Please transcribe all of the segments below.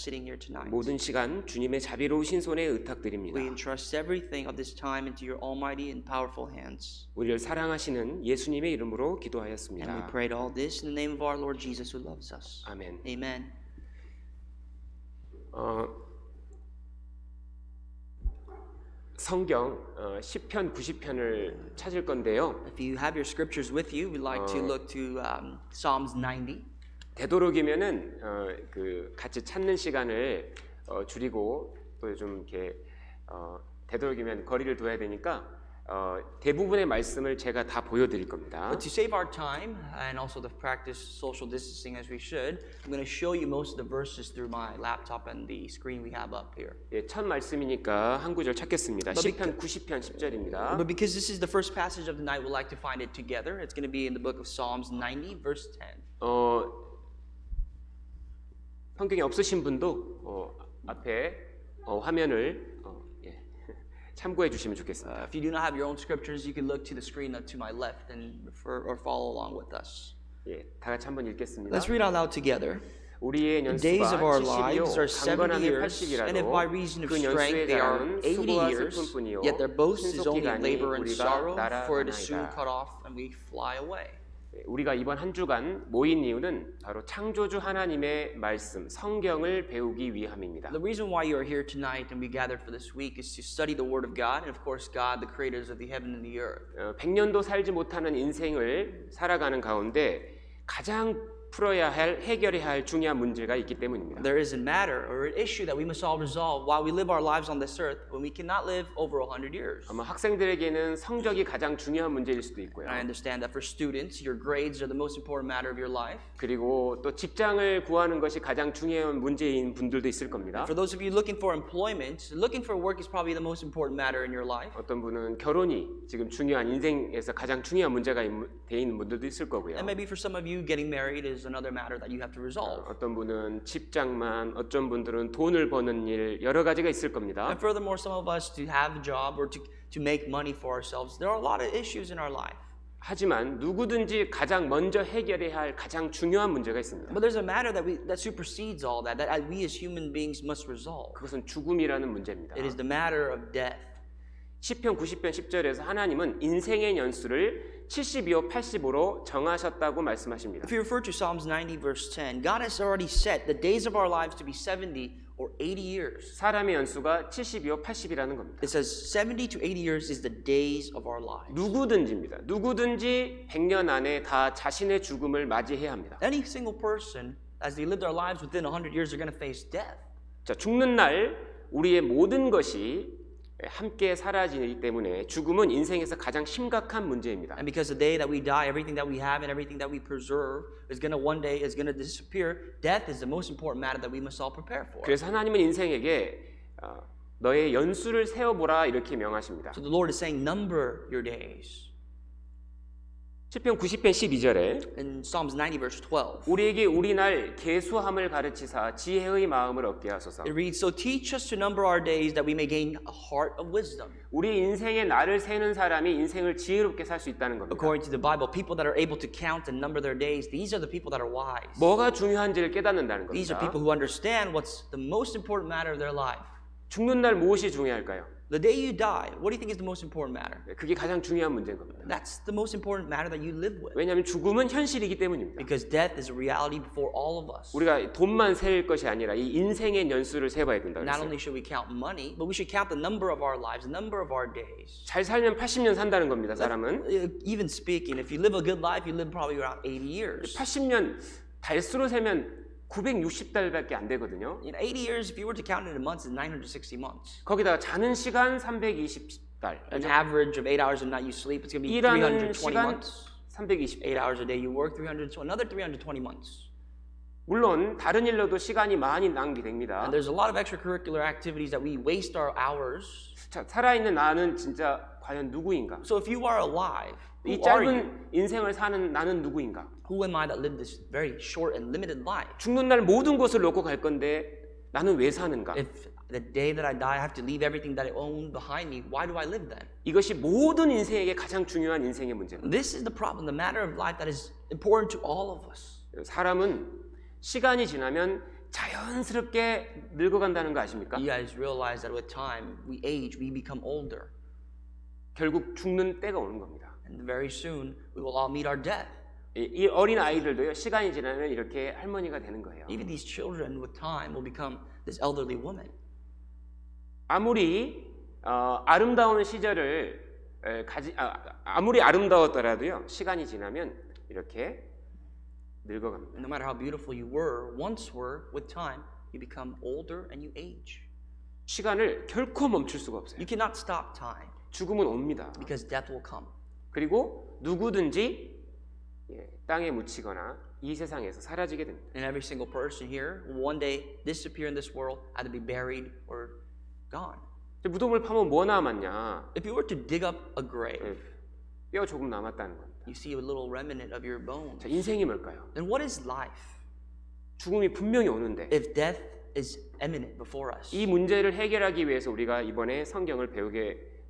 sitting here tonight. 모든 시간 주님의 자비로우신 손에 의탁드립니다. We entrust everything of this time into your almighty and powerful hands. 우리를 사랑하시는 예수님의 이름으로 And we 기도하였습니다. prayed all this in the name of our Lord Jesus who loves us. 아멘. Amen. 성경 시편 90편을 찾을 건데요. If you have your scriptures with you, we'd like to look to Psalms 90. 되도록이면은 그 같이 찾는 시간을 줄이고 또 좀 이렇게 되도록이면 거리를 둬야 되니까 대부분의 말씀을 제가 다 보여드릴 겁니다. But to save our time and also to practice social distancing as we should, I'm going to show you most of the verses through my laptop and the screen we have up here. 예, 첫 말씀이니까 한 구절 찾겠습니다. But 시편 90편 10절입니다. But because this is the first passage of the night, we'd like to find it together. It's going to be in the book of Psalms 90, verse 10. 성경이 없으신 분도 앞에 화면을 참고해 주시면 좋겠습니다. If you do not have your own scriptures, you can look to the screen to my left and refer or follow along with us. 예, 다 같이 한번 읽겠습니다. Let's read out loud together. 우리의 The days of our lives are 70요, 70 강건함이 years, and if by 80이라도 reason of 그 strength 연수의 they are 자랑은 80 수고와 years, 슬픔뿐이요 yet their boast is only 신속기간이 labor and 우리가 sorrow, for it is soon 날아가나이다. cut off and we fly away. 우리가 이번 한 주간 모인 이유는 바로 창조주 하나님의 말씀, 성경을 배우기 위함입니다. The reason why you are here tonight and we gathered for this week is to study the Word of God and of course God, the creators of the heaven and the earth. 100년도 살지 못하는 인생을 살아가는 가운데 가장 풀어야 할, 해결해야 할 중요한 문제가 있기 때문입니다. There is a matter or an issue that we must all resolve while we live our lives on this earth when we cannot live over 100 years. 아마 학생들에게는 성적이 가장 중요한 문제일 수도 있고요. I understand that for students, your grades are the most important matter of your life. 그리고 또 직장을 구하는 것이 가장 중요한 문제인 분들도 있을 겁니다. For those of you looking for employment, looking for work is probably the most important matter in your life. 어떤 분은 결혼이 지금 중요한 인생에서 가장 중요한 문제가 돼 있는 분들도 있을 거고요. And maybe for some of you, getting married is another matter that you have to resolve. 어떤 분은 직장만, 어떤 분들은 돈을 버는 일, 여러 가지가 있을 겁니다. And furthermore, some of us to have a job or to make money for ourselves, there are a lot of issues in our life. 하지만 누구든지 가장 먼저 해결해야 할 가장 중요한 문제가 있습니다. But there's a matter that supersedes all that we as human beings must resolve. 그것은 죽음이라는 문제입니다. It is the matter of death. 시편 90편 10절에서 하나님은 인생의 연수를 72호 85로 정하셨다고 말씀하십니다. If you refer to Psalms 90 verse 10, God has already set the days of our lives to be 70 or 80 years. 사람의 연수가 72호 80이라는 겁니다. It says 70 to 80 years is the days of our lives. 누구든지입니다. 누구든지 100년 안에 다 자신의 죽음을 맞이해야 합니다. Any single person, as they live their lives within 100 years, are going to face death. 자, 죽는 날 우리의 모든 것이 함께 사라지기 때문에 죽음은 인생에서 가장 심각한 문제입니다. And because the day that we die, everything that we have and everything that we preserve is going to one day is going to disappear. Death is the most important matter that we must all prepare for. 그래서 하나님은 인생에게 너의 연수를 세어보라 이렇게 명하십니다. So the Lord is saying, number your days. 시편 90편 12절에 In Psalms 90 verse 12. 우리에게 우리 날 계수함을 가르치사 지혜의 마음을 얻게 하소서. It reads, so teach us to number our days that we may gain a heart of wisdom. 우리 인생의 날을 세는 사람이 인생을 지혜롭게 살 수 있다는 겁니다. According to the Bible, people that are able to count and number their days, these are the people that are wise. 뭐가 중요한지를 깨닫는다는 These are 겁니다. people who understand what's the most important matter of their life. 죽는 날 무엇이 중요할까요? The day you die, what do you think is the most important matter? 그게 가장 중요한 문제인 겁니다. That's the most important matter that you live with. 왜냐하면 죽음은 현실이기 때문입니다. Because death is a reality before all of us. 우리가 돈만 셀 것이 아니라 이 인생의 연수를 세봐야 된다 Not 그랬어요. only should we count money, but we should count the number of our lives, the number of our days. 잘 살면 80년 산다는 겁니다. 사람은. Even speaking, if you live a good life, you live probably around 80 years. 80년 달수로 세면 960달밖에 안 되거든요. In 80 years, if you were to count it in months, it's 960 months. 거기다가 자는 시간 320달. An average of 8 hours a night you sleep, it's going to be 일하는 320 시간 months. 320. 8 hours a day you work, another 320 months. 물론 다른 일로도 시간이 많이 낭비됩니다. And there's a lot of extracurricular activities that we waste our hours. 자, 살아있는 나는 진짜 과연 누구인가? So if you are alive, 이 who are you? 짧은 인생을 사는 나는 누구인가? Who am I that live this very short and limited life? 죽는 날 모든 것을 놓고 갈 건데 나는 왜 사는가? If the day that I die, I have to leave everything that I own behind me, why do I live then? 이것이 모든 인생에게 가장 중요한 인생의 문제입니다. This is the problem, the matter of life that is important to all of us. 사람은 시간이 지나면 자연스럽게 늙어간다는 거 아십니까? You guys realize that with time, we age, we become older. 결국 죽는 때가 오는 겁니다. And very soon, we will all meet our death. 이 어린 아이들도요, 시간이 지나면 이렇게 할머니가 되는 거예요. Even these children, with time, will become this elderly woman. 아무리 아름다운 시절을 아무리 아름다웠더라도요, 시간이 지나면 이렇게 늙어갑니다. And no matter how beautiful you once were, with time, you become older and you age. 시간을 결코 멈출 수가 없어요. You cannot stop time 죽음은 옵니다. because death will come. 그리고 누구든지 땅에 묻히거나 이 세상에서 사라지게 됩니다. And every single person here will one day disappear in this world, either be buried or gone. 무덤을 파면 뭐 남았냐? If you were to dig up a grave, 뼈 조금 남았다는 겁니다. you see a little remnant of your bones. 자, 인생이 뭘까요? Then what is life 죽음이 분명히 오는데 if death is imminent before us? 이 문제를 해결하기 위해서 우리가 이번에 성경을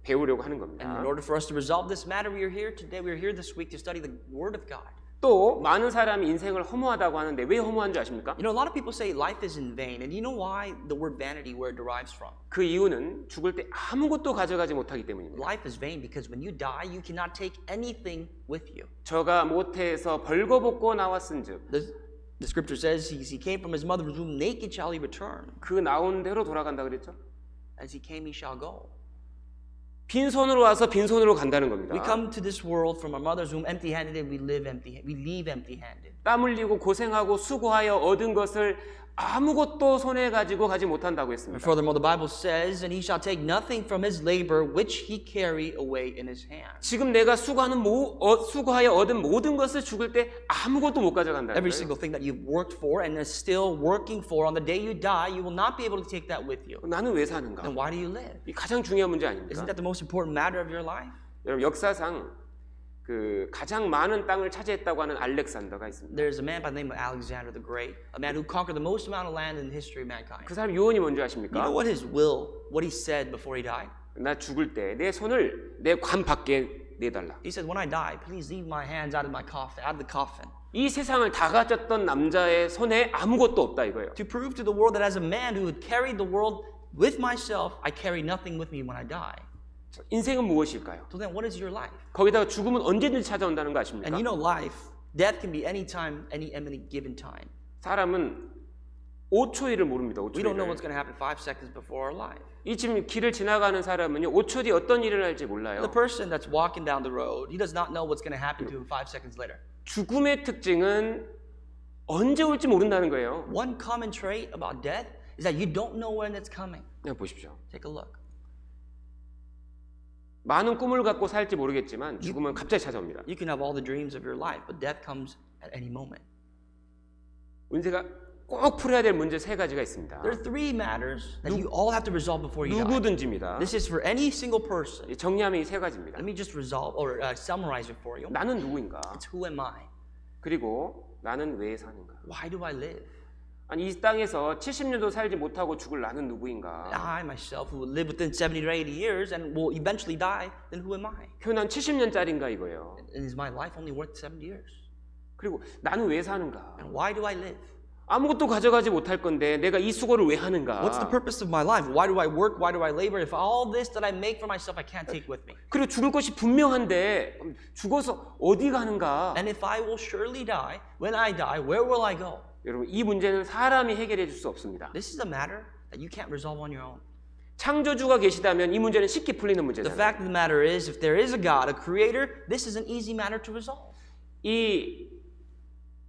배우려고 하는 And in 겁니다. order for us to resolve this matter, we are here today. We are here this week to study the Word of God. 또 많은 사람이 인생을 허무하다고 하는데 왜 허무한 줄 아십니까? You know, a lot of people say life is in vain, and you know why the word vanity, where it derives from? 그 이유는 죽을 때 아무것도 가져가지 못하기 때문입니다. Life is vain because when you die, you cannot take anything with you. 저가 모태에서 벌거벗고 나왔은즉 The scripture says he came from his mother's womb naked shall he return. 그 나온 대로 돌아간다 그랬죠? As he came, he shall go. 빈손으로 와서 빈손으로 간다는 겁니다. We come to this world from our mother's womb empty-handed, and we leave empty-handed. 땀 흘리고 고생하고 수고하여 얻은 것을 아무것도 손에 가지고 가지 못한다고 And 했습니다. furthermore, the Bible says, and he shall take nothing from his labor which he carry away in his hand. 지금 내가 수고하여 얻은 모든 것을 죽을 때 아무것도 못 가져간다는 Every 거예요. single thing that you've worked for and is still working for, on the day you die, you will not be able to take that with you. 나는 왜 사는가? Then why do you live? 이 가장 중요한 문제 Isn't 아닙니까? that the most important matter of your life? 여러분 역사상 그 가장 많은 땅을 차지했다고 하는 알렉산더가 있습니다. There's a man by the name of Alexander the Great, a man who conquered the most amount of land in the history of mankind. 그 사람 요원이 뭔지 You 아십니까? know what he said before he died? 나 죽을 때 내 손을 내 관 밖에 내달라. He said, when I die, please leave my hands out of the coffin. 이 세상을 다 가졌던 남자의 손에 아무것도 없다 이거예요. To prove to the world that as a man who had carried the world with myself, I carry nothing with me when I die. 인생은 무엇일까요? So then what is your life? 거기다가 죽음은 언제든지 찾아온다는 거 아십니까? And you know life, death can be any time, any given time. 사람은 5초 일을 모릅니다. We don't know 5초 what's going to happen 5 seconds before our life. 이 지금 길을 지나가는 사람은요 5초 뒤 어떤 일을 할지 몰라요. The person that's walking down the road, he does not know what's going to happen to him 5 seconds later. 죽음의 특징은 언제 올지 모른다는 거예요. One common trait about death is that you don't know when it's coming. 그냥 보십시오. Take a look. 많은 꿈을 갖고 살지 모르겠지만 죽음은 갑자기 찾아옵니다. You can have all the dreams of your life, but death comes at any moment. 문제가 꼭 풀어야 될 문제 3가지가 있습니다. There are 3 matters that you all have to resolve before you die. 누구든지입니다. This is for any single person. 정리하면 이 3가지입니다. Let me just resolve or summarize it for you. 나는 누구인가? It's who am I? 그리고 나는 왜 사는가? Why do I live? 아니 이 땅에서 70년도 살지 못하고 죽을 나는 누구인가? I myself who will live within 70 to 80 years and will eventually die, then who am I? 표난 70년짜리인가 이거예요. And is my life only worth 70 years? 그리고 나는 왜 사는가? And why do I live? 아무것도 가져가지 못할 건데 내가 이 수고를 왜 하는가? What's the purpose of my life? Why do I work? Why do I labor? If all this that I make for myself I can't take with me. 그리고 죽을 것이 분명한데 죽어서 어디 가는가? And if I will surely die, when I die, where will I go? 여러분 이 문제는 사람이 해결해 줄 수 없습니다. This is a matter that you can't resolve on your own. 창조주가 계시다면 이 문제는 쉽게 풀리는 The 문제잖아요. fact of the matter is, if there is a God, a creator, this is an easy matter to resolve. 이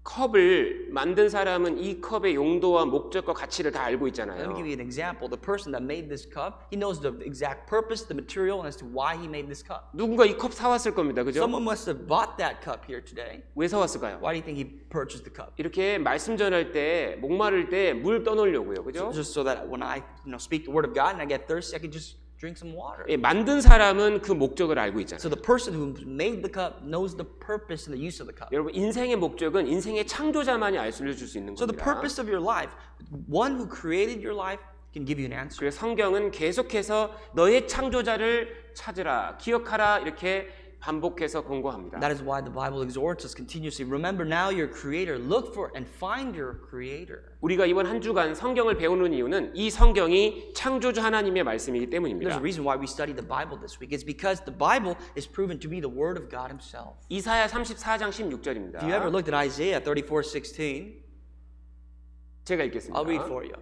컵을 만든 사람은 이 컵의 용도와 목적과 가치를 다 알고 Let me 있잖아요. give you an example. The person that made this cup, he knows the exact purpose, the material, and as to why he made this cup. 누군가 이 컵 사왔을 겁니다. 그죠? Someone must have bought that cup here today. 왜 사왔을까요? Why do you think he purchased the cup? 이렇게 말씀 전할 때 목마를 때 물 떠놓으려고요. 그죠? Just so that when I speak the word of God and I get thirsty, I can just drink some water. 예, 만든 사람은 그 목적을 알고 있잖아요. So the person who made the cup knows the purpose and the use of the cup. 여러분 인생의 목적은 인생의 창조자만이 알려줄 수 있는 So the 겁니다. purpose of your life, one who created your life can give you an answer. 그래서 성경은 계속해서 너의 창조자를 찾으라, 기억하라 이렇게 반복해서 권고합니다. That is why the Bible exhorts us continuously. Remember now your Creator. Look for and find your Creator. 우리가 이번 한 주간 성경을 배우는 이유는 이 성경이 창조주 하나님의 말씀이기 There's 때문입니다. a reason why we study the Bible this week. It's because the Bible is proven to be the Word of God Himself. 이사야 34장 16절입니다. If you ever looked at Isaiah 34:16, 제가 읽겠습니다. I'll read for you.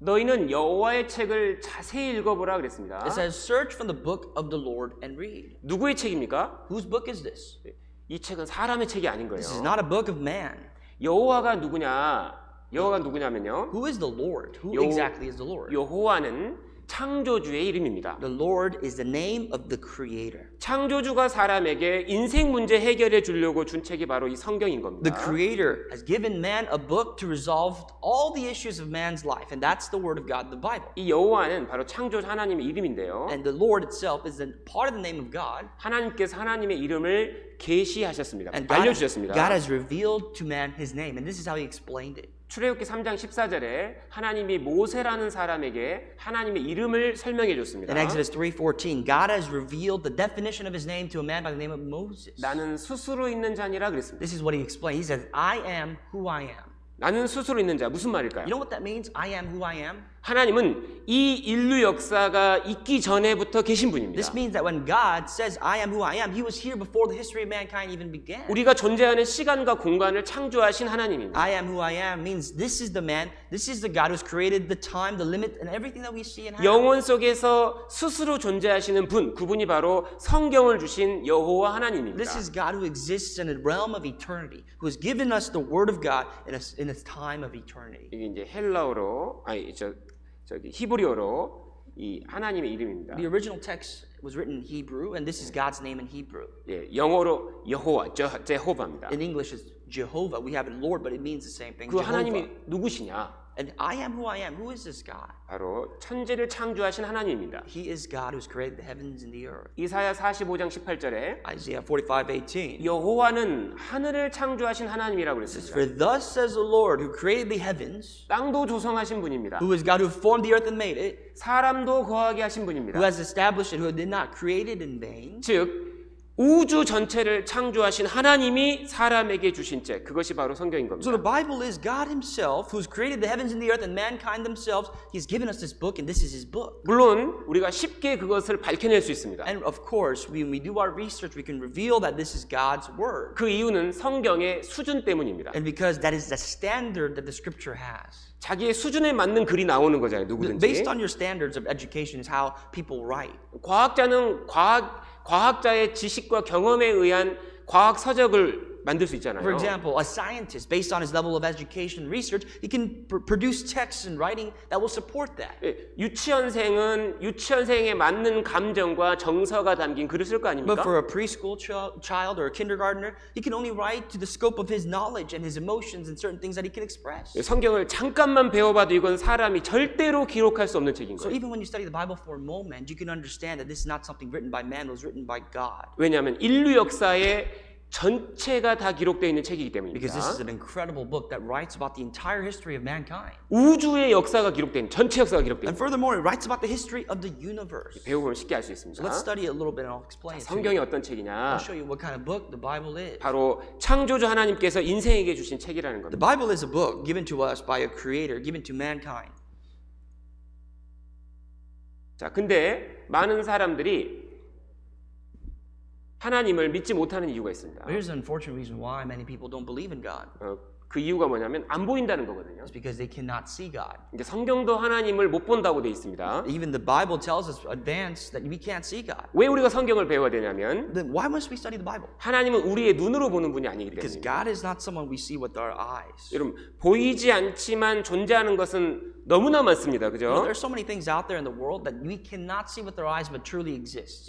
너희는 여호와의 책을 자세히 읽어보라 그랬습니다. It says, "Search from the book of the Lord and read." 누구의 책입니까? Whose book is this? 이 책은 사람의 책이 아닌 거예요. This is not a book of man. 여호와가 누구냐? 여호와가 누구냐면요. Who is the Lord? Who 요- exactly is the Lord? 여호와는 창조주의 이름입니다. The Lord is the name of the Creator. 창조주가 사람에게 인생 문제 해결해 주려고 준 책이 바로 이 성경인 겁니다. The Creator has given man a book to resolve all the issues of man's life, and that's the Word of God, the Bible. 이 여호와는 바로 창조주 하나님의 이름인데요. And the Lord itself is a part of the name of God. 하나님께서 하나님의 이름을 계시하셨습니다. And 알려주셨습니다. God has revealed to man His name, and this is how He explained it. 출애굽기 3장 14절에 하나님이 모세라는 사람에게 하나님의 이름을 설명해 줬습니다. In Exodus 3:14, God has revealed the definition of His name to a man by the name of Moses. 나는 스스로 있는 자니라 그랬습니다. This is what He explained. He says, "I am who I am." 나는 스스로 있는 자 무슨 말일까요? You know what that means? I am who I am. 하나님은 이 인류 역사가 있기 전에부터 계신 분입니다. This means that when God says, "I am who I am," He was here before the history of mankind even began. 우리가 존재하는 시간과 공간을 창조하신 하나님입니다. I am who I am means this is the man, this is the God who's created the time, the limit, and everything that we see and have. 영원 속에서 스스로 존재하시는 분, 그분이 바로 성경을 주신 여호와 하나님입니다. This is God who exists in a realm of eternity, who has given us the Word of God in a time of eternity. 이게 이제 헬라어로, 저기 히브리어로 이 하나님의 이름입니다. The original text was written in Hebrew, and this is God's name in Hebrew. 예, 영어로 여호와, 제호바입니다. In English, it's Jehovah. We have it Lord, but it means the same thing. 그 Jehovah. 하나님이 누구시냐? And I am who I am. Who is this God? 바로 천지를 창조하신 하나님입니다. He is God who's created the heavens and the earth. 이사야 45장 18절에 Isaiah 45:18. 여호와는 하늘을 창조하신 하나님이라고 그랬습니다. For thus says the Lord who created the heavens, 땅도 조성하신 분입니다. who is God who formed the earth and made it, 사람도 거하게 하신 분입니다. who has established it, who did not create it in vain. 즉 우주 전체를 창조하신 하나님이 사람에게 주신 책, 그것이 바로 성경인 So 겁니다. the Bible is God Himself who's created the heavens and the earth and mankind themselves. He's given us this book, and this is His book. 물론 우리가 쉽게 그것을 밝혀낼 수 있습니다. And of course, when we do our research, we can reveal that this is God's word. 그 이유는 성경의 수준 때문입니다. And because that is the standard that the Scripture has. 자기의 수준에 맞는 글이 나오는 거잖아요, 누구든지. Based on your standards of education is how people write. 과학자는 과학자의 지식과 경험에 의한 과학 서적을 만들 수 있잖아요. For example, a scientist, based on his level of education and research, he can produce texts and writing that will support that. 예, 유치원생은 유치원생에 맞는 감정과 정서가 담긴 글을 쓸 거 아닙니까? But for a preschool child or a kindergartner, he can only write to the scope of his knowledge and his emotions and certain things that he can express. 예, 성경을 잠깐만 배워봐도 이건 사람이 절대로 기록할 수 없는 책인 So 거예요. even when you study the Bible for a moment, you can understand that this is not something written by man, it was written by God. 왜냐하면 인류 역사의 전체가 다 기록되어 있는 책이기 Because this is 때문입니다. an incredible book that writes about the entire history of mankind. 우주의 역사가 기록된 전체 역사가 기록되어 And 있습니다. furthermore, it writes about the history of the universe. 배워보면 쉽게 알 수 So 있습니다. let's study it a little bit and I'll explain it to you. 성경이 어떤 책이냐? I'll show you what kind of book the Bible is. 바로 창조주 하나님께서 인생에게 주신 책이라는 The 겁니다. Bible is a book given to us by a creator, given to mankind. 자, 근데 많은 사람들이 하나님을 믿지 못하는 이유가 있습니다. But here's an unfortunate reason why many people don't believe in God. 그 이유가 뭐냐면 안 보인다는 거거든요. It's because they cannot see God. 이제 성경도 하나님을 못 본다고 돼 있습니다. Even the Bible tells us advanced that we can't see God. 왜 우리가 성경을 배워야 되냐면 Then why must we study the Bible? 하나님은 우리의 눈으로 보는 분이 아니기 Because 때문입니다. God is not someone we see with our eyes. 여러분 보이지 않지만 존재하는 것은 너무나 많습니다. You know, 그죠? there's so many things out there in the world that we cannot see with our eyes but truly exist.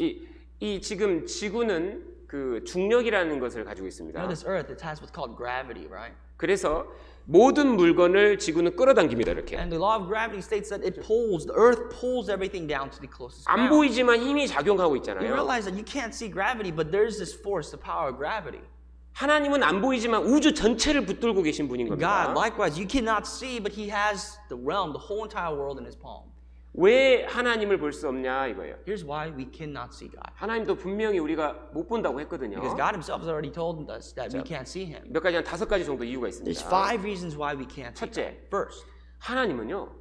이 지금 지구는 그 중력이라는 것을 가지고 You 있습니다. know, this earth, it has what's called gravity, right? 그래서 모든 물건을 지구는 끌어당깁니다. 이렇게. And the law of gravity states that it pulls, the earth pulls everything down to the closest 안 ground. 보이지만 힘이 작용하고 We 있잖아요. realize that you can't see gravity, but there's this force, the power of gravity. 하나님은 안 보이지만 우주 전체를 붙들고 계신 분인 겁니다. God, likewise, you cannot see, but He has the realm, the whole entire world in His palm. 왜 하나님을 볼 수 없냐 이거예요. Here's why we cannot see God. 하나님도 분명히 우리가 못 본다고 했거든요. Because God himself has already told us that we can't see him. 몇 가지 한 5가지 정도 이유가 There's 있습니다. 5 reasons why we can't see God. 첫째, First, 하나님은요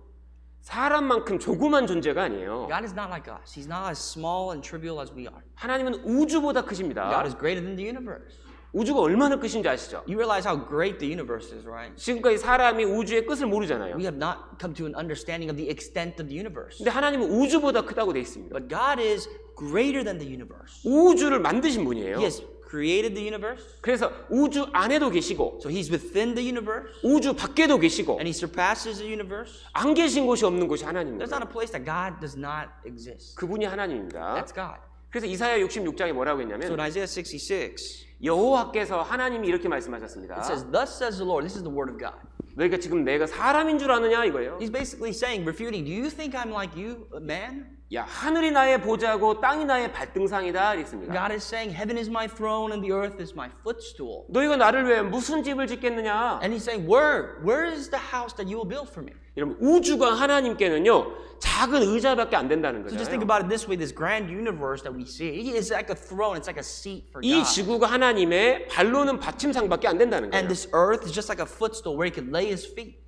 사람만큼 조그만 존재가 아니에요. God is not like us. He's not as small and trivial as we are. 하나님은 우주보다 크십니다. God is greater than the universe. 우주가 얼마나 크신지 아시죠? You realize how great the universe is, right? 지금까지 사람이 우주의 끝을 모르잖아요. We have not come to an understanding of the extent of the universe. 근데 하나님은 우주보다 크다고 돼 있습니다. But God is greater than the universe. 우주를 만드신 분이에요. He has created the universe. 그래서 우주 안에도 계시고 So he's within the universe. 우주 밖에도 계시고 And he surpasses the universe. 안 계신 곳이 없는 곳이 There's 하나님입니다. not a place that God does not exist. 그분이 하나님입니다. That's God. 그래서 이사야 66장에 뭐라고 So in 했냐면 Isaiah 66, 여호와께서 하나님이 이렇게 말씀하셨습니다. it says, Thus says the Lord. This is the word of God. 너희가 지금 내가 사람인 줄 아느냐 이거예요. He's basically saying, refuting, do you think I'm like you, a man? 야 하늘이 나의 보좌고 땅이 나의 발등상이다 이랬습니다. God is saying, heaven is my throne and the earth is my footstool. 너희가 나를 위해 무슨 집을 짓겠느냐? And he's saying, where is the house that you will build for me? 여러분 우주가 하나님께는요 작은 의자밖에 안 된다는 So just think 거잖아요. about it this way, this grand universe that we see, it's like a throne, it's like a seat for 이 God. 지구가 하나님의 발로는 받침상밖에 안 된다는 거예요. And this earth is just like a footstool where he could lay his feet.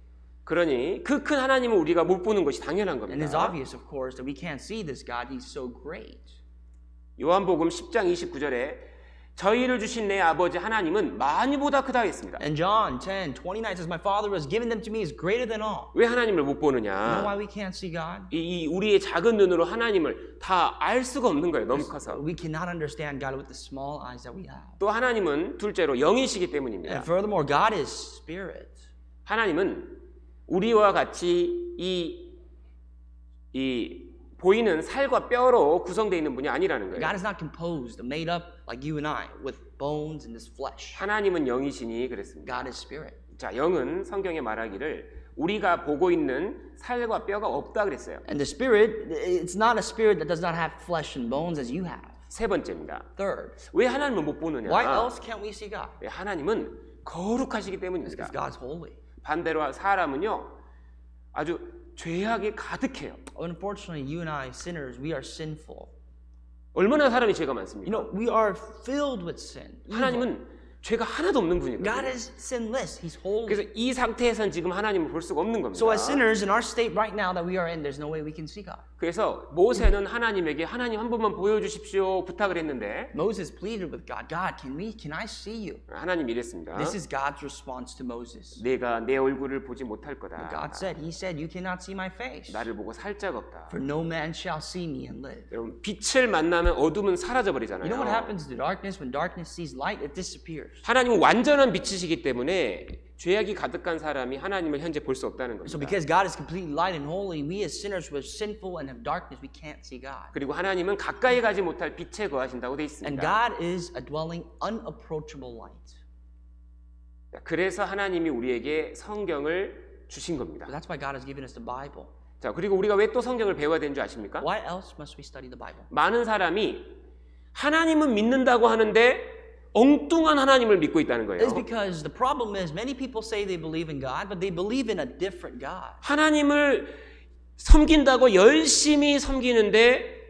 그러니 그 큰 하나님을 우리가 못 보는 것이 당연한 And it's 겁니다. obvious, of course, that we can't see this God. He's so great. 요한복음 10장 29절에 저희를 주신 내 아버지 하나님은 많이보다 크다 했습니다. And John 10:29 says, My Father who has given them to me is greater than all. 왜 하나님을 못 You know 보느냐? why we can't see God? 이 우리의 작은 눈으로 하나님을 다 알 수가 없는 거예요. 너무 커서. We cannot understand God with the small eyes that we have. 또 하나님은 둘째로 영이시기 And 때문입니다. furthermore, God is spirit. 하나님은 우리와 같이 이 보이는 살과 뼈로 구성되어 있는 분이 아니라는 거예요. God is not composed, made up like you and I, with bones and this flesh. 하나님은 영이시니 그랬습니다. God is spirit. 자, 영은 성경에 말하기를 우리가 보고 있는 살과 뼈가 없다 그랬어요. And the spirit, it's not a spirit that does not have flesh and bones as you have. 세 번째입니다. Third, 왜 하나님을 못 보느냐? why else can't we see God? 왜 하나님은 거룩하시기 It's 때문입니다. because God's holy. 반대로 사람은요 아주 죄악이 가득해요. Unfortunately, you and I, sinners, we are sinful. 얼마나 사람이 죄가 You 많습니까? know, we are filled with sin. evil. 하나님은 죄가 하나도 없는 God 분이거든요. is sinless. He's holy. 그래서 이 상태에선 지금 하나님을 볼 수가 없는 겁니다. So as sinners in our state right now that we are in, there's no way we can see God. 그래서 모세는 하나님에게 하나님 한 번만 보여주십시오 부탁을 했는데 Moses pleaded with God, God, can I see you? 하나님 이랬습니다. This is God's response to Moses. 내가 내 얼굴을 보지 못할 거다. God said, He said, you cannot see my face. 나를 보고 살 자가 없다. For no man shall see me and live. 여러분 빛을 만나면 어둠은 사라져 You know what 버리잖아요. happens to darkness? When darkness sees light, it disappears. 하나님은 완전한 빛이시기 때문에 죄악이 가득한 사람이 하나님을 현재 볼 수 없다는 So 겁니다. because God is completely light and holy, we as sinners who are sinful and have darkness, we can't see God. 그리고 하나님은 가까이 가지 못할 빛에 거하신다고 되어 And 있습니다. God is a dwelling unapproachable light. 그래서 하나님이 우리에게 성경을 주신 겁니다. That's why God has given us the Bible. 자, 그리고 우리가 왜 또 성경을 배워야 되는 줄 아십니까? Why else must we study the Bible? 많은 사람이 하나님은 믿는다고 하는데 엉뚱한 하나님을 믿고 있다는 거예요. It's because the problem is many people say they believe in God, but they believe in a different God. 하나님을 섬긴다고 열심히 섬기는데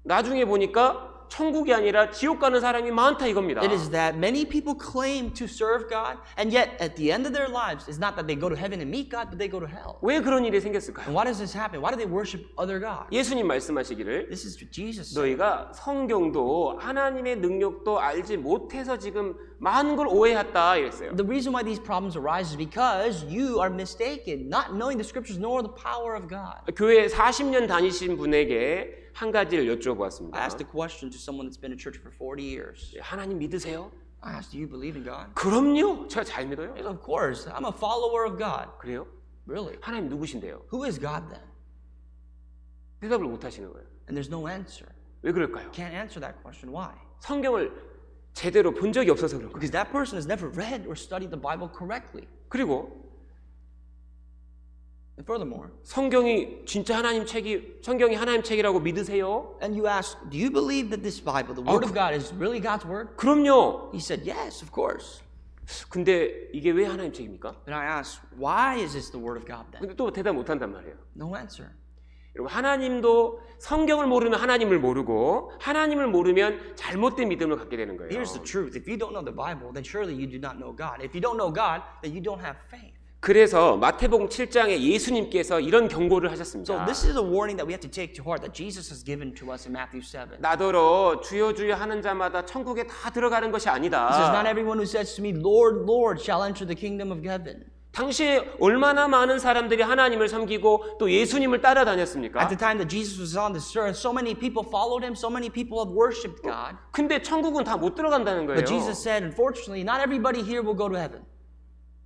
나중에 보니까 천국이 아니라 지옥 가는 사람이 많다 이겁니다. It is that many people claim to serve God, and yet at the end of their lives, it's not that they go to heaven and meet God, but they go to hell. 왜 그런 일이 And 생겼을까요? why does this happen? Why do they worship other gods? 예수님 말씀하시기를 This is what Jesus said. 너희가 성경도 하나님의 능력도 알지 못해서 지금 많은 걸 오해했다 이랬어요. The reason why these problems arise is because you are mistaken, not knowing the scriptures nor the power of God. 교회 40년 다니신 분에게 한 가지를 I 여쭤보았습니다. asked a question to someone that's been in church for 40 years. 하나님 믿으세요? I asked, do you believe in God? 그럼요. 제가 잘 믿어요. He said, of course, I'm a follower of God. 그래요? Really? 하나님 누구신데요? Who is God then? 대답을 못 하시는 거예요. And there's no answer. 왜 그럴까요? Can't answer that question. Why? 성경을 제대로 본 적이 없어서 그런 거예요. Because that person has never read or studied the Bible correctly. 그리고 And furthermore, 성경이 진짜 하나님 책이 성경이 하나님 책이라고 믿으세요? and you ask, do you believe that this Bible, the Word of God, is really God's Word? 그럼요. He said, yes, of course. 근데 이게 왜 하나님 책입니까? Then I asked, why is this the Word of God then? 근데 또 대답 못 한단 말이에요. No answer. 여러분 하나님도 성경을 모르면 하나님을 모르고 하나님을 모르면 잘못된 믿음을 갖게 되는 거예요. Here's the truth. If you don't know the Bible, then surely you do not know God. If you don't know God, then you don't have faith. 그래서 마태복음 7장에 예수님께서 이런 경고를 So 하셨습니다. this is a warning that we have to take to heart that Jesus has given to us in Matthew 7. 나더러 주여 주여 하는 자마다 천국에 다 들어가는 것이 He says, Not 아니다. everyone who says to me, Lord, Lord, shall enter the kingdom of heaven. 당시에 얼마나 많은 사람들이 하나님을 섬기고 또 예수님을 At 따라다녔습니까? the time that Jesus was on this earth, so many people followed him, so many people have worshipped God. 근데 천국은 다 못 들어간다는 거예요. But Jesus said, unfortunately, not everybody here will go to heaven.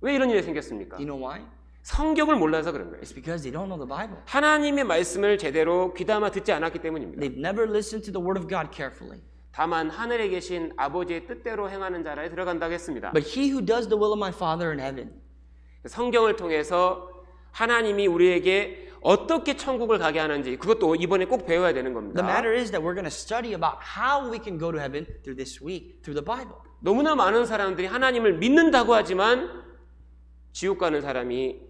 왜 이런 일이 생겼습니까? Do you know why? 성경을 몰라서 그런 거예요. It's because they don't know the Bible. 하나님의 말씀을 제대로 귀담아 듣지 않았기 때문입니다. They've never listened to the word of God carefully. 다만 하늘에 계신 아버지의 뜻대로 행하는 자라에 들어간다고 했습니다. But he who does the will of my Father in heaven. 성경을 통해서 하나님이 우리에게 어떻게 천국을 가게 하는지 그것도 이번에 꼭 배워야 되는 겁니다. The matter is that we're going to study about how we can go to heaven through this week, through the Bible. 너무나 많은 사람들이 하나님을 믿는다고 하지만 지옥 가는 사람이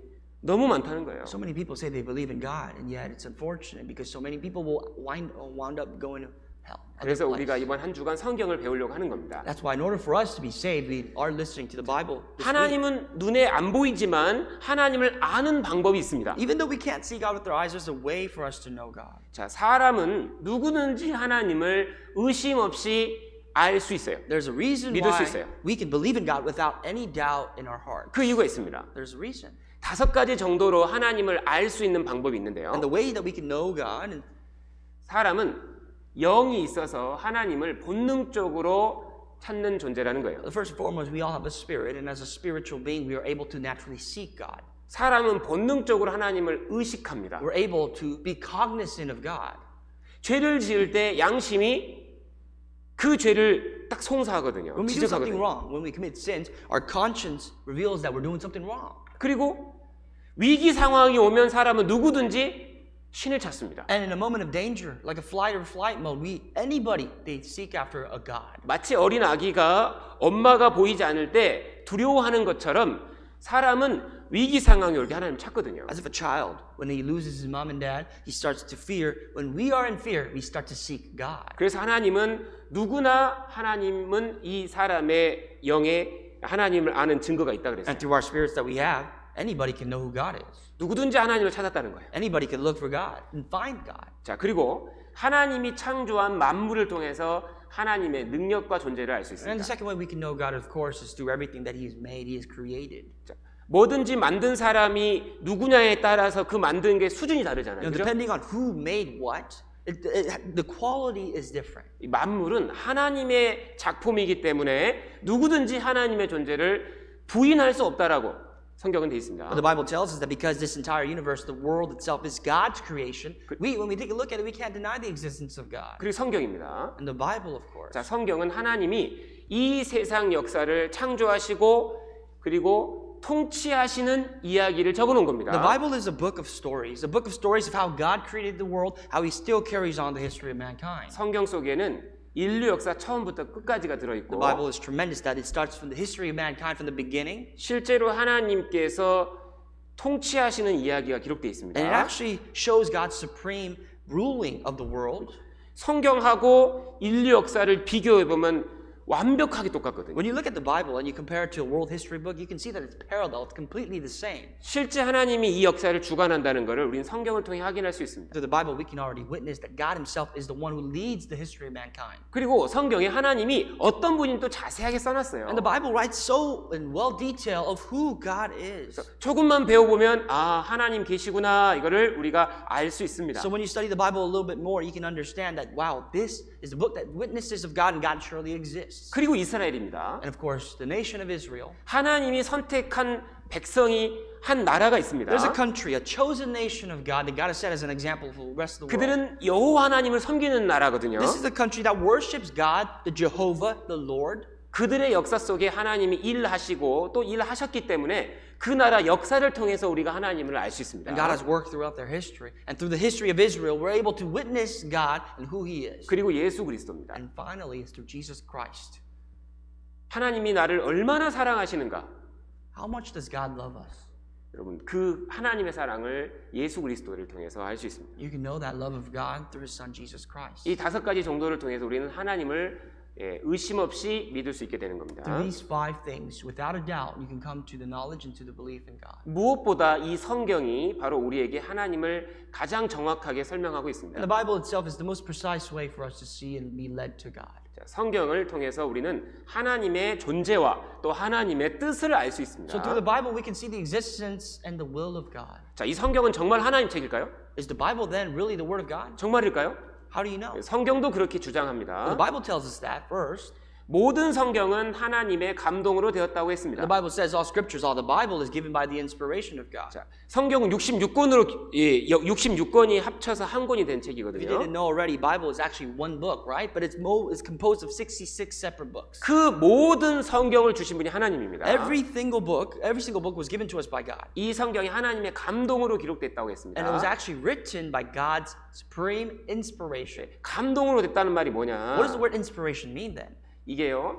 너무 많다는 거예요. So many people say they believe in God, and yet it's unfortunate because so many people will wound up going to hell. 그래서 우리가 이번 한 주간 성경을 배우려고 하는 겁니다. That's why in order for us to be saved, we are listening to the Bible. this week. 하나님은 눈에 안 보이지만 하나님을 아는 방법이 있습니다. Even though we can't see God with our eyes, there's a way for us to know God. 자, 사람은 누구든지 하나님을 의심 없이 알 수 있어요. There's a reason 믿을 수 why 있어요. we can believe in God without any doubt in our heart. 그 이유가 있습니다. There's a reason. 5가지 정도로 하나님을 알 수 있는 방법이 있는데요. And the way that we can know God, and 사람은 영이 있어서 하나님을 본능적으로 찾는 존재라는 거예요. first and foremost, we all have a spirit, and as a spiritual being, we are able to naturally seek God. 사람은 본능적으로 하나님을 의식합니다. We're able to be cognizant of God. 죄를 지을 때 양심이 그 죄를 딱 송사하거든요. When we do something 지적하거든요. wrong, when we commit sins, our conscience reveals that we're doing something wrong. 그리고 위기 상황이 오면 사람은 누구든지 신을 찾습니다. And in a moment of danger, like a flight or flight mode, anybody, they seek after a God. 마치 어린 아기가 엄마가 보이지 않을 때 두려워하는 것처럼 사람은 위기 상황이 올 때 하나님 찾거든요. As if a child, when he loses his mom and dad, he starts to fear. When we are in fear, we start to seek God. 그래서 하나님은 이 사람의 영에 하나님을 아는 증거가 있다 그랬어요. And through our spirits that we have, anybody can know who God is. 누구든지 하나님을 찾았다는 거예요. Anybody can look for God and find God. 자, 그리고 하나님이 창조한 만물을 통해서 하나님의 능력과 존재를 알 수 And the 있습니다. second way we can know God, of course, is through everything that He has made, He has created. 자, 뭐든지 만든 사람이 누구냐에 따라서 그 만든 게 수준이 다르잖아요. 그죠? Depending on who made what, the quality is different. 이 만물은 하나님의 작품이기 때문에 누구든지 하나님의 존재를 부인할 수 없다라고 성경은 돼 있습니다. But the Bible tells us that because this entire universe, the world itself, is God's creation, when we take a look at it, we can't deny the existence of God. 그리고 성경입니다. And the Bible, of course. 자, 성경은 하나님이 이 세상 역사를 창조하시고 그리고 통치하시는 이야기를 적어놓은 겁니다. The Bible is a book of stories of how God created the world, how He still carries on the history of mankind. 성경 속에는 인류 역사 처음부터 끝까지가 들어있고 The Bible is tremendous that it starts from the history of mankind from the beginning, 실제로 하나님께서 통치하시는 이야기가 기록되어 있습니다. and it actually shows God's supreme ruling of the world. 성경하고 인류 역사를 비교해보면 완벽하게 똑같거든요. When you look at the Bible and you compare it to a world history book, you can see that it's parallel, it's completely the same. 실제 하나님이 이 역사를 주관한다는 것을 우리는 성경을 통해 확인할 수 있습니다. Through the Bible, we can already witness that God Himself is the one who leads the history of mankind. 그리고 성경에 하나님이 어떤 분인지 또 자세하게 써놨어요. And the Bible writes so in well detail of who God is. 조금만 배워보면 아 하나님 계시구나 이거를 우리가 알 수 있습니다. So when you study the Bible a little bit more, you can understand that wow, this is the book that witnesses of God, and God surely exists. 그리고 이스라엘입니다. And of course, the nation of Israel. 하나님이 선택한 백성이 한 나라가 있습니다. There's a country, a chosen nation of God that God has set as an example for the rest of the world. 그들은 여호와 하나님을 섬기는 나라거든요. This is the country that worships God, the Jehovah, the Lord. 그들의 역사 속에 하나님이 일하시고 또 일하셨기 때문에 그 나라 역사를 통해서 우리가 하나님을 알 수 있습니다. And God has worked throughout their history. And through the history of Israel, we're able to witness God and who He is. 그리고 예수 그리스도입니다. And finally, it's through Jesus Christ. 하나님이 나를 얼마나 사랑하시는가? How much does God love us? 여러분 그 하나님의 사랑을 예수 그리스도를 통해서 알 수 있습니다. You can know that love of God through His Son Jesus Christ. 이 5가지 정도를 통해서 우리는 하나님을 의심 없이 믿을 수 있게 되는 겁니다. Through these 5 things, without a doubt, you can come to the knowledge and to the belief in God. 무엇보다 이 성경이 바로 우리에게 하나님을 가장 정확하게 설명하고 있습니다. And the Bible itself is the most precise way for us to see and be led to God. 자, 성경을 통해서 우리는 하나님의 존재와 또 하나님의 뜻을 알 수 있습니다. So through the Bible, we can see the existence and the will of God. 자, 이 성경은 정말 하나님 책일까요? Is the Bible then really the Word of God? 정말일까요? How do you know? 성경도 그렇게 Well, 주장합니다. the Bible tells us that first. 모든 성경은 하나님의 감동으로 되었다고 했습니다. The Bible says all scriptures, all the Bible is given by the inspiration of God. 자, 성경은 66권으로 66권이 합쳐서 한 권이 된 If you 책이거든요. didn't know already, Bible is actually one book, right? But it's composed of 66 separate books. 그 모든 성경을 주신 분이 하나님입니다. Every single book was given to us by God. 이 성경이 하나님의 감동으로 기록됐다고 And it was 했습니다. actually written by God's supreme inspiration. 감동으로 됐다는 말이 뭐냐? What does the word inspiration mean then? 이게요.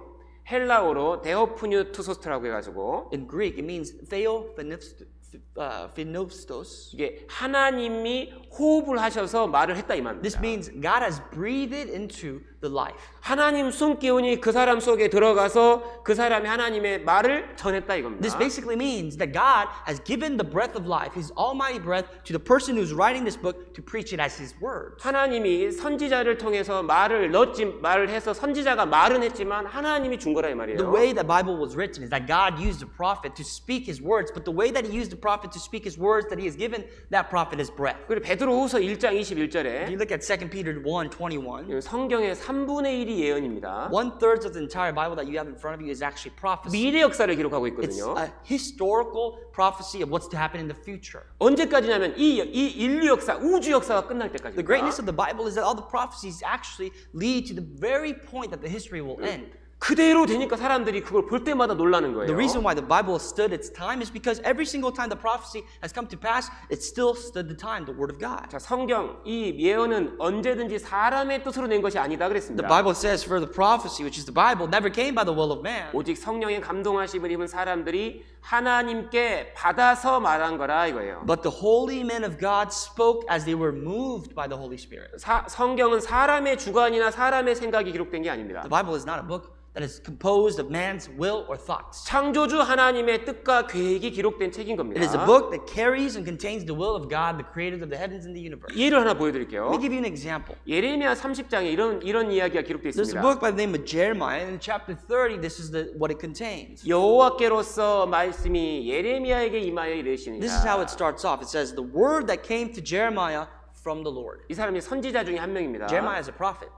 헬라어로 데오프뉴투소스라고 해가지고 In Greek, it means theopneustos. 이게 하나님이 호흡을 하셔서 말을 했다 이 말입니다. This means God has breathed into the life. 하나님 숨기운이 그 사람 속에 들어가서 그 사람이 하나님의 말을 전했다 이겁니다. This basically means that God has given the breath of life, His almighty breath, to the person who's writing this book to preach it as His words. 하나님이 선지자를 통해서 말을 해서 선지자가 말은 했지만 하나님이 준 거라 이 말이에요. The way the Bible was written is that God used the prophet to speak His words, but the way that He used the prophet to speak His words, that He has given that prophet His breath. 그리고 베드로후서 1장 If 21절에 you look at 2 Peter 1:21, 성경의 3분의 1이 예언입니다. 1/3 of the entire Bible that you have in front of you is actually prophecy. 미래 역사를 기록하고 It's 있거든요. a historical prophecy of what's to happen in the future. 언제까지냐면 이 인류 역사, 우주 역사가 끝날 The 때까지입니다. greatness of the Bible is that all the prophecies actually lead to the very point that the history will end. 그대로 되니까 사람들이 그걸 볼 때마다 놀라는 거예요. The reason why the Bible stood its time is because every single time the prophecy has come to pass, it still stood the time, the Word of God. 자, 성경 이 예언은 언제든지 사람의 뜻으로 낸 것이 아니다 The 그랬습니다. Bible says for the prophecy, which is the Bible, never came by the will of man. 오직 성령의 감동하심을 입은 사람들이 하나님께 받아서 말한 거라 이거예요. But the holy men of God spoke as they were moved by the Holy Spirit. 성경은 사람의 주관이나 사람의 생각이 기록된 게 아닙니다. The Bible is not a book that is composed of man's will or thoughts. 창조주 하나님의 뜻과 계획이 기록된 책인 겁니다. It is a book that carries and contains the will of God, the creator of the heavens and the universe. 예를 하나 보여드릴게요. Let me give you an example. 예레미야 30장에 이런 이야기가 기록되어 There's a 있습니다. book by the name of Jeremiah, and in chapter 30, this is what it contains. 여호와께로서 말씀이 예레미야에게 임하여 이르시니라. This is how it starts off. It says, the word that came to Jeremiah from the Lord. 이 사람이 선지자 중에 한 명입니다. Jeremiah is a prophet.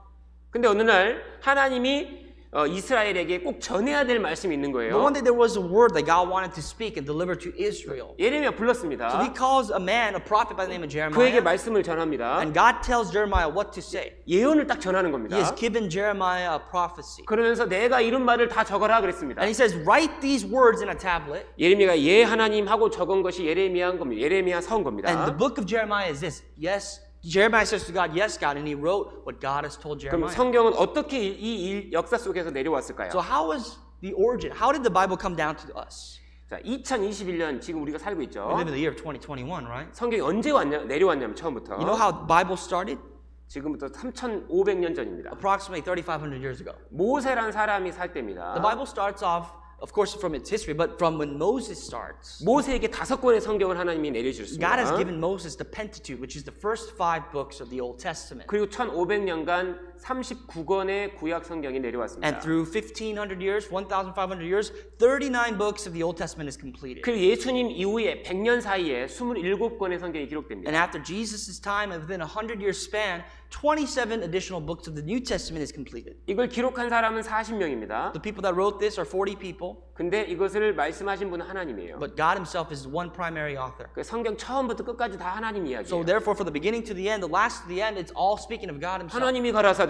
근데 어느 날 하나님이 이스라엘에게 꼭 전해야 될 말씀이 있는 But 거예요. one day there was a word that God wanted to speak and deliver to Israel. 예레미야 So 불렀습니다. He calls a man, a prophet by the name of 그에게 Jeremiah, 말씀을 전합니다. and God tells Jeremiah what to say. 예언을 딱 전하는 겁니다. He has given Jeremiah a prophecy. 그러면서 내가 이런 말을 다 적어라 그랬습니다. And He says, write these words in a tablet. 예레미야가 예 하나님 하고 적은 것이 예레미야인 겁니다. 예레미야 서운 And 겁니다. the book of Jeremiah is this. Yes, Jeremiah says to God, yes, God. And he wrote what God has told 그럼 Jeremiah. 성경은 어떻게 이 역사 속에서 내려왔을까요? So how was the origin? How did the Bible come down to us? 자, 2021년 지금 우리가 살고 We 있죠. live in the year of 2021, right? 성경이 언제 내려왔냐면 처음부터 You know how the Bible started? 지금부터 3,500년 전입니다. Approximately 3,500 years ago. 모세란 사람이 살 때입니다. The Bible starts off, of course, from its history, but from when Moses starts. 모세에게 5권의 성경을 하나님이 내려주셨습니다. God has given Moses the Pentateuch, which is the first 5 books of the Old Testament. 그리고 1,500년간 39권의 구약 성경이 내려왔습니다. And through 1,500 years, 1,500 years, 39 books of the Old Testament is completed. 그리고 예수님 이후에 100년 사이에 27권의 성경이 기록됩니다. And after Jesus' time, and within a 100-year span, 27 additional books of the New Testament is completed. 이걸 기록한 사람은 40명입니다. The people that wrote this are 40 people, 근데 이것을 말씀하신 분은 하나님이에요. but God Himself is one primary author. 그 성경 처음부터 끝까지 다 하나님 이야기예요. So therefore, from the beginning to the end, the last to the end, it's all speaking of God Himself.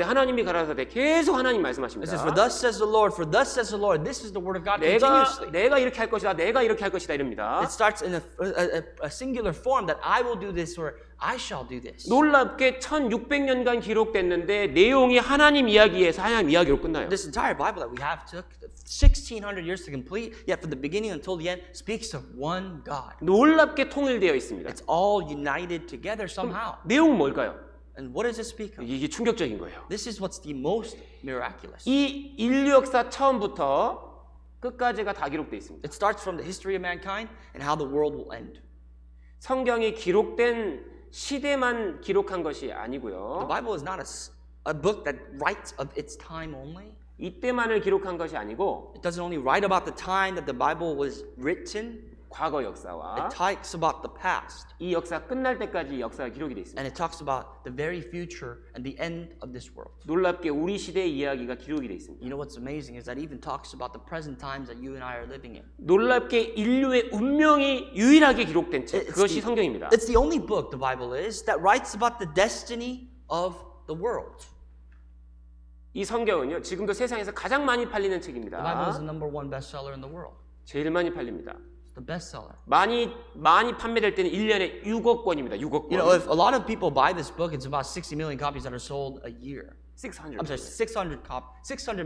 하나님이 가라사대 계속 하나님 It 말씀하십니다. says, for thus says the Lord, for thus says the Lord. This is the word of God continuously. 내가 이렇게 할 것이다. 내가 이렇게 할 것이다 이럽니다. It starts in a singular form that I will do this or I shall do this. 놀랍게 1600년간 기록됐는데 내용이 하나님 이야기에서 하나님 이야기로 끝나요. This entire Bible that we have took 1600 years to complete, yet from the beginning until the end speaks of one God. 놀랍게 통일되어 있습니다. It's all united together somehow. 내용은 뭘까요? And what does it speak of? 이게 충격적인 거예요. This is what's the most miraculous. 이 인류 역사 처음부터 끝까지가 다 기록되어 있습니다. It starts from the history of mankind and how the world will end. 성경이 기록된 시대만 기록한 것이 The 아니고요. Bible is not a book that writes of its time only. 이때만을 기록한 것이 아니고 It doesn't only write about the time that the Bible was written. 과거 역사와 It talks about the past. 이 역사 끝날 때까지 역사가 기록이 되어 있습니다. And it talks about the very future and the end of this world. 놀랍게 우리 시대의 이야기가 기록이 되어 있습니다. You know what's amazing is that it even talks about the present times that you and I are living in. 놀랍게 인류의 운명이 유일하게 기록된 책, It's 그것이 the- 성경입니다. It's the only book, the Bible is, that writes about the destiny of the world. 이 성경은요, 지금도 세상에서 가장 많이 팔리는 The Bible is the 책입니다. number one bestseller in the world. 제일 많이 팔립니다. It's the bestseller. 많이 판매될 때는 1년에 6억 권입니다. 6억 You know, 권. if a lot of people buy this book, it's about 60 million copies that are sold a year. 600. I'm sorry, 600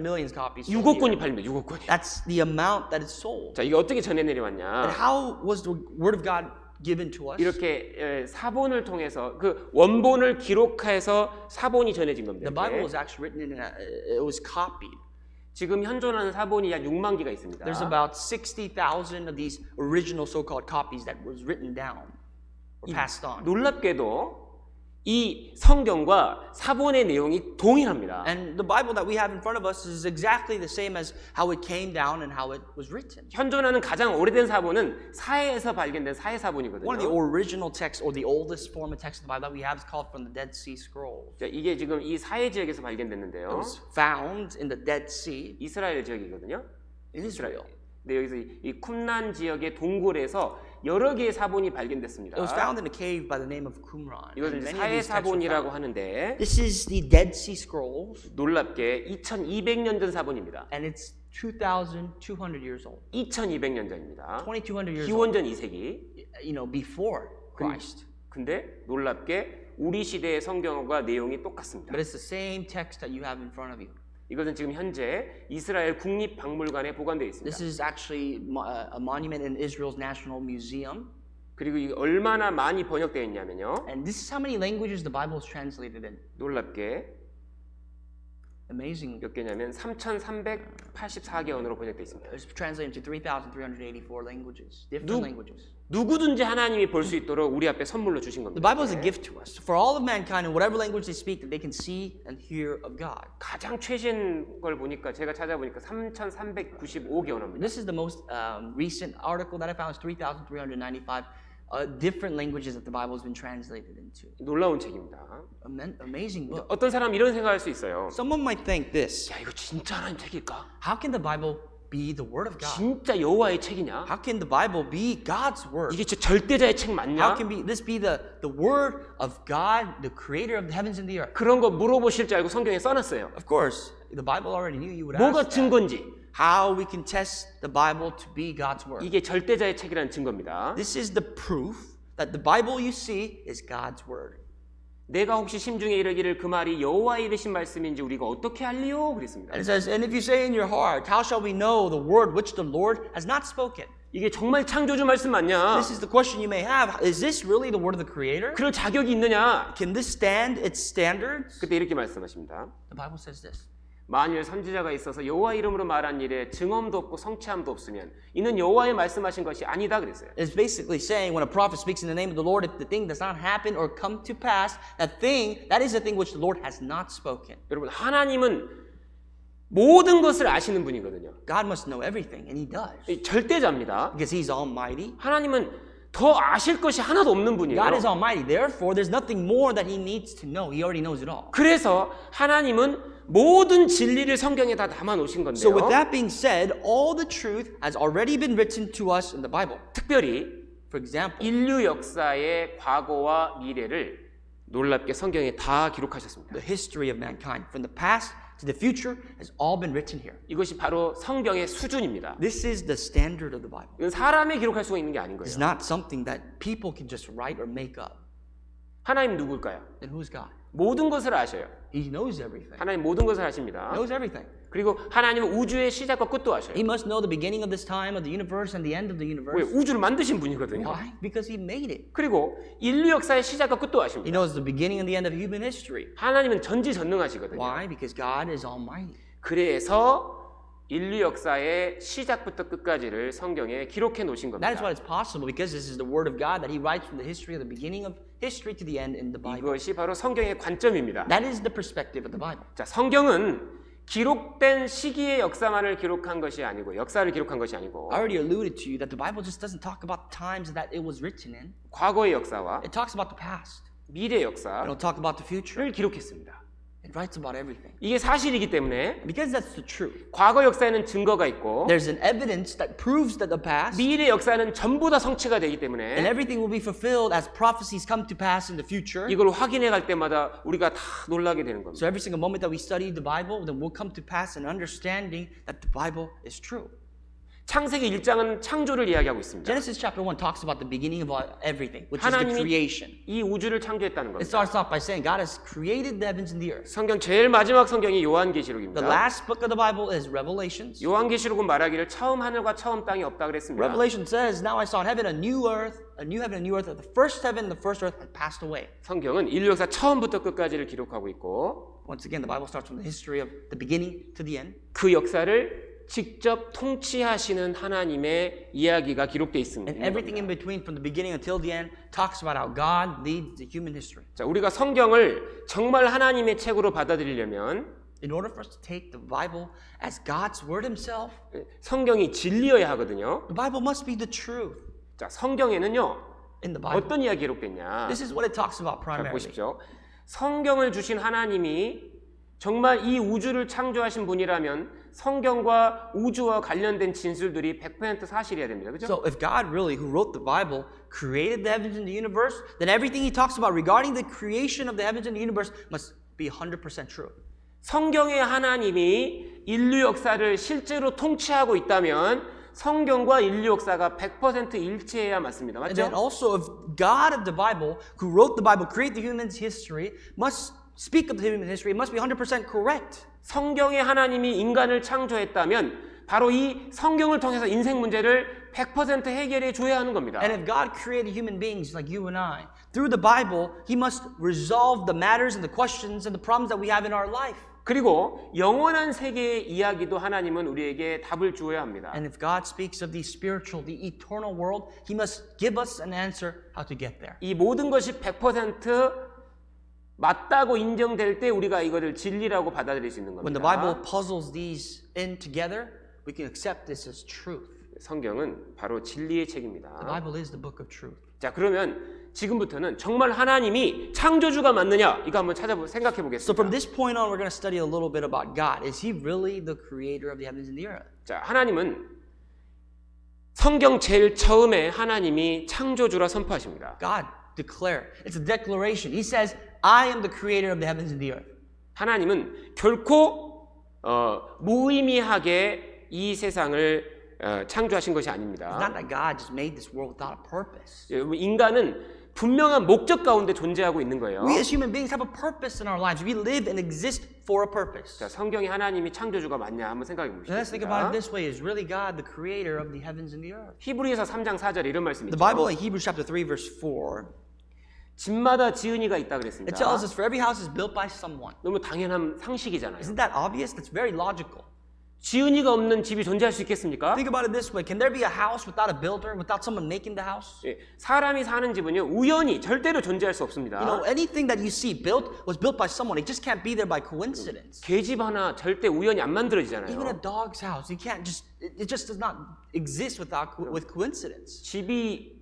million copies. sold a 6억 year. 권이 팔립니다. 6억 권이. That's the amount that is sold. 자, 이게 어떻게 전해 And 내려왔냐? how was the Word of God given to us? 이렇게 사본을 통해서 그 원본을 기록해서 사본이 전해진 겁니다. The Bible 이렇게. was actually written it was copied. 지금 현존하는 사본이 약 6만 개가 있습니다. There's about 60,000 of these original so-called copies that was written down or passed on. 놀랍게도 이 성경과 사본의 내용이 동일합니다. And the Bible that we have in front of us is exactly the same as how it came down and how it was written. 현존하는 가장 오래된 사본은 사해에서 발견된 사해 One of the 사본이거든요. original texts or the oldest form of text of the Bible that we have is called from the Dead Sea Scrolls. 자, 이게 지금 이 사해 지역에서 It 발견됐는데요. was found in the Dead Sea 이스라엘 지역이거든요. in Israel. 네, 여기서 이 쿰란 지역의 동굴에서 여러 개의 사본이 발견됐습니다. It was found in a cave by the name of Qumran. 이것을 And 이제 many of 사해 these texts were 사본이라고 found. 하는데 This is the Dead Sea Scrolls, 놀랍게 2200년 전 사본입니다. and it's 2,200 years old. 2200년 전입니다. 2,200 years old. 기원전 2세기. You know, before Christ. 근데 놀랍게 우리 시대의 성경과 내용이 똑같습니다. But it's the same text that you have in front of you. 이것은 지금 현재 이스라엘 국립박물관에 보관되어 있습니다. This is actually a monument in Israel's National Museum. 그리고 이게 얼마나 많이 번역되어 있냐면요. And this is how many languages the Bible is translated in. 놀랍게 Amazing. 몇 개냐면 3,384개 언어로 번역되어 있습니다. It's translated into 3,384 languages, different languages. 누구든지 하나님이 볼 수 있도록 우리 앞에 선물로 주신 The 겁니다. Bible is a gift to us for all of mankind in whatever language they speak that they can see and hear of God. 가장 최신 걸 보니까 제가 찾아보니까 3,395개 언어입니다. This is the most recent article that I found. It's 3,395 different languages that the Bible has been translated into. 놀라운 책입니다. Amazing book. 어떤 사람 이런 생각할 수 있어요. Someone might think this: 야, 이거 진짜 하나님 책일까? how can the Bible be the Word of God? 진짜 여호와의 책이냐? How can the Bible be God's Word? 이게 진짜 절대자의 책 How 맞냐? can this be the Word of God, the Creator of the heavens and the earth? 그런 거 물어보실 줄 알고 성경에 써놨어요. Of course, the Bible already knew you would 뭐가 ask that. 증거인지. How we can test the Bible to be God's Word. 이게 절대자의 책이라는 증거입니다. This is the proof that the Bible you see is God's Word. 내가 혹시 심중에 이르기를 그 말이 여호와의 이르신 말씀인지 우리가 어떻게 알리요? 그랬습니다. And it says, and if you say in your heart, how shall we know the word which the Lord has not spoken? 이게 정말 창조주 말씀 맞냐? This is the question you may have. Is this really the word of the Creator? 그럴 자격이 있느냐? Can this stand its standards? 그때 이렇게 말씀하십니다. The Bible says this. 만일 선지자가 있어서 여호와 이름으로 말한 일에 증언도 없고 성취함도 없으면 이는 여호와의 말씀하신 것이 아니다 그랬어요. It's basically saying when a prophet speaks in the name of the Lord, if the thing does not happen or come to pass, that is the thing which the Lord has not spoken. 여러분 하나님은 모든 것을 아시는 분이거든요. God must know everything, and He does. 절대자입니다. Because He's almighty. 하나님은 더 아실 것이 하나도 없는 분이에요. God is almighty. Therefore, there's nothing more that He needs to know. He already knows it all. 그래서 하나님은 모든 진리를 성경에 다 담아 놓으신 So with 건데요. that being said, all the truth has already been written to us in the Bible. 특별히 For example, 인류 역사의 과거와 미래를 놀랍게 성경에 다 기록하셨습니다. the history of mankind, from the past to the future, has all been written here. 이것이 바로 성경의 수준입니다. This is the standard of the Bible. 이건 사람이 기록할 수가 있는 게 아닌 It's 거예요. not something that people can just write or make up. 하나님 누굴까요? Then who's God? 모든 것을 아셔요. He knows everything. 하나님 모든 것을 아십니다. Knows everything. 그리고 하나님은 우주의 시작과 끝도 아셔요. He must know the beginning of this time, of the universe, and the end of the 왜? universe. 우주를 만드신 분이거든요. Why? Because He made it. 그리고 인류 역사의 시작과 끝도 He 아십니다. knows the beginning and the end of human history. 하나님은 전지전능하시거든요. Why? Because God is almighty. 그래서 인류 역사의 시작부터 끝까지를 성경에 기록해 놓으신 That is 겁니다. why it's possible, because this is the Word of God that He writes from the history of the beginning of history to the end in the Bible. 이것이 바로 성경의 관점입니다. That is the perspective of the Bible. 자, 성경은 기록된 시기의 역사만을 기록한 것이 아니고 역사를 기록한 것이 아니고 I already alluded to you that the Bible just doesn't talk about the times that it was written in. 과거의 역사와 It talks about the past. 미래의 It 역사를 don't talk about the future. 기록했습니다. It writes about everything. 이게 사실이기 때문에 Because that's the truth. 과거 역사에는 증거가 있고 There's an evidence that proves that the past 미래 역사는 전부 다 성취가 되기 and 때문에 everything will be fulfilled as prophecies come to pass in the future. 이걸 확인해 갈 때마다 우리가 다 놀라게 되는 겁니다. So every single moment that we study the Bible, then we'll come to pass an understanding that the Bible is true. 창세기 1장은 창조를 이야기하고 있습니다. Genesis chapter 1 talks about the beginning of everything, which is the 하나님이 creation. 이 우주를 창조했다는 It 겁니다. starts off by saying God has created the heavens and the earth. 성경 제일 마지막 성경이 The 요한계시록입니다. last book of the Bible is Revelations. 요한계시록은 말하기를 처음 하늘과 처음 땅이 없다 그랬습니다. Revelation says, "Now I saw in heaven a new earth, a new heaven, a new earth. The first heaven, the first earth had passed away." 성경은 인류 역사 처음부터 끝까지를 기록하고 있고 Once again, the Bible starts from the history of the beginning to the end. 그 역사를 직접 통치하시는 하나님의 이야기가 기록되어 있습니다. And everything in between, from the beginning until the end, talks about how God leads the human history. 자, 우리가 성경을 정말 하나님의 책으로 받아들이려면 In order for us to take the Bible as God's word Himself, 성경이 진리여야 하거든요. the Bible must be the truth. 자, 성경에는요. In the Bible, 어떤 이야기 기록됐냐? this is what it talks about 잘 primarily. 보십시오. 성경을 주신 하나님이 정말 이 우주를 창조하신 분이라면 성경과 우주와 관련된 진술들이 100% 사실이어야 됩니다. 그죠? So if God really, who wrote the Bible, created the heavens and the universe, then everything He talks about regarding the creation of the heavens and the universe must be 100% true. 성경의 하나님이 인류 역사를 실제로 통치하고 있다면 성경과 인류 역사가 100% 일치해야 맞습니다. And then 맞죠? also, if God of the Bible, who wrote the Bible, created the human history, must speak of the human history, it must be 100% correct. 성경의 하나님이 인간을 창조했다면 바로 이 성경을 통해서 인생 문제를 100% 해결해 줘야 하는 겁니다. And if God created human beings like you and I, through the Bible, He must resolve the matters and the questions and the problems that we have in our life. 그리고 영원한 세계의 이야기도 하나님은 우리에게 답을 주어야 합니다. And if God speaks of the spiritual, the eternal world, He must give us an answer how to get there. 이 모든 것이 100% 맞다고 인정될 때 우리가 이거를 진리라고 받아들일 수 있는 When the 겁니다. Bible puzzles these in together, we can accept this as truth. 성경은 바로 진리의 The 책입니다. Bible is the book of truth. 자, 그러면 지금부터는 정말 하나님이 창조주가 맞느냐 이거 한번 생각해 So 보겠습니다. from this point on, we're going to study a little bit about God. Is He really the creator of the heavens and the earth? 자, 하나님은 성경 제일 처음에 하나님이 창조주라 선포하십니다. God declare. It's a declaration. He says, I am the creator of the heavens and the earth. 하나님은 결코 무의미하게 이 세상을 창조하신 것이 It's 아닙니다. not that God just made this world without a purpose. 인간은 분명한 목적 가운데 존재하고 있는 거예요. We as human beings have a purpose in our lives. We live and exist for a purpose. 자, 성경이 하나님이 창조주가 맞냐 한번 생각해 And let's think about 보시겠습니다. it this way. Is really God the creator of the heavens and the earth? 히브리서 3장 4절에 이런 말씀이 The 있죠. Bible in Hebrews chapter 3 verse 4, 집마다 지은이가 있다 it 그랬습니다. tells us for every house is built by someone. 너무 당연한 상식이잖아요. Isn't that obvious? That's very logical. 지은이가 없는 집이 존재할 수 있겠습니까? Think about it this way. Can there be a house without a builder, without someone making the house? 예, 사람이 사는 집은요 우연히 절대로 존재할 수 없습니다. You know, anything that you see built was built by someone. It just can't be there by coincidence. 개집 하나 절대 우연히 안 만들어지잖아요. Even a dog's house, you can't just, it just does not exist with coincidence. 집이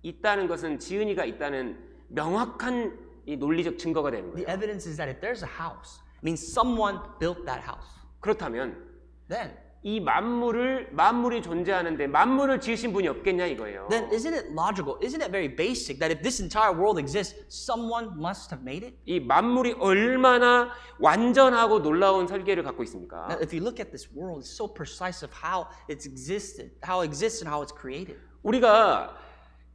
있다는 것은 지은이가 있다는 명확한 이 논리적 증거가 되는 The 거예요. evidence is that if there's a house, it means someone built that house. 그렇다면 Then 이 만물이 존재하는데 만물을 지으신 분이 없겠냐 이거예요. isn't it logical? Isn't it very basic that if this entire world exists, someone must have made it? 이 만물이 얼마나 완전하고 놀라운 설계를 갖고 있습니까? Now, if you look at this world, it's so precise of how it's existed, how it exists and how it's created. 우리가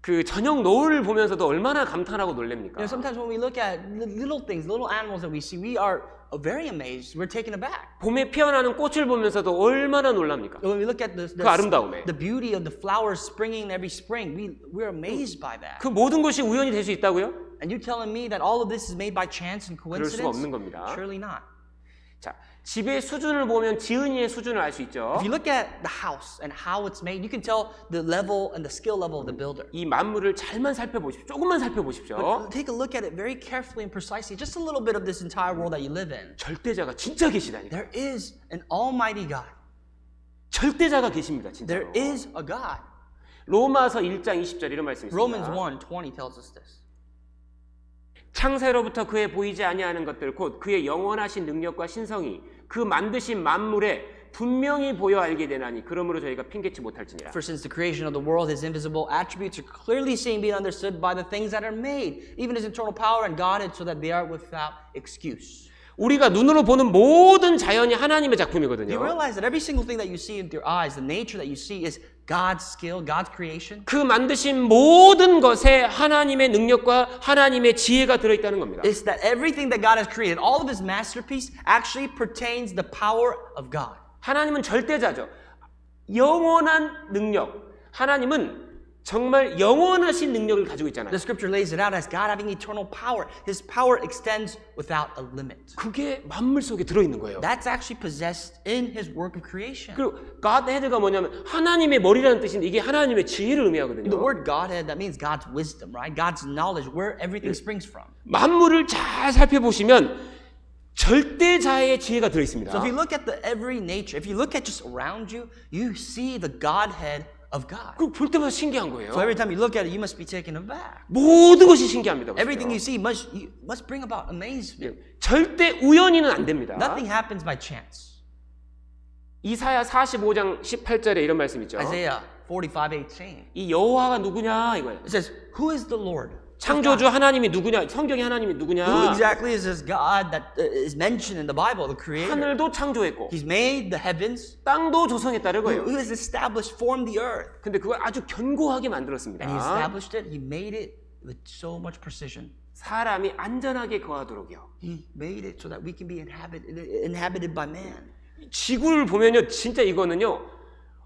그 저녁 노을 보면서도 얼마나 감탄하고 놀랍니까? sometimes when we look at little things, little animals that we see, we are very amazed. We're taken aback. 봄에 피어나는 꽃을 보면서도 얼마나 놀랍니까? When we look at 그 아름다움에. the beauty of the flowers springing every spring, we're amazed by that. 그 모든 것이 우연이 될 수 있다고요? And you telling me that all of this is made by chance and 그럴 수가 coincidence? 없는 겁니다. Surely not. 자, 집의 수준을 보면 지은이의 수준을 알 수 있죠. If you look at the house and how it's made, you can tell the level and the skill level of the builder. 이 만물을 잘만 살펴보십시오. 조금만 살펴보십시오. But take a look at it very carefully and precisely, just a little bit of this entire world that you live in. 절대자가 진짜 계시다니까. There is an almighty God. 절대자가 계십니다, There 진짜로. is a God. 로마서 1장 20절 이런 말씀이 Romans 있습니다. 1:20 tells us this. 창세로부터 그의 보이지 아니하는 것들 곧 그의 영원하신 능력과 신성이 그 만드신 만물에 분명히 보여 알게 되나니 그러므로 저희가 핑계치 못할지니라. For since the creation of the world, his invisible attributes are clearly seen, being understood by the things that are made, even his eternal power and Godhead, so that they are without excuse. 우리가 눈으로 보는 모든 자연이 하나님의 You 작품이거든요. realize that every single thing that you see with your eyes, the nature that you see, is God's skill, God's creation. 그 만드신 모든 것에 하나님의 능력과 하나님의 지혜가 들어있다는 겁니다. It's that everything that God has created, all of his masterpiece, actually pertains the power of God. 하나님은 절대자죠. 영원한 능력. 하나님은 정말 영원하신 능력을 가지고 있잖아요. The scripture lays it out as God having eternal power. His power extends without a limit. 그게 만물 속에 들어있는 거예요. That's actually possessed in his work of creation. 그리고 Godhead가 뭐냐면 하나님의 머리라는 뜻인데 이게 하나님의 지혜를 의미하거든요. The word Godhead, that means God's wisdom, right? God's knowledge, where everything springs from. 만물을 잘 살펴보시면 절대자의 지혜가 들어있습니다. So if you look at the every nature, if you look at just around you, you see the Godhead of God. 그 볼 때마다 신기한 거예요. So every time you look at it, you must be taken aback. 모든 것이 신기합니다. Everything you 보세요. see must bring about amazement. 절대 우연히는 안 됩니다. Nothing happens by chance. 이사야 45장 18절에 이런 말씀 있죠. Isaiah 45:18. 이 여호와가 누구냐 이거예요. It says, "Who is the Lord?" 창조주 하나님이 누구냐? 성경의 하나님이 Who 누구냐? exactly is this God that is mentioned in the Bible, the Creator? 하늘도 창조했고 He's made the heavens. 땅도 조성했다는 거예요. Who has established, formed the earth? 근데 그걸 아주 견고하게 만들었습니다. And He established it. He made it with so much precision. 사람이 안전하게 거하도록요. He made it so that we can be inhabited by man. 지구를 보면요, 진짜 이거는요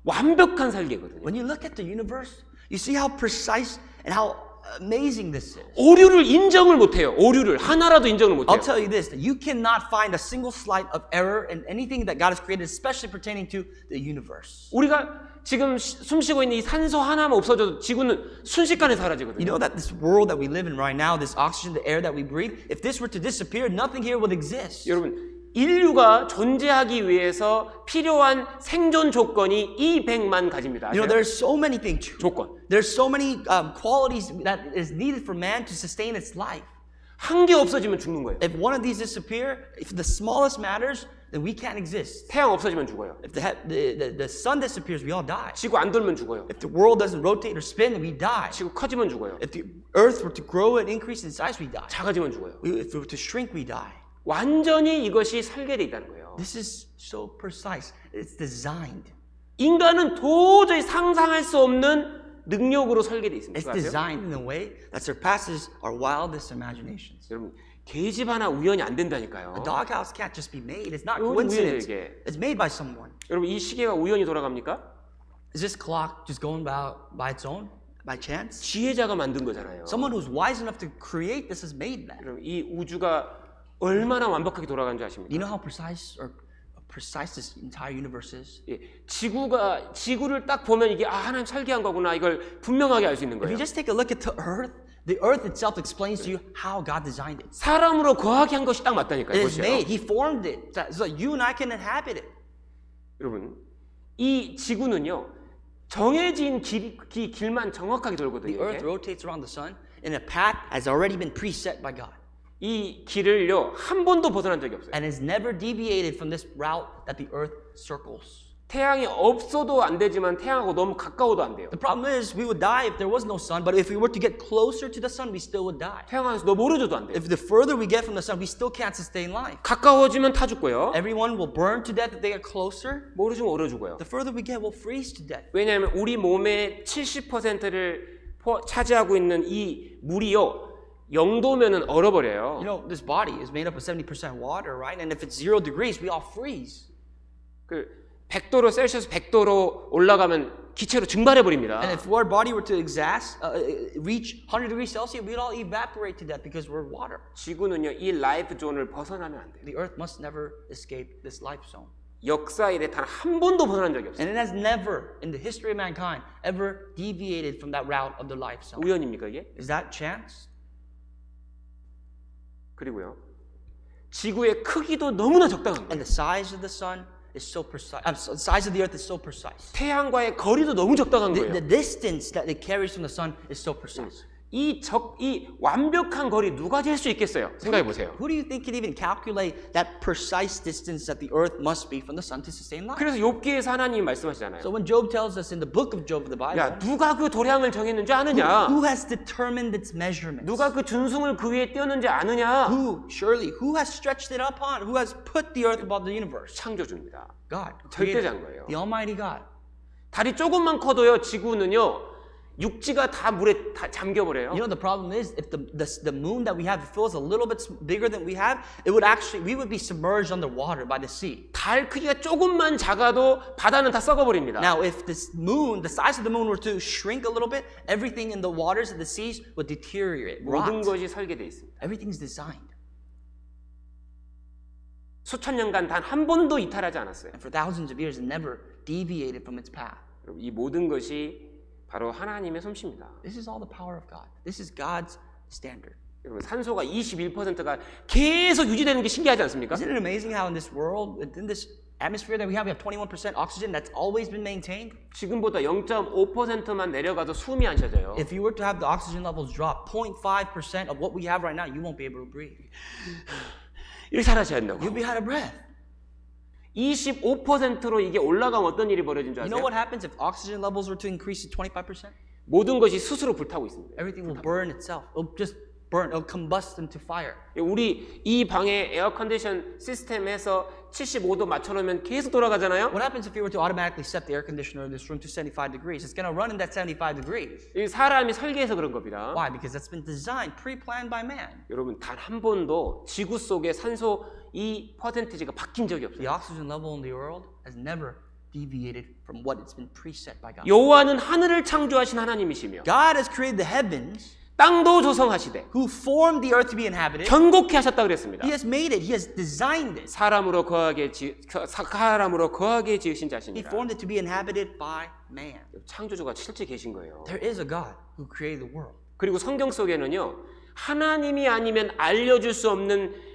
완벽한 설계거든요. When you look at the universe, you see how precise and how amazing this is. 오류를 인정을 못해요. 오류를 하나라도 인정을 못해요. I'll tell you this, that you cannot find a single slight of error in anything that God has created, especially pertaining to the universe. 우리가 지금 숨쉬고 있는 이 산소 하나만 없어져도 지구는 순식간에 사라지거든요. You know that this world that we live in right now, this oxygen, the air that we breathe, if this were to disappear, nothing here would exist. 여러분, 인류가 존재하기 위해서 필요한 생존 조건이 200만 가지입니다. You know, there's so many things. 조건. There's so many qualities that is needed for man to sustain its life. 한 개 없어지면 죽는 거예요. If one of these disappear, if the smallest matters, then we can't exist. 태양 없어지면 죽어요. If the sun disappears, we all die. 지구 안 돌면 죽어요. If the world doesn't rotate or spin, then we die. 지구 커지면 죽어요. If the earth were to grow and increase in size, we die. 작아지면 죽어요. If it were to shrink, we die. 완전히 이것이 설계되어 있다는 거예요. This is so precise. It's designed. 인간은 도저히 상상할 수 없는 능력으로 설계되어 있습니다. It's 그거 아세요? designed in a way that surpasses our wildest imaginations. 여러분, 계집 하나 우연이 안 된다니까요. A doghouse can't just be made. It's not 이건 coincidence. 우연이에요, It's made by someone. 여러분, 이 시계가 우연히 돌아갑니까? Is this clock just going by its own? By chance? 지혜자가 만든 거잖아요. Someone who's wise enough to create this has made that. 여러분, 이 우주가 얼마나 완벽하게 돌아가는 줄 아십니까? You know how precise this entire universe is? 예, 지구를 딱 보면 이게 하나님 설계한 거구나 이걸 분명하게 알 수 있는 If you 거예요. just take a look at the earth itself explains to you how God designed it. 사람으로 거하게 한 것이 딱 맞다니까요. It is 그것이요. made. He formed it so that you and I can inhabit it. 여러분, 이 지구는요 정해진 길만 정확하게 돌거든요. The earth 이게. rotates around the sun in a path has already been preset by God 이 길을요 한 번도 벗어난 적이 없어요. and has never deviated from this route that the earth circles. 태양이 없어도 안 되지만 태양하고 너무 가까워도 안 돼요. The problem is we would die if there was no sun, but if we were to get closer to the sun, we still would die. 태양 안에서 너무 멀어져도 안 돼요. If the further we get from the sun, we still can't sustain life. 가까워지면 타 죽고요. Everyone will burn to death if they get closer. 멀어지면 얼어 죽어요. The further we get, we'll freeze to death. 왜냐하면 우리 몸의 70%를 차지하고 있는 이 물이요 0도면은 얼어버려요. You know, this body is made up of 70% water, right? And if it's 0 degrees, we all freeze. 그 100도로 셀시어스 100도로 올라가면 기체로 증발해 버립니다. And if our body were to reach 100 degrees Celsius, we'd all evaporate to death because we're water. 지구는요 이 라이프 존을 벗어나면 안 돼요. The earth must never escape this life zone. 역사 이래 단 한 번도 벗어난 적이 없어요. And it has never, in the history of mankind, ever deviated from that route of the life zone. 우연입니까 이게? Is that chance? 그리고요 지구의 크기도 너무나 적당한 거예요. And the size of the sun is so precise. The size of the earth is so precise. 태양과의 거리도 너무 적당한 거예요. The distance that it carries from the sun is so precise. 이 완벽한 거리 누가 잴 수 있겠어요? 생각해 보세요. Who do you think can even calculate that precise distance that the earth must be from the sun to sustain life? 그래서 욥기에서 하나님이 말씀하시잖아요. So when Job tells us in the book of Job of the Bible, 야 누가 그 도량을 정했는지 아느냐? who has determined its measurements? 누가 그 준승을 그 위에 띄었는지 아느냐? Who has stretched it upon? Who has put the earth above the universe? 창조주입니다. God, 절대자인 거예요. the Almighty God. 달이 조금만 커도요 지구는요 육지가 다 물에 다 잠겨버려요. You know the problem is if the moon that we have feels a little bit bigger than we have, we would be submerged underwater by the sea. 달 크기가 조금만 작아도 바다는 다 썩어버립니다. Now, if this moon, the size of the moon were to shrink a little bit, everything in the waters of the seas would deteriorate, 모든 rot. 것이 설계되어 있습니다. Everything's designed. 수천 년간 단 한 번도 이탈하지 않았어요. And for thousands of years, it never deviated from its path. 여러분, 이 모든 것이 바로 하나님의 솜씨입니다. This is all the power of God. This is God's standard. 여러분, 산소가 21%가 계속 유지되는 게 신기하지 않습니까? Isn't it amazing how in this world, in this atmosphere that we have 21% oxygen that's always been maintained? 지금보다 0.5%만 내려가도 숨이 안 쉬어져요. If you were to have the oxygen levels drop 0.5% of what we have right now, you won't be able to breathe. 이렇게 살아셔야 한다고. You'll be out of breath. 25%로 이게 올라가면 어떤 일이 벌어진 줄 You 아세요? know what happens if oxygen levels were to increase to 25%? 모든 것이 스스로 불타고 있습니다. Everything will burn itself. It'll just burn. It'll combust into fire. 우리 이 방에 에어 컨디션 시스템에서 75도 맞춰놓으면 계속 돌아가잖아요. What happens if you were to automatically set the air conditioner in this room to 75 degrees? It's going to run in that 75 degrees. 이 사람이 설계해서 그런 겁니다. Why? Because that's been designed, pre-planned by man. 여러분 단 한 번도 지구 속의 산소 이 퍼센티지가 바뀐 적이 The 없어요. oxygen level in the world has never deviated from what it's been preset by God. 여호와는 하늘을 창조하신 하나님이시며 God has created the heavens, 땅도 조성하시되 who formed the earth to be inhabited. 견고케 하셨다 그랬습니다. He has made it. He has designed it. 사람으로 거하게 지으신 He 자신이라. formed it to be inhabited by man. 창조주가 실제 계신 거예요. There is a God who created the world. 그리고 성경 속에는요 하나님이 아니면 알려줄 수 없는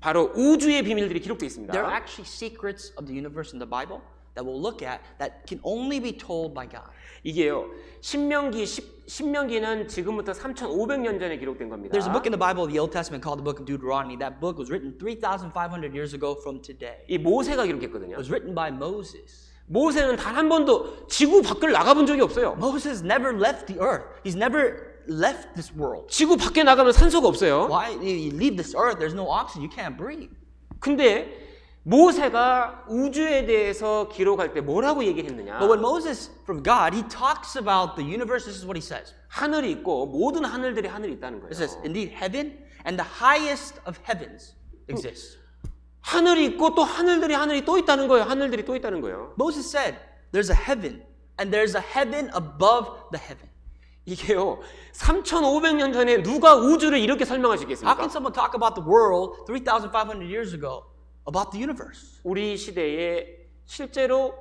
바로 우주의 비밀들이 기록되어 있습니다. There are actually secrets of the universe in the Bible that we'll look at that can only be told by God. 이게요 신명기는 지금부터 3,500년 전에 기록된 겁니다. There's a book in the Bible, the Old Testament, called the Book of Deuteronomy. That book was written 3,500 years ago from today. 이 모세가 It 기록했거든요. was written by Moses. 모세는 단 한 번도 지구 밖을 나가본 적이 없어요. Moses never left the earth. He's never left this world. 지구 밖에 나가면 산소가 없어요. Why? You leave this earth, there's no oxygen, you can't breathe. 근데 모세가 우주에 대해서 기록할 때 뭐라고 얘기했느냐? But when Moses, from God, he talks about the universe, this is what he says. 하늘이 있고 모든 하늘들이 하늘이 있다는 거예요. It says, indeed, heaven and the highest of heavens exists. 하늘이 있고 또 하늘이 또 있다는 거예요. 하늘들이 또 있다는 거예요. Moses said, there's a heaven and there's a heaven above the heaven. 이게요 3,500년 전에 누가 우주를 이렇게 설명할 수 How 있겠습니까? can someone talk about the world 3,500 years ago about the universe? 우리 시대에 실제로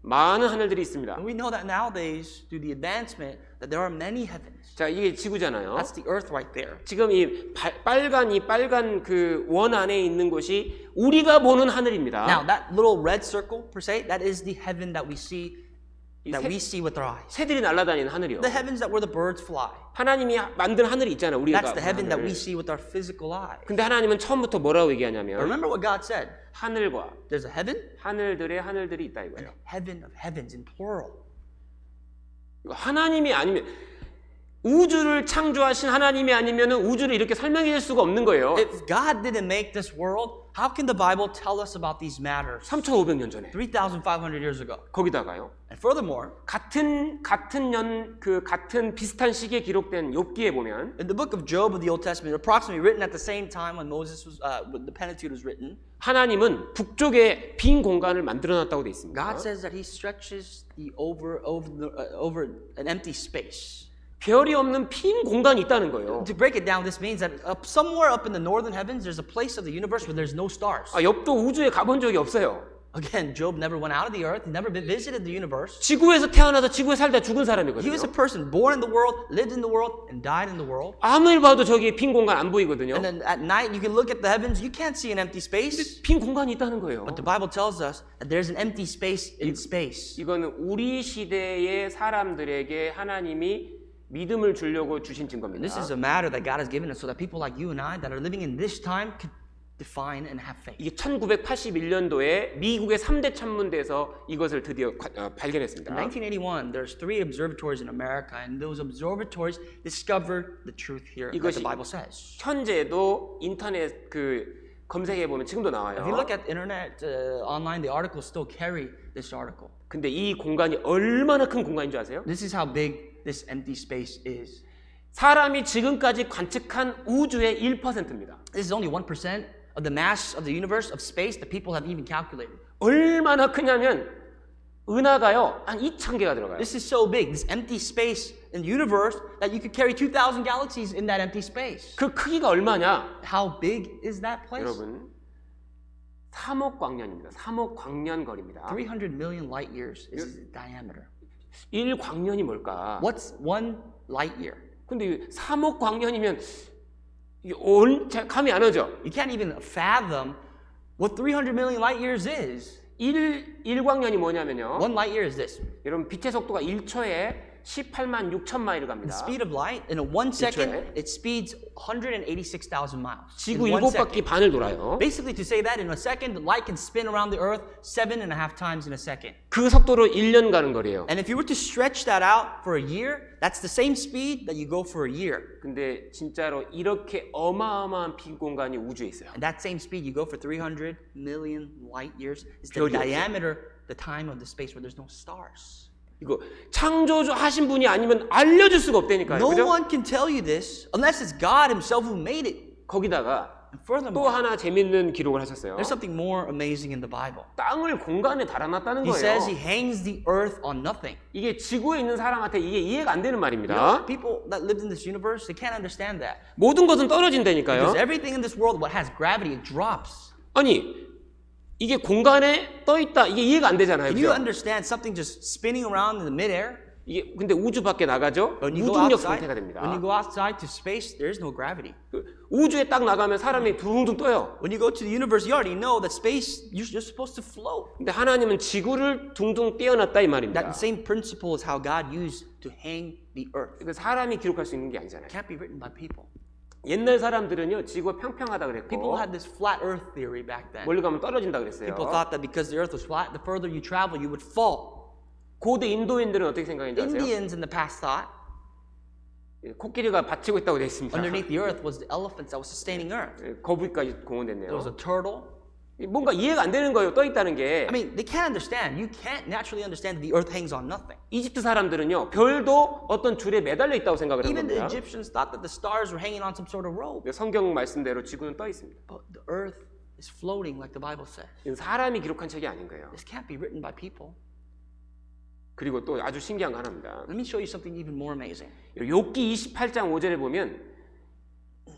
많은 하늘들이 있습니다. And we know that nowadays, through the advancement, that there are many heavens. 자, 이게 지구잖아요. That's the earth right there. 지금 이 빨간 그 원 안에 있는 것이 우리가 보는 하늘입니다. Now, that little red circle, per se, that is the heaven that we see with our eyes. 새들이 날아다니는 하늘이요. The heavens that where the birds fly. 하나님이 만든 하늘이 있잖아요. 우리가 That's the heaven that we 하늘. see with our physical eyes. 근데 하나님은 처음부터 뭐라고 But 얘기하냐면 remember what God said. 하늘과 There's a heaven 하늘들의 하늘들이 있다 and 이거예요. heaven of heavens in plural. 하나님이 아니면 우주를 창조하신 하나님이 아니면 우주를 이렇게 설명해 줄 수가 없는 거예요. If God didn't make this world, how can the Bible tell us about these matters 3,500년 전에 3,500 years ago? 거기다가요 And furthermore, 같은 비슷한 시기에 기록된 욥기에 보면 in the book of Job of the Old Testament, approximately written at the same time when when the Pentateuch was written, 하나님은 북쪽에 빈 공간을 만들어놨다고 돼 있습니다. God says that He stretches over an empty space. 별이 없는 빈 공간이 있다는 거예요. To break it down, this means that somewhere up in the northern heavens, there's a place of the universe where there's no stars. 욥도 우주에 가본 적이 없어요. Again, Job never went out of the earth, he never visited the universe. 지구에서 태어나서 지구에 살다 죽은 He 사람이거든요. was a person born in the world, lived in the world, and died in the world. 아무리 봐도 저기 빈 공간 안 보이거든요. And then at night, you can look at the heavens, you can't see an empty space. 빈 공간이 있다는 거예요. But the Bible tells us that there's an empty space in space. 이거는 우리 시대의 사람들에게 하나님이 믿음을 주려고 주신 증거입니다. This is a matter that God has given us so that people like you and I that are living in this time could define and have faith. 이게 1981년도에 미국의 3대 천문대에서 이것을 드디어 발견했습니다. In 1981, there's 3 observatories in America, and those observatories discovered the truth here that the Bible says. 현재도 인터넷 검색해 보면 지금도 나와요. If you look at internet online, the articles still carry this article. 근데 이 공간이 얼마나 큰 공간인 줄 아세요? This is how big this empty space is. 사람이 지금까지 관측한 우주의 1%입니다. This is only 1% of the mass of the universe of space that people have even calculated. 얼마나 크냐면 은하가요 한 2,000개가 들어가요. This is so big, this empty space in the universe, that you could carry 2,000 galaxies in that empty space. 그 크기가 얼마냐? How big is that place? 여러분 3억 광년입니다. 3억 광년 거리입니다. 300 million light years is its diameter. 1광년이 뭘까? What's 1 light year? 근데 3억 광년이면 감이 안 오죠? You can't even fathom what 300 million light years is. 1광년이 뭐냐면요. 1 light year is this. 여러분 빛의 속도가 1초에 18만 6천 마일을 The 갑니다. speed of light, in a 1 second, 일초에? it speeds 186,000 miles. 지구 In 1 second. 7바퀴 반을 돌아요. Basically, to say that in a second, light can spin around the earth 7.5 times in a second. 그 속도로 1년 가는 거래요. And if you were to stretch that out for a year, that's the same speed that you go for a year. 근데 진짜로 이렇게 어마어마한 빈 공간이 우주에 있어요. And that same speed you go for 300 million light years is the 별이 없어요. diameter, the time of the space where there's no stars. 이거 창조하신 분이 아니면 알려줄 수가 없다니까요. No 그죠? one can tell you this unless it's God Himself who made it. 거기다가 And 또 furthermore, 하나 재밌는 기록을 하셨어요. there's something more amazing in the Bible. 땅을 공간에 달아놨다는 He says He 거예요. hangs the earth on nothing. 이게 지구에 있는 사람한테 이게 이해가 안 되는 You know, 말입니다. people that lived in this universe, they can't understand that. 모든 것은 떨어진다니까요. Because everything in this world, what has gravity, it drops. 아니 이게 공간에 떠 있다 이게 이해가 안 되잖아요. Can you 그죠? understand something just spinning around in the midair? 이게 근데 우주 밖에 나가죠. When you go 무중력 outside, 상태가 됩니다. when you go outside to space, there is no gravity. 우주에 딱 나가면 사람이 둥둥 떠요. When you go to the universe, you already know that space, you're supposed to float. 근데 하나님은 지구를 둥둥 띄어놨다 이 말입니다. That same principle is how God used to hang the earth. 이거 사람이 기록할 수 있는 게 아니잖아요. It can't be written by people. 옛날 사람들은요 지구가 평평하다 People 그랬고 had this flat earth theory back then. 멀리 가면 떨어진다 그랬어요. People thought that because the earth was flat, the further you travel, you would fall. 고대 인도인들은 어떻게 생각했는지 아세요? Indians in the past thought 코끼리가 받치고 있다고 되어 있습니다. underneath the earth was the elephants that was sustaining earth. 거북이까지 There was 공헌됐네요. a turtle. 뭔가 이해가 안 되는 거예요. 떠 있다는 게. I mean, they can't understand. You can't naturally understand that the earth hangs on nothing. 이집트 사람들은요 별도 어떤 줄에 매달려 있다고 생각을 한 Even the 겁니다. Egyptians thought that the stars were hanging on some sort of rope. 성경 말씀대로 지구는 떠 있습니다. But the earth is floating like the Bible says. 이건 사람이 기록한 책이 아닌 거예요. This can't be written by people. 그리고 또 아주 신기한 거 하나입니다. Let me show you something even more amazing. 욥기 28장 5절에 보면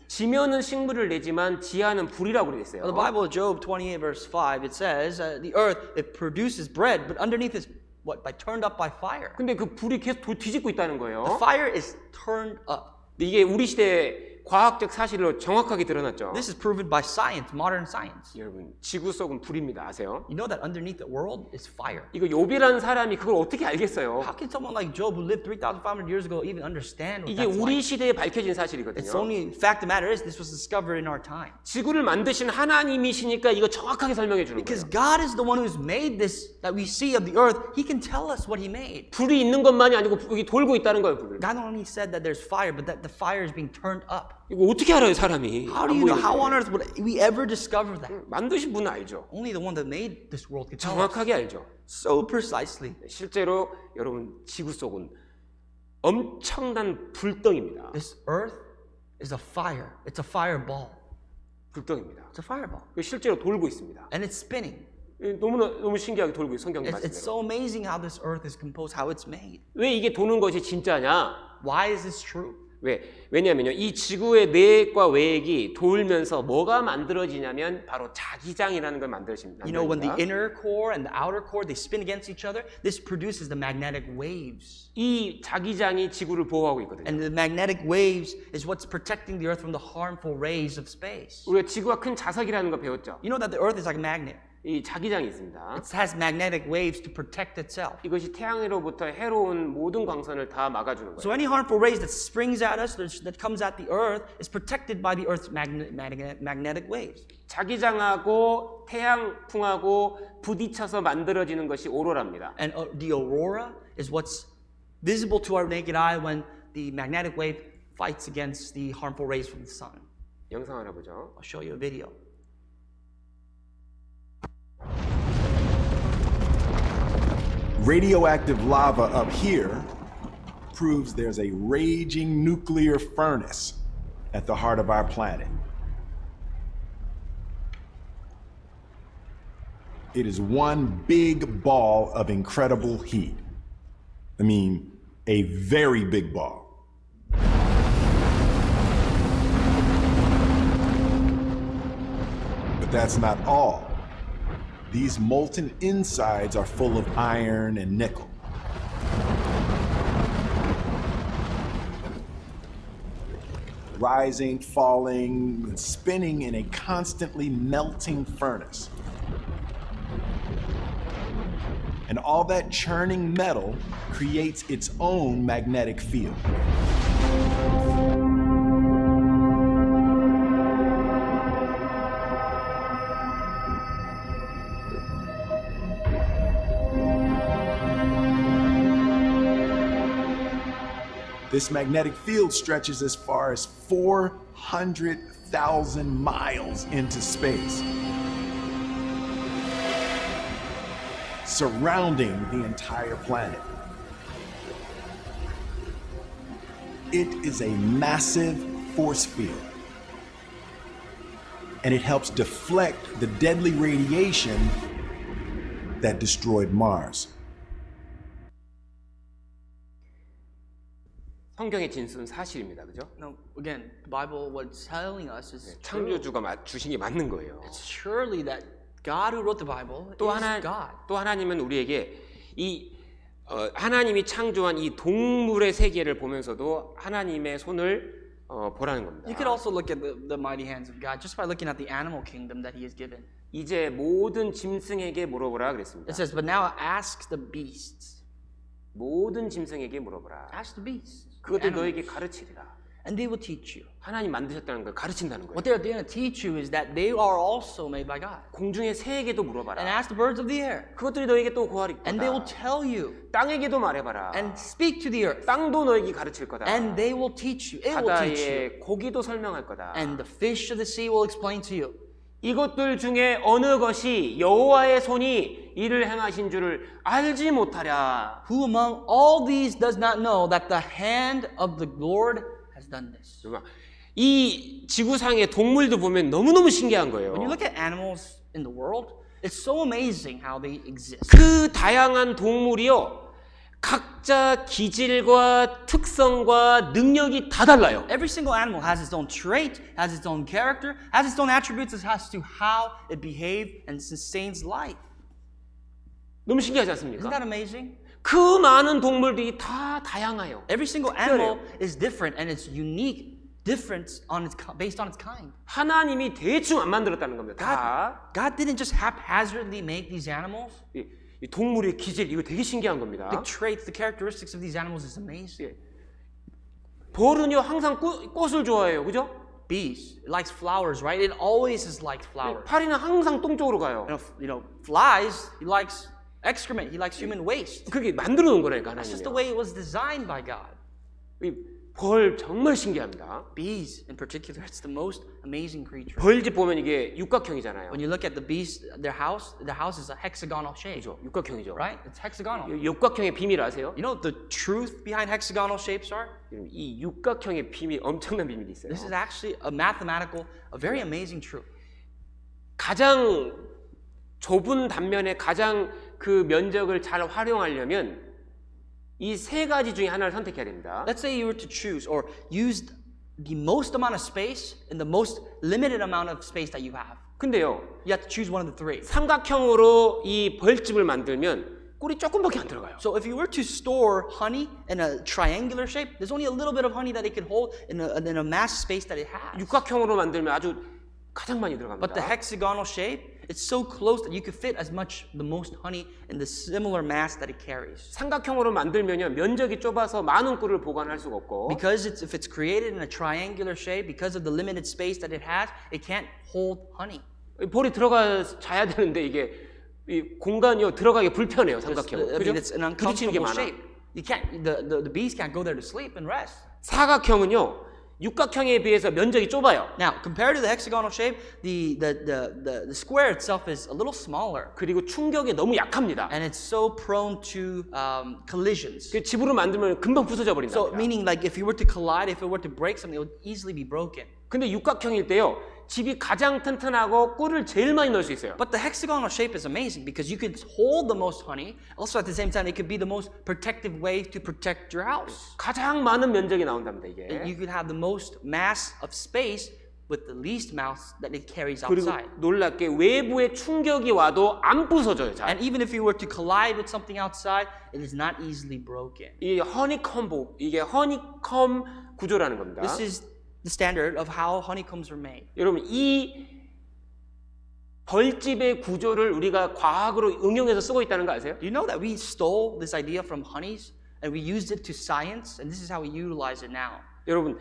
지면은 식물을 내지만 지하는 불이라고 되어 있어요. The Bible, Job 28 verse 5, it says, the earth, it produces bread, but underneath is what? Turned up by fire. 근데 그 불이 계속 뒤집고 있다는 The 거예요. fire is turned up. 근데 이게 우리 시대의 과학적 사실로 정확하게 드러났죠. This is proven by science, modern science. 여러분 지구 속은 불입니다. 아세요? You know that underneath the world is fire. 이거 욥이라는 사람이 그걸 어떻게 알겠어요? How can someone like Job who lived 3,500 years ago even understand what 이게 that's 우리 like? 시대에 밝혀진 It's 사실이거든요. only fact of the matter is this was discovered in our time. 지구를 만드신 하나님이시니까 이거 정확하게 설명해 주는 Because 거예요. God is the one who's made this that we see of the earth. He can tell us what He made. 불이 있는 것만이 아니고 여기 돌고 있다는 거예요. 불을. God not only said that there's fire, but that the fire is being turned up. 이거 어떻게 알아요, 사람이? How do 안 you know? 보이는데. How on earth would we ever discover that? 만드신 분은 알죠. Only the one that made this world could tell us. 정확하게 알죠. So precisely. 실제로 여러분 지구 속은 엄청난 불덩입니다. This earth is a fire. It's a fireball. 불덩입니다. It's a fireball. 실제로 돌고 있습니다. And it's spinning. 너무 신기하게 돌고 있어요. 성경 It's 말씀대로. so amazing how this earth is composed, how it's made. 왜 이게 도는 것이 진짜냐? Why is this true? 왜냐면요. 이 지구의 내액과 외액이 돌면서 뭐가 만들어지냐면 바로 자기장이라는 걸 만들어집니다. You know, when the inner core and the outer core, they spin against each other, this produces the magnetic waves. 이 자기장이 지구를 보호하고 있거든요. And the magnetic waves is what's protecting the earth from the harmful rays of space. 우리가 지구가 큰 자석이라는 거 배웠죠. You know that the earth is like a magnet. 이 자기장이 있습니다. It has magnetic waves to protect itself. 이것이 태양으로부터 해로운 모든 광선을 다 막아주는 거예요. So any harmful rays that springs at us, that comes at the earth, is protected by the earth's magnetic waves. 자기장하고 태양풍하고 부딪혀서 만들어지는 것이 오로라입니다. And the aurora is what's visible to our naked eye when the magnetic wave fights against the harmful rays from the sun. 영상 하나 보죠. I'll show you a video. Radioactive lava up here proves there's a raging nuclear furnace at the heart of our planet. It is one big ball of incredible heat. I mean, a very big ball. But that's not all. These molten insides are full of iron and nickel. Rising, falling, and spinning in a constantly melting furnace. And all that churning metal creates its own magnetic field. This magnetic field stretches as far as 400,000 miles into space, surrounding the entire planet. It is a massive force field, and it helps deflect the deadly radiation that destroyed Mars. 성경의 진술은 사실입니다. 그죠? Now, again, the Bible, what's telling us is true. 창조주가 주신 게 맞는 거예요. It's surely that God who wrote the Bible is God. 또 하나님은 우리에게 하나님이 창조한 이 동물의 세계를 보면서도 하나님의 손을 보라는 겁니다. You could also look at the mighty hands of God just by looking at the animal kingdom that He has given. 이제 모든 짐승에게 물어보라 그랬습니다. It says, but now ask the beasts. 모든 짐승에게 물어보라. Ask the beasts. 그것들 너에게 가르치리라. And they will teach you. 하나님 만드셨다는 걸 가르친다는 거예요. What they're going to teach you is that they are also made by God. 공중의 새에게도 And 물어봐라. ask the birds of the air. 그것들이 너에게 또 고하리 And they will 거다. tell you. 땅에게도 말해봐라. And speak to the earth. 땅도 너에게 가르칠 거다. And they will teach you. It will teach you. 바다의 고기도 설명할 거다. And the fish of the sea will explain to you. 이것들 중에 어느 것이 여호와의 손이 이를 행하신 줄을 알지 못하랴. Who among all these does not know that the hand of the Lord has done this? 이 지구상의 동물도 보면 너무너무 신기한 거예요. When you look at animals in the world, it's so amazing how they exist. 그 다양한 동물이요. 각자 기질과 특성과 능력이 다 달라요. Every single animal has its own trait, has its own character, has its own attributes as to how it behaves and sustains life. 너무 신기하지 Isn't 않습니까? that amazing? 그 많은 동물들이 다 다양해요. Every single animal is different and it's unique, different based on its kind. 하나님이 대충 안 만들었다는 겁니다. 다. God didn't just haphazardly make these animals. 이 동물의 기질 이거 되게 신기한 겁니다. The traits, the characteristics of these animals is amazing. 벌은요 항상 꽃을 좋아해요, 그죠? Bees, it likes flowers, right? It always has liked flowers. 파리는 항상 똥 쪽으로 가요. Flies, he likes excrement, he likes human waste. 그게 만들어 놓은 거라니까 That's just the 하나님이. way it was designed by God. 벌 정말 신기합니다. Bees, in particular, it's the most amazing creature. 벌집 보면 이게 육각형이잖아요. When you look at the bees, their house is a hexagonal shape, 그죠? 육각형이죠. right? It's hexagonal. 육각형의 비밀 아세요? You know what the truth behind hexagonal shapes are? 이 육각형의 비밀, 엄청난 비밀이 있어요. This is actually a very amazing truth. 가장 좁은 단면에 가장 그 면적을 잘 활용하려면 이 세 가지 중에 하나를 선택해야 됩니다. Let's say you were to choose or use the most amount of space in the most limited amount of space that you have. 근데요, You have to choose one of the three. 삼각형으로 이 벌집을 만들면 꿀이 조금밖에 안 들어가요. So if you were to store honey in a triangular shape, there's only a little bit of honey that it can hold in a mass space that it has. 육각형으로 만들면 아주 가장 많이 But the 들어갑니다. hexagonal shape, it's so close that you could fit as much, the most honey in the similar mass that it carries. 삼각형으로 만들면요, 면적이 좁아서 많은 꿀을 보관할 수가 없고 Because if it's created in a triangular shape, because of the limited space that it has, it can't hold honey. 벌이 들어가 자야 되는데 이게 이 공간이요 들어가기 불편해요 삼각형. I mean, it's an 부딪히는 게 uncomfortable 많아. shape. You can't. The bees can't go there to sleep and rest. 사각형은요 육각형에 비해서 면적이 좁아요. Now, compared to the hexagonal shape, the square itself is a little smaller, 그리고 충격에 너무 약합니다. and it's so prone to collisions. 그 집으로 만들면 금방 부서져 버린다. So, meaning like if you were to collide, if it were to break something, it would easily be broken. 근데 육각형일 때요 집이 가장 튼튼하고 꿀을 제일 많이 넣을 수 있어요. But the hexagonal shape is amazing because you can hold the most honey. Also, at the same time, it could be the most protective way to protect your house. 가장 많은 면적이 나온답니다 이게. You could have the most mass of space with the least mass that it carries 그리고 outside. 놀랍게 외부의 충격이 와도 안 부서져요. 잘. And even if you were to collide with something outside, it is not easily broken. 이 이게 허니컴 구조라는 겁니다. This is the standard of how honeycombs are made. 여러분 이 벌집의 구조를 우리가 과학으로 응용해서 쓰고 있다는 거 아세요? Do you know that we stole this idea from honeys and we used it to science, and this is how we utilize it now? 여러분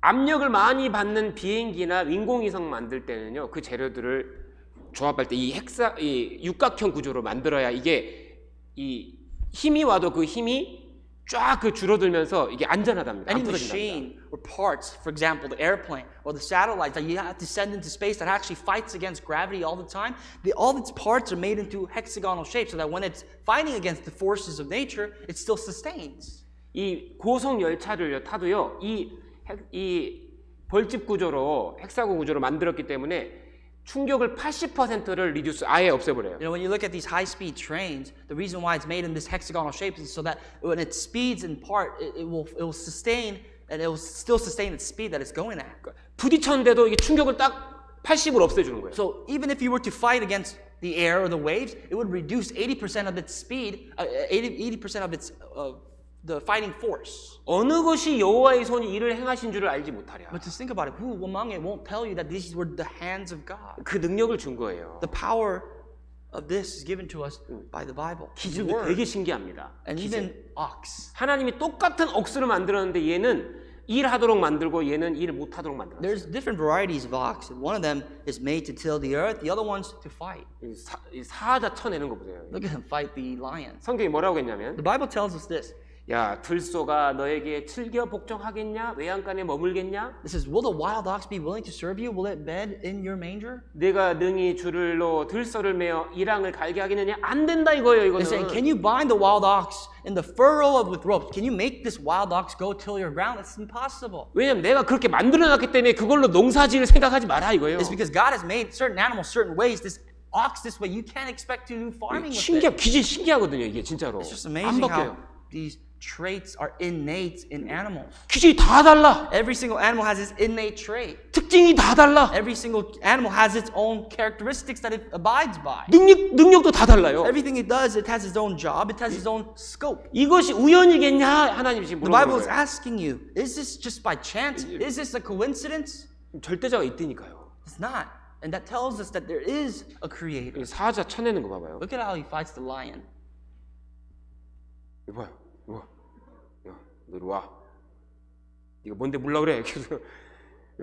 압력을 많이 받는 비행기나 인공위성 만들 때는요 그 재료들을 조합할 때 이 육각형 구조로 만들어야 이게 이 힘이 와도 그 힘이 쫙 그 줄어들면서 이게 안전하답니다. Any 안 부서진답니다. machine or parts, for example, the airplane or the satellites that you have to send into space that actually fights against gravity all the time, all its parts are made into hexagonal shape so that when it's fighting against the forces of nature, it still sustains. 이 고속 열차를 타도요 이 벌집 구조로 헥사곤 구조로 만들었기 때문에 충격을 80%를 리듀스 아예 없애버려요. You know, when you look at these high-speed trains, the reason why it's made in this hexagonal shape is so that when it speeds in part, it will sustain, and it will still sustain its speed that it's going at. 부딪혔는데도 이게 충격을 딱 80을 없애주는 거예요. So even if you were to fight against the air or the waves, it would reduce 80% of its speed, 80% of its the fighting force. 어느 것이 여호와의 손이 이를 행하신 줄을 알지 못하랴. But just think about it. Who among it won't tell you that these were the hands of God? 그 능력을 준 거예요. The power of this is given to us by the Bible. the 기질도 Word. 되게 신기합니다. And 기질. even ox. 하나님이 똑같은 억스를 만들었는데 얘는 일하도록 만들고 얘는 일 못하도록 만들었어요. There's different varieties of ox. One of them is made to till the earth. The other one's to fight. 이 사자 쳐내는 거 보세요. Look at him fight the lion. 성경이 뭐라고 했냐면 The Bible tells us this. 야 들소가 너에게 즐겨 복종하겠냐? 외양간에 머물겠냐? It says, will the wild ox be willing to serve you? Will it bed in your manger? 내가 능히 줄을 놓어 들소를 메어 이랑을 갈게 하겠느냐? 안 된다 이거예요 이거는. It's saying, can you bind the wild ox in the furrow with ropes? Can you make this wild ox go till your ground? It's impossible. 왜냐면 내가 그렇게 만들어놨기 때문에 그걸로 농사지을 생각하지 마라 이거예요. It's because God has made certain animals certain ways. This ox this way. You can't expect to do farming with it. 기질 신기하거든요 이게 진짜로. It's just 안 amazing 바뀌어요. how these traits are innate in animals. 기질이 다 달라. Every single animal has its innate trait. 특징이 다 달라. Every single animal has its own characteristics that it abides by. 능력도 다 달라요. Everything it does, it has its own job. It has its own scope. 이것이 우연이겠냐? 하나님이 지금 The Bible 물어보는 is 거예요. asking you, is this just by chance? Is this a coincidence? 절대자가 있다니까요. It's not. And that tells us that there is a creator. 사자 쳐내는 거 봐봐요. Look at how he fights the lion. 이거 봐요. 이거. 야, 너 이리 와. 이거 뭔데 물라 그래? 그래서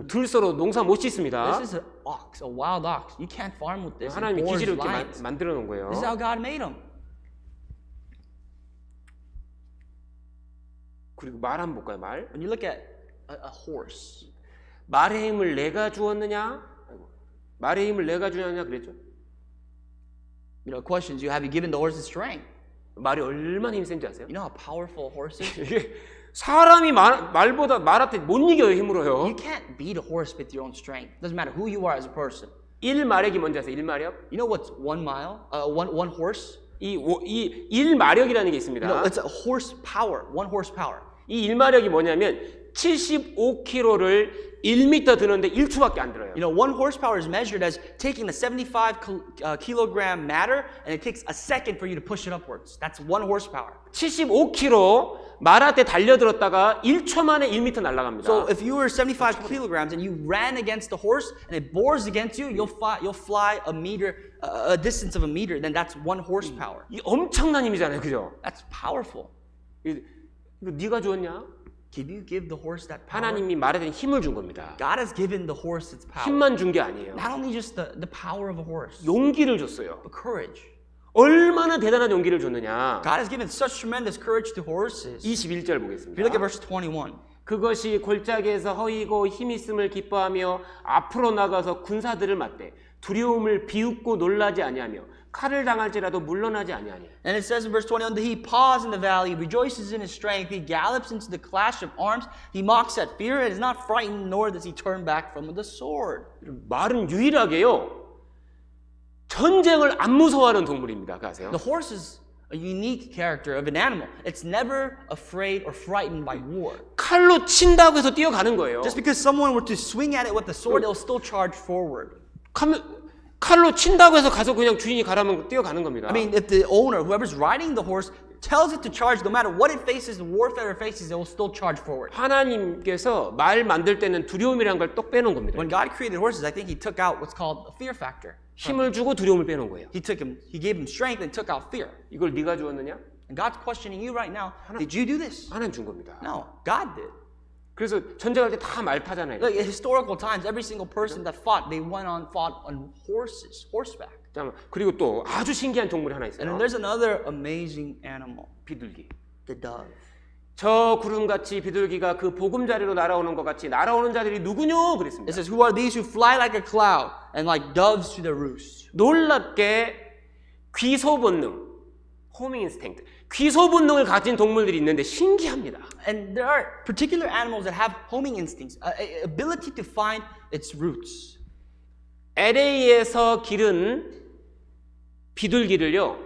들서로 농사 못 짓습니다. This is an ox, a wild ox. You can't farm with this. It 하나님이 bores 기질을 이렇게 lions. 만들어 놓은 거예요. This is how God made him. 그리고 말 한번 볼까요? 말. When you look at a horse, 말의 힘을 내가 주었느냐? 아이고, 말의 힘을 내가 주느냐 그랬죠. questions you have you given the horse its strength? 말이 얼마나 힘센지 아세요? You know how powerful a horse is? 이게 사람이 말보다 말한테 못 이겨요, 힘으로요. You can't beat a horse with your own strength. Doesn't matter who you are as a person. 1마력이 뭔지 아세요? 1마력? You know what's 1 mile? One horse? 이 1마력이라는 게 있습니다. No, it's a horsepower. 1 horsepower. 이 1마력이 뭐냐면 75kg를 1m 드는데 1초밖에 안 들어요. 1 horsepower is measured as taking a 75 kilogram matter, and it takes a second for you to push it upwards. That's 1 horsepower. 75kg 말한테 달려들었다가 1초 만에 1m 날아갑니다. So if you were 75 kilograms and you ran against the horse and it bores against you, you'll fly a meter, a distance of a meter. Then that's 1 horsepower. 이 엄청난 힘이잖아요, 그죠? That's powerful. 이거 네가 주었냐? Did you give the horse that power? 하나님이 말에 대한 힘을 준 겁니다. God has given the horse its power. 힘만 준 게 아니에요. Not only just the power of a horse, 용기를 줬어요. but courage. 얼마나 대단한 용기를 줬느냐? God has given such tremendous courage to horses. 21절 If 보겠습니다. you look at verse 21. 그것이 골짜기에서 허이고 힘 있음을 기뻐하며 앞으로 나가서 군사들을 맞대 두려움을 비웃고 놀라지 아니하며 칼을 당할지라도 물러나지 아니하니. And it says in verse 21 that he paws in the valley, rejoices in his strength, he gallops into the clash of arms, he mocks at fear and is not frightened, nor does he turn back from the sword. 말은 유일하게요 전쟁을 안 무서워하는 동물입니다. 그 아세요? The horse is a unique character of an animal. It's never afraid or frightened by war. 칼로 친다고 해서 뛰어가는 거예요. Just because someone were to swing at it with the sword, it'll still charge forward. 칼로 친다고 해서 가서 그냥 주인이 가라면 뛰어가는 겁니다. I mean, if the owner, whoever's riding the horse, tells it to charge, no matter what it faces, the warfare it faces, it will still charge forward. 하나님께서 말 만들 때는 두려움이라는 걸 똑 빼놓은 겁니다. When God created horses, I think he took out what's called a fear factor. 힘을 주고 두려움을 빼놓은 거예요. He gave him strength and took out fear. 이걸 네가 주었느냐? And God's questioning you right now, did you do this? 하나님 준 겁니다. No, God did. 그래서 전쟁할 때 다 말 타잖아요. Like in historical times, every single person that fought, they fought on horses, horseback. 잠깐만. 그리고 또 아주 신기한 동물이 하나 And then 있어요. there's another amazing animal, 비둘기. the dove. 저 구름같이 비둘기가 그 보금자리로 날아오는 것 같이 날아오는 자들이 누구뇨? It 그랬습니다. says, who are these who fly like a cloud and like doves to their roost? 놀랍게 귀소 본능, 호밍 인스팅트, 귀소 본능을 가진 동물들이 있는데 신기합니다. And there are particular animals that have homing instincts, ability to find its roots. LA에서 기른 비둘기를요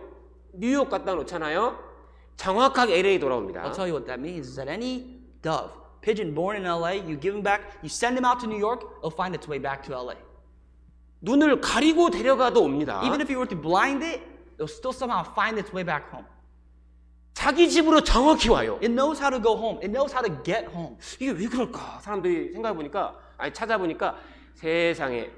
뉴욕 갖다 놓잖아요. 정확하게 LA 돌아옵니다. I'll tell you what that means is that any dove, pigeon born in LA, you give him back, you send him out to New York, it'll find its way back to LA. 눈을 가리고 데려가도 옵니다. Even if you were to blind it, it'll still somehow find its way back home. 자기 집으로 정확히 와요. It knows how to go home. It knows how to get home. 이게 왜 그럴까? 사람들이 생각해보니까 찾아보니까 세상에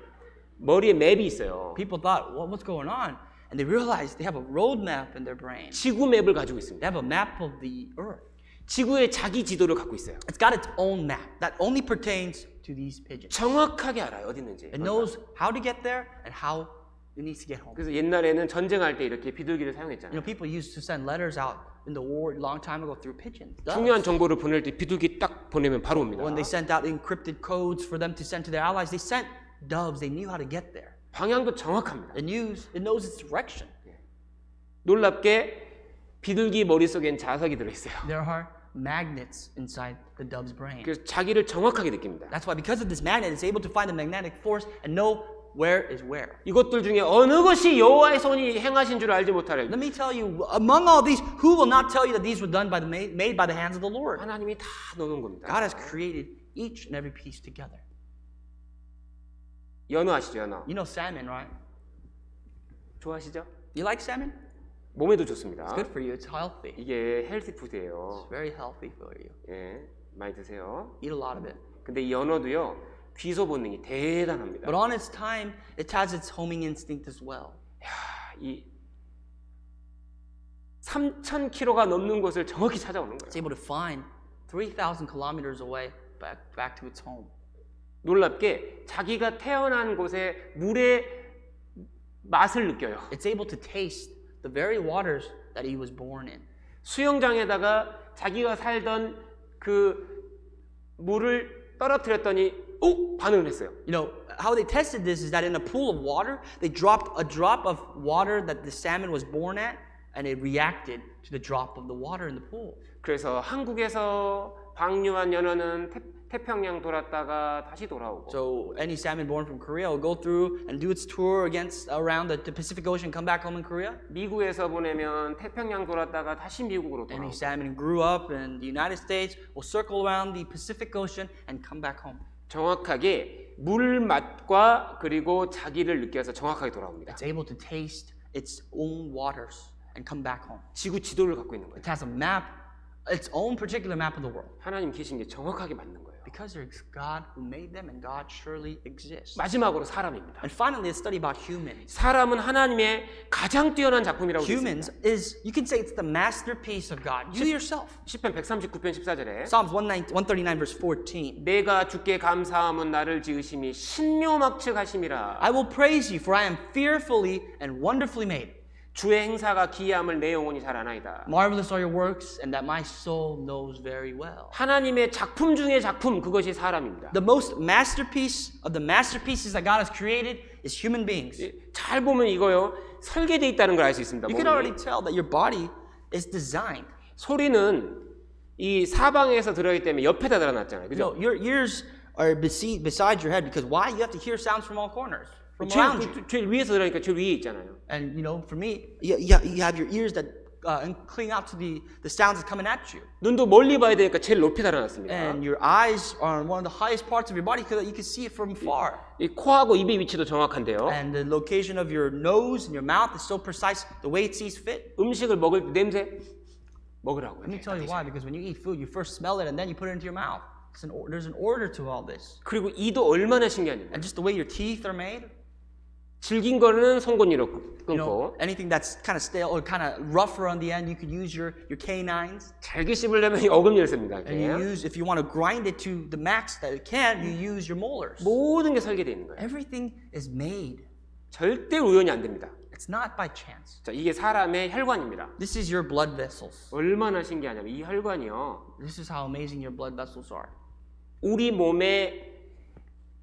머리에 맵이 있어요. People thought, what's going on? And they realized they have a road map in their brain. 지구 맵을 가지고 They 있습니다. have a map of the earth. 지구의 자기 지도를 갖고 있어요. It's got its own map that only pertains to these pigeons. 정확하게 알아요. 어디 있는지. It knows how to get there and how it needs to get home. 그래서 옛날에는 전쟁할 때 이렇게 비둘기를 You 사용했잖아요. know, people used to send letters out in the war a long time ago through pigeons. doves. 중요한 정보를 보낼 때 비둘기 딱 보내면 바로 옵니다. When they sent out encrypted codes for them to send to their allies, they sent doves. They knew how to get there. 방향도 정확합니다. It knows its direction. 놀랍게 비둘기 머릿속엔 자석이 들어있어요. There are magnets inside the dove's brain. 그래서 자기를 정확하게 느낍니다. That's why because of this magnet, it's able to find the magnetic force and know where is where. 이것들 중에 어느 것이 여호와의 손이 행하신 줄 알지 못하려. Let me tell you, among all these, who will not tell you that these were done by made by the hands of the Lord? 하나님이 다 넣어놓은 겁니다. God has created each and every piece together. 연어 아시죠? 연어. You know salmon, right? 좋아하시죠? You like salmon? 몸에도 좋습니다. It's good for you. It's healthy. 이게 헬시 푸드예요. It's very healthy for you. 예, 많이 드세요. Eat a lot of it. 근데 이 연어도요 귀소 본능이 대단합니다. But on its time, it has its homing instinct as well. 이 3,000km가 넘는 곳을 정확히 찾아오는 거예요. It's able to find 3,000 kilometers away back to its home. 놀랍게 자기가 태어난 곳의 물의 맛을 느껴요. It's able to taste the very waters that he was born in. 수영장에다가 자기가 살던 그 물을 떨어뜨렸더니 반응을 했어요. You know, how they tested this is that in a pool of water, they dropped a drop of water that the salmon was born at, and it reacted to the drop of the water in the pool. 그래서 한국에서 방류한 연어는 태평양 돌았다가 다시 돌아오고 So any salmon born from Korea will go through and do its tour around the Pacific Ocean, come back home in Korea. 미국에서 보내면 태평양 돌았다가 다시 미국으로 Any 돌아오고 salmon grew up in the United States will circle around the Pacific Ocean and come back home. 정확하게 물 맛과 그리고 자기를 느껴서 정확하게 돌아옵니다. It's able to taste its own waters and come back home. 지구 지도를 갖고 있는 거예요. It has a map, its own particular map of the world. 하나님 계신 게 정확하게 맞는 거예요. Because there's God who made them and God surely exists. 마지막으로 사람입니다. And finally, a study about humans. 사람은 하나님의 가장 뛰어난 작품이라고 되어 Humans 있습니다. is, you can say it's the masterpiece of God. You yourself. 시편 139편 14절에 Psalms 139 verse 14. 내가 주께 감사함은 나를 지으심이 신묘막측하심이라. I will praise you for I am fearfully and wonderfully made. 주의 행사가 기이함을 내 영혼이 잘 아나이다. Marvelous are your works and that my soul knows very well. 하나님의 작품 중의 작품 그것이 사람입니다. The most masterpiece of the masterpieces that God has created is human beings. 잘 보면 이거요 설계되어 있다는 걸 알 수 있습니다. You can already tell that your body is designed. 소리는 이 사방에서 들어있기 때문에 옆에다 달아놨잖아요. You know, 그죠? your ears are beside your head because why? You have to hear sounds from all corners, from around you. 제일 위에서 들어가니까 제일 위에 있잖아요. And you know, for me, you have your ears that cling out to the sounds that's coming at you. 눈도 멀리 봐야 되니까 제일 높이 달아놨습니다. And your eyes are on one of the highest parts of your body because you can see it from far. 이 코하고 입의 위치도 정확한데요. And the location of your nose and your mouth is so precise the way it sees fit. 음식을 먹을 때 냄새 먹으라고요. Let me tell you why. Because when you eat food, you first smell it and then you put it into your mouth. There's an order to all this. 그리고 이도 얼마나 신기하냐면 And just the way your teeth are made. 질긴 거는 송곳니로 You know, 끊고 anything that's kind of stale or kind of rougher on the end, you could use your canines. 잘게 씹으려면 어금니를 씁니다. And you use, if you want to grind it to the max that it can, you use your molars. 모든 게 설계되어 있는 거예요. Everything is made. 절대 우연이 안 됩니다. It's not by chance. 자, 이게 사람의 혈관입니다. This is your blood vessels. 얼마나 신기하냐면 이 혈관이요. This is how amazing your blood vessels are. 우리 몸에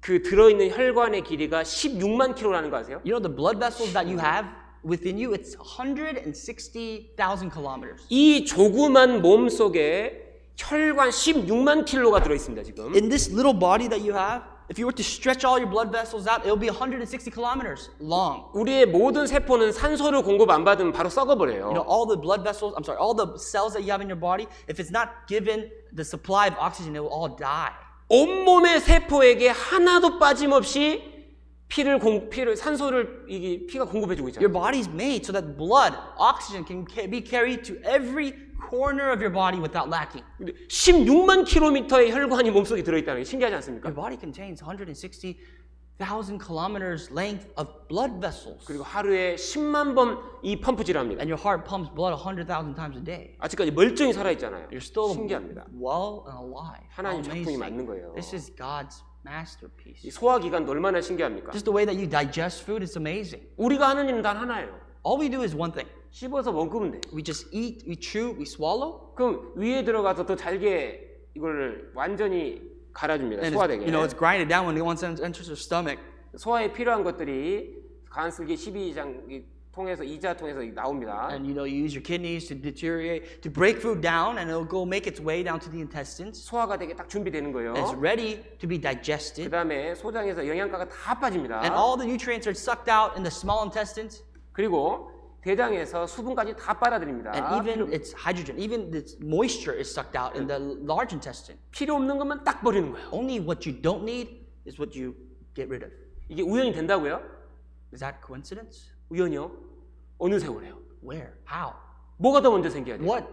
그 들어있는 혈관의 길이가 16만 킬로라는 거 아세요? You know the blood vessels that you have within you, it's 160,000 kilometers. 이 조그만 몸 속에 혈관 16만 킬로가 들어있습니다, 지금. In this little body that you have, if you were to stretch all your blood vessels out, it'll be 160 kilometers long. 우리의 모든 세포는 산소를 공급 안 받으면 바로 썩어버려요. You know, all the blood vessels, all the cells that you have in your body, if it's not given the supply of oxygen, it will all die. 온몸의 세포에게 하나도 빠짐없이 산소를 이게 피가 공급해주고 Your 있잖아요. body's made so that blood, oxygen can be carried to every corner of your body without lacking. 16만 킬로미터의 혈관이 몸속에 들어있다는 게 신기하지 않습니까? Your body contains 160,000 kilometers length of blood vessels. 그리고 하루에 10만 번 이 펌프질을 합니다. And your heart pumps blood 100,000 times a day. 아직까지 멀쩡히 살아있잖아요. You're still 신기합니다. well and alive. 하나님 How 작품이 amazing. 맞는 거예요. This is God's 이 masterpiece. 소화기관도 얼마나 신기합니까? Just the way that you digest food is amazing. 우리가 하는 일은 단 하나예요. All we do is one thing. 씹어서 먹으면 돼. We just eat, we chew, we swallow. 그럼 위에 들어가서 더 잘게 이걸 완전히 갈아줍니다. And 소화되게. it's grinded down when it once enters your stomach. 소화에 필요한 것들이 간슬기 12장 통해서 이자 통해서 나옵니다. And you use your kidneys to deteriorate, to break food down, and it'll go make its way down to the intestines. 소화가 되게 딱 준비되는 거예요. And it's ready to be 그 digested. 다음에 소장에서 영양가가 다 빠집니다. And all the nutrients are sucked out in the small intestines. 그리고 대장에서 수분까지 다 빨아들입니다. And even its hydrogen, even its moisture is sucked out in the large intestine. 필요 없는 것만 딱 버리는 거예요. Only what you don't need is what you get rid of. 이게 우연히 된다고요? Is that coincidence? 우연이요? 어느 세월에요? Where? How? 뭐가 더 먼저 생겨야 돼요? What?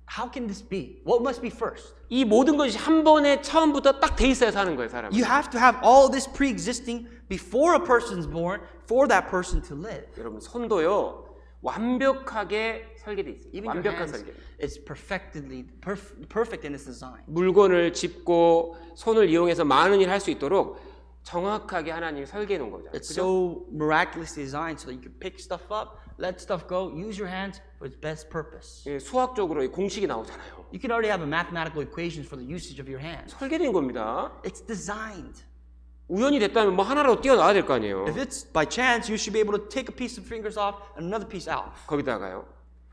How can this be? What must be first? 이 모든 것이 한 번에 처음부터 딱 돼 있어야 사는 거예요, 사람은. You have to have all this pre-existing before a person's born for that person to live. 여러분 손도요 완벽하게 설계돼 있어요. Even your 완벽한 hands 설계. is perfect in its design. 물건을 짚고 손을 이용해서 많은 일을 할 수 있도록 정확하게 하나님이 설계해 놓은 거죠. It's 그죠? so miraculously designed so that you can pick stuff up, let stuff go, use your hands for its best purpose. 예, 수학적으로 이 공식이 나오잖아요. You can already have a mathematical equations for the usage of your hands. 설계된 겁니다. It's designed. 우연히 됐다면 뭐 하나라도 띄어나와야 될 거 아니에요. If it's by chance, you should be able to take a piece of fingers off and another piece out. 거기다가요.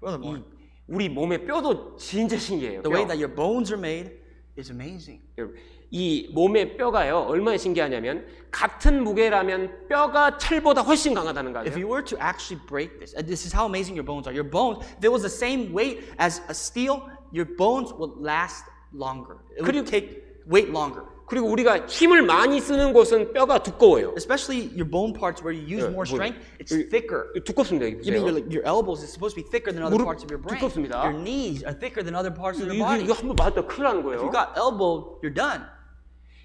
Furthermore, 우리 몸의 뼈도 진짜 신기해요. the way 뼈. that your bones are made is amazing. 여러분, 이 몸의 뼈가요 얼마나 신기하냐면 같은 무게라면 뼈가 철보다 훨씬 강하다는 거 If 아세요? you were to actually break this, and this is how amazing your bones are. Your bones, if it was the same weight as a steel, your bones would last longer. It would take weight longer. 그리고 우리가 힘을 많이 쓰는 곳은 뼈가 두꺼워요. Especially your bone parts where you use more strength, it's thicker. 두껍습니다. 여기 Even 보세요. your elbows is supposed to be thicker than other 무릎 parts of your brain. 두껍습니다. Your knees are thicker than other parts of your body. 이거 한번 맞다 큰일 나는 If 거예요. you got elbowed, you're done.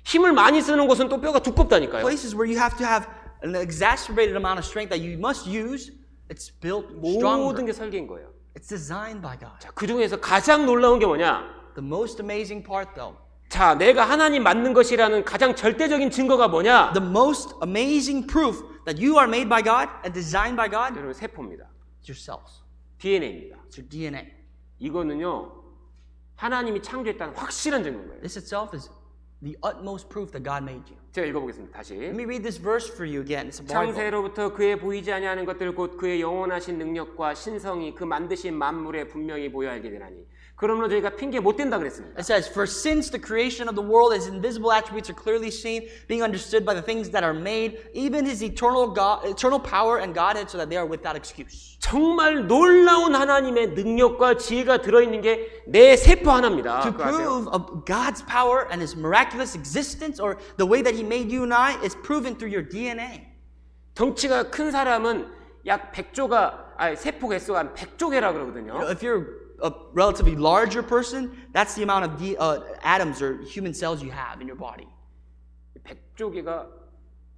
힘을 많이 쓰는 곳은 또 뼈가 두껍다니까요. Places where you have to have an exacerbated amount of strength that you must use, it's built 모든 stronger. 게 설계인 거예요. It's designed by God. 자, 그 중에서 가장 놀라운 게 뭐냐? The most amazing part, though, 자, 내가 하나님 맞는 것이라는 가장 절대적인 증거가 뭐냐? the most amazing proof that you are made by God and designed by God, 여러분 세포입니다. is your cells. DNA입니다. It's your DNA. 이거는요 하나님이 창조했다는 확실한 증거인 거예요. This itself is the utmost proof that God made you. 제가 읽어보겠습니다. 다시. Let me read this verse for you again. It's a Bible. 창세로부터 그의 보이지 아니하는 것들 곧 그의 영원하신 능력과 신성이 그 만드신 만물에 분명히 보여 알게 되나니 그러므로 저희가 핑계 못 댄다 그랬습니다. It says, for since the creation of the world, his invisible attributes are clearly seen, being understood by the things that are made, even his eternal power and Godhead, so that they are without excuse. 정말 놀라운 하나님의 능력과 지혜가 들어있는 게 내 세포 하나입니다. To 그거 아세요? prove of God's power and his miraculous existence, or the way that he made you and I, is proven through your DNA. 덩치가 큰 사람은 약 100조가 세포 개수가 한 100조 개라 그러거든요. If you're a relatively larger person, that's the amount of atoms or human cells you have in your body. 100조 개가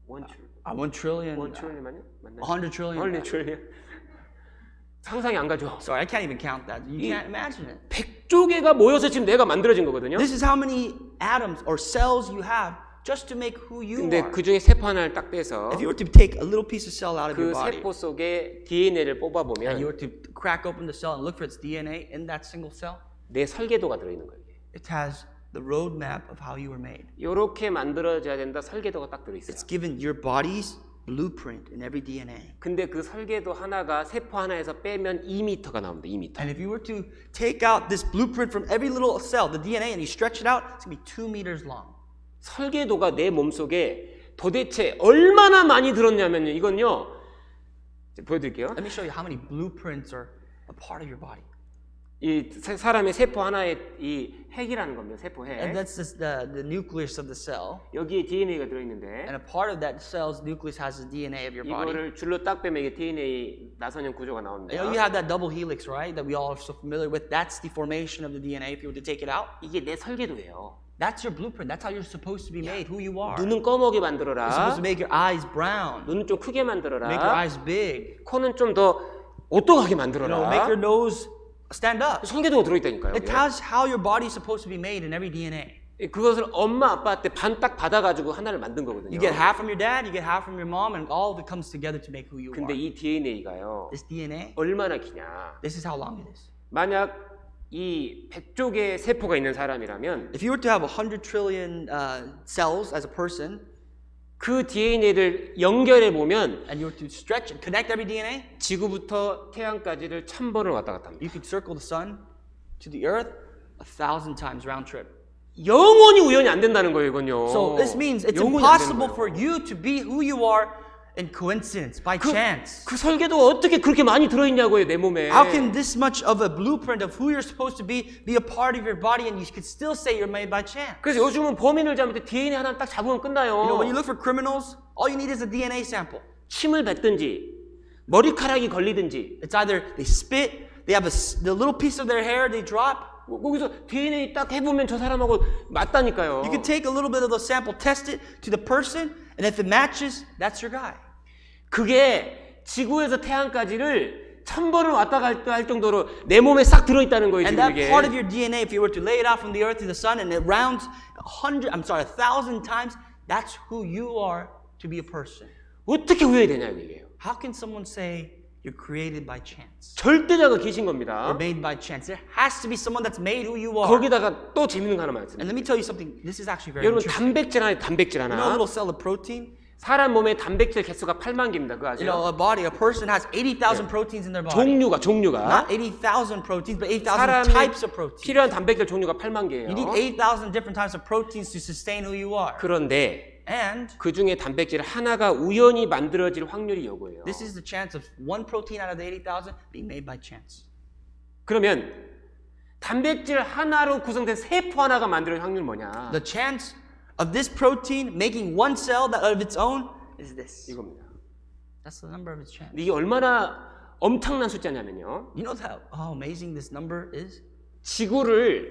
1 trillion. 1트릴리언이요? 맞나요? 100 trillion. 1 트릴리언. 상상이 안 가죠. Sorry, I can't even count that. You can't imagine it. 100조 개가 모여서 지금 내가 만들어진 거거든요. This is how many atoms or cells you have just to make who you 근데 are. 그 중에 세포 하나를 딱 빼서 If you were to take a little piece of cell out of 그 your body 세포 속에 DNA를 and you 뽑아보면 were to crack open the cell and look for its DNA in that single cell, 내 설계도가 들어있는 거예요. it has the roadmap of how you were made. 이렇게 만들어져야 된다 설계도가 딱 들어있어요. It's given your body's blueprint in every DNA. 근데 그 설계도 하나가 세포 하나에서 빼면 2m가 나옵니다. 2m. And if you were to take out this blueprint from every little cell, the DNA, and you stretch it out, it's going to be 2 meters long. 설계도가 내 몸속에 도대체 얼마나 많이 들었냐면요. 이건요. 보여드릴게요. Let me show you how many blueprints are a part of your body. 이 사람의 세포 하나의 이 핵이라는 겁니다. 세포 And 핵. that's just the nucleus of the cell. 여기에 DNA가 들어있는데 And a part of that cell's nucleus has the DNA of your body. 이거를 줄로 딱 빼면 이게 DNA 나선형 구조가 You know, 나옵니다. you have that double helix, right? That we all are so familiar with. That's the formation of the DNA if you were to take it out. 이게 내 설계도예요. That's your blueprint. That's how you're supposed to be made, who you are. You're 눈은 검게 supposed 만들어라. to make your eyes brown, 눈은 좀 크게 make your 만들어라. eyes big, 코는 좀 더 오똑하게 make your 만들어라. nose stand up. 설계도가 들어있다니까요. It tells how your body is supposed to be made in every DNA. 그것을 엄마 아빠한테 반 딱 받아가지고 하나를 만든 거거든요. You get half from your dad, you get half from your mom, and all of it comes together to make who you 근데 are. 이 DNA가요. This DNA, 얼마나 기냐. this is how long it is. 만약 이 100조 개의 세포가 있는 사람이라면 If you were to have 100 trillion cells as a person, 그 DNA를 연결해 보면 and you were to stretch and connect every DNA, 지구부터 태양까지를 1000번을 왔다 갔다 합니다. you could circle the sun to the earth 1,000 times round trip. 영원히 우연히 안 된다는 거예요, 이건요. So this means it's 영원히 안 되는 impossible 거예요. for you to be who you are in coincidence, by chance. 그 설계도가 어떻게 그렇게 많이 들어있냐고요, 내 몸에. How can this much of a blueprint of who you're supposed to be a part of your body and you could still say you're made by chance? 그래서 요즘은 범인을 잡을 때 DNA 하나 딱 잡으면 끝나요. You know, when you look for criminals, all you need is a DNA sample. 침을 뱉든지 머리카락이 걸리든지 It's either they spit, they have the little piece of their hair they drop. 거기서 DNA 딱 해보면 저 사람하고 맞다니까요. You can take a little bit of the sample, test it to the person, and if it matches, that's your guy. 그게 지구에서 태양까지를 1000번을 왔다 갔다 할 정도로 내 몸에 싹 들어있다는 거예요, And 지금 that 이게. part of your DNA, if you were to lay it out from the earth to the sun and it rounds 1,000 times, That's who you are to be a person. 어떻게 후회되냐 이 얘기예요. How can someone say you're created by chance? 절대자가 계신 You're 겁니다. made by chance. There has to be someone that's made who you are. 거기다가 또 재밌는 거 하나 말씀드릴게요. And let me tell you something. This is actually very 여러분 interesting. 단백질 You know a 하나. little cell of protein? 사람 몸에 단백질 개수가 8만 개입니다. 그거 You know, 아세요? a body, a person has 80,000 proteins in their body. 종류가 Not 80,000 proteins, but 8,000 사람이 types of proteins. 필요한 단백질 종류가 8만 개예요. You need 8,000 different types of proteins to sustain who you are. 그런데 And 그 중에 단백질 하나가 우연히 만들어질 확률이 요거예요. this is the chance of one protein out of the 80,000 being made by chance. 그러면 단백질 하나로 구성된 세포 하나가 만들어질 확률 뭐냐? The chance of this protein making one cell that of its own is this. 이겁니다. That's the number of its chance. 이게 얼마나 엄청난 숫자냐면요. You know how amazing this number is? 지구를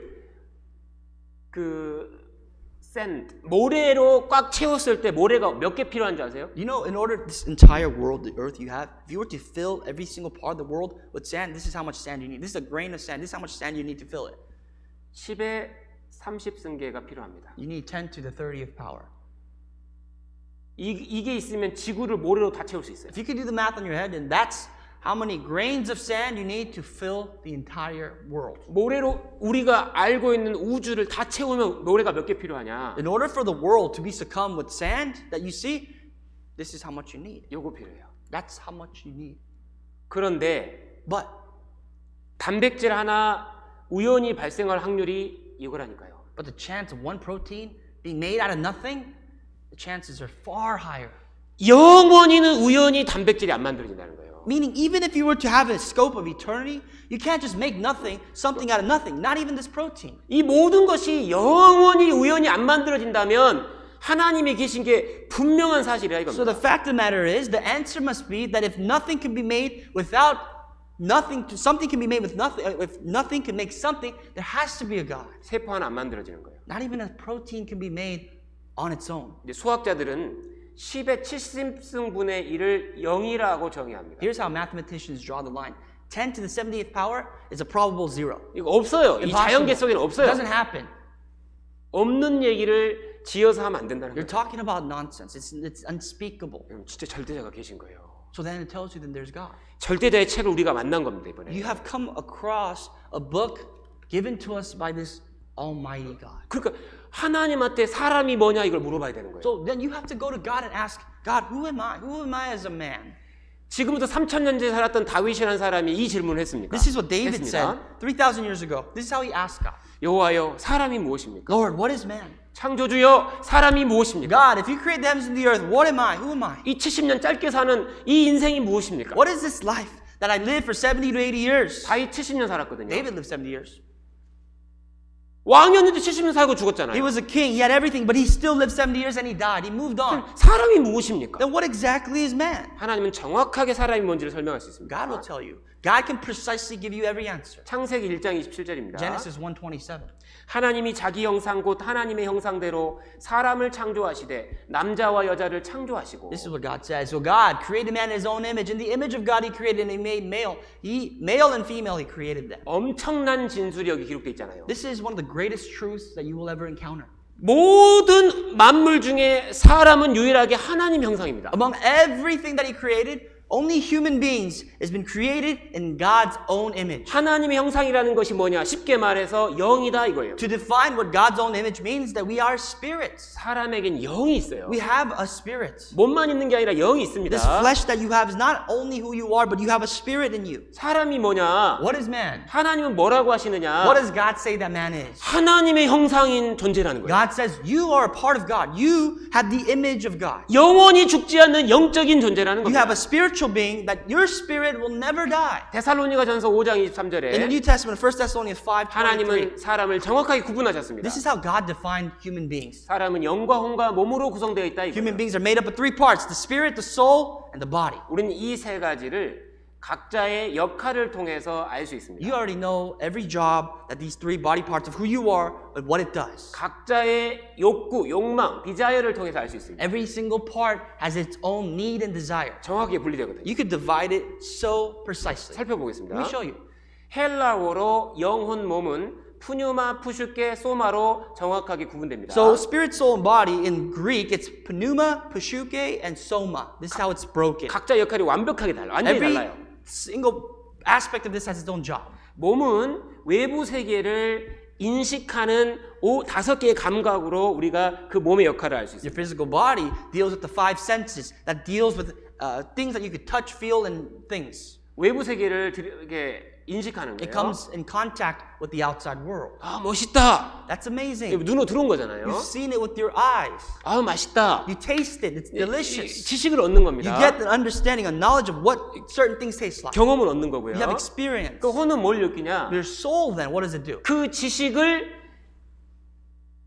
모래로 꽉 채웠을 때 모래가 몇 개 필요한지 아세요? You know, in order this entire world, the earth you have, if you were to fill every single part of the world with sand, this is how much sand you need. This is a grain of sand. This is how much sand you need to fill it. 10의 30승계가 필요합니다. You need 10 to the 30th power. 이게 있으면 지구를 모래로 다 채울 수 있어요. If you could do the math on your head, then that's how many grains of sand you need to fill the entire world. 모래로 우리가 알고 있는 우주를 다 채우면 모래가 몇 개 필요하냐? In order for the world to be succumb with sand that you see, this is how much you need. 요거 필요해요. That's how much you need. 그런데 But 단백질 하나 우연히 발생할 확률이 이거라니까요. the chance of one protein being made out of nothing, the chances are far higher. 영원히는 우연히 단백질이 안 만들어진다는 거예요. Meaning, even if you were to have a scope of eternity, you can't just make something out of nothing, not even this protein. 이 모든 것이 영원히 우연히 안 만들어진다면 하나님이 계신 게 분명한 사실이라 So 이겁니다. the fact of the matter is, the answer must be that if nothing can be made without nothing, something can be made with nothing, if nothing can make something, there has to be a God. 세포 하나 안 만들어지는 거예요. Not even a protein can be made on its own. 이제 수학자들은 10의 70승분의 1을 0이라고 정의합니다. Here's how mathematicians draw the line. 10 to the 70th power is a probable zero. 이거 없어요. 이 자연계 속에는 It 없어요. doesn't happen. 없는 얘기를 지어서 하면 안 된다는 You're 거예요. talking about nonsense. It's unspeakable. 진짜 절대자가 계신 거예요. So then it tells you then there's God. 절대자의 책을 우리가 만난 겁니다, 이번에. You have come across a book given to us by this Almighty God. 그러니까 하나님한테 사람이 뭐냐 이걸 물어봐야 되는 거예요. So then you have to go to God and ask, God, who am I? Who am I as a man? 지금부터 3,000년 전에 살았던 다윗이라는 사람이 이 질문을 했습니까? This is what David 했습니다. said 3,000 years ago. This is how he asked God. 여호와여, 사람이 무엇입니까? Lord, what is man? 창조주여, 사람이 무엇입니까? God, if you create the heavens and the earth, what am I? Who am I? 이 70년 짧게 사는 이 인생이 무엇입니까? What is this life that I live for 70 to 80 years? 다윗 70년 살았거든요. David lived 70 years. 왕이었는데 70년 살고 죽었잖아요. He was a king. He had everything, but he still lived 70 years and he died. He moved on. 사람이 무엇입니까? Then what exactly is man? 하나님은 정확하게 사람이 뭔지를 설명할 수 있습니다. God will tell you. God can precisely give you every answer. 창세기 1장 27절입니다. Genesis 1:27. 하나님이 자기 형상 곧 하나님의 형상대로 사람을 창조하시되 남자와 여자를 창조하시고 This is what God says. So God created man in his own image. In the image of God he created and he made male. Male and female he created them. 엄청난 진술이 여기 기록되어 있잖아요. This is one of the greatest truths that you will ever encounter. 모든 만물 중에 사람은 유일하게 하나님 형상입니다. Among everything that he created, only human beings has been created in God's own image. 하나님의 형상이라는 것이 뭐냐? 쉽게 말해서 영이다 이거예요. To define what God's own image means, that we are spirits. 사람에겐 영이 있어요. We have a spirit. 몸만 있는 게 아니라 영이 있습니다. This flesh that you have is not only who you are, but you have a spirit in you. 사람이 뭐냐? What is man? 하나님은 뭐라고 하시느냐? What does God say that man is? 하나님의 형상인 존재라는 거예요. God says you are a part of God. You have the image of God. 영원히 죽지 않는 영적인 존재라는 You have 겁니다. a spiritual being that your spirit will never die. 데살로니가전서 5장 In the 23절에 New Testament, 1 Thessalonians 5:23. 하나님은 사람을 정확하게 구분하셨습니다. This is how God defined human beings. 사람은 영과 혼과 몸으로 구성되어 있다 Human 이거예요. beings are made up of three parts: the spirit, the soul, and the body. 우리는 이 세 가지를 각자의 역할을 통해서 알 수 있습니다. You already know every job that these three body parts of who you are and what it does. 각자의 욕구, 욕망, 디자이어를 통해서 알 수 있습니다. Every single part has its own need and desire. 정확하게 분리되거든요. You could divide it so precisely. 살펴보겠습니다. Let me show you. 헬라어로 영혼 몸은 푸뉴마, 푸슈케, 소마로 정확하게 구분됩니다. So spirit, soul, and body in Greek, it's pneuma, pushuke, and soma. This is how it's broken. 각자 역할이 완벽하게 달라요. 완전히 Every 달라요. single aspect of this has its own job. 몸은 외부 세계를 인식하는 5개의 감각으로 우리가 그 몸의 역할을 알 수 있어요. Your physical body deals with the five senses, that deals with things that you could touch, feel, and things. 외부 세계를 이렇게 인식하는 It 거예요. comes in contact with the outside world. 아, 멋있다. That's amazing. 눈으로 들어온 거잖아요. You've seen it with your eyes. 아, 맛있다. You taste it. It's delicious. 지식을 얻는 You 겁니다. get the understanding, a knowledge of what certain things taste like. 경험을 얻는 거고요. You have experience. 그 혼은 뭘 느끼냐? Your soul then, what does it do? 그 지식을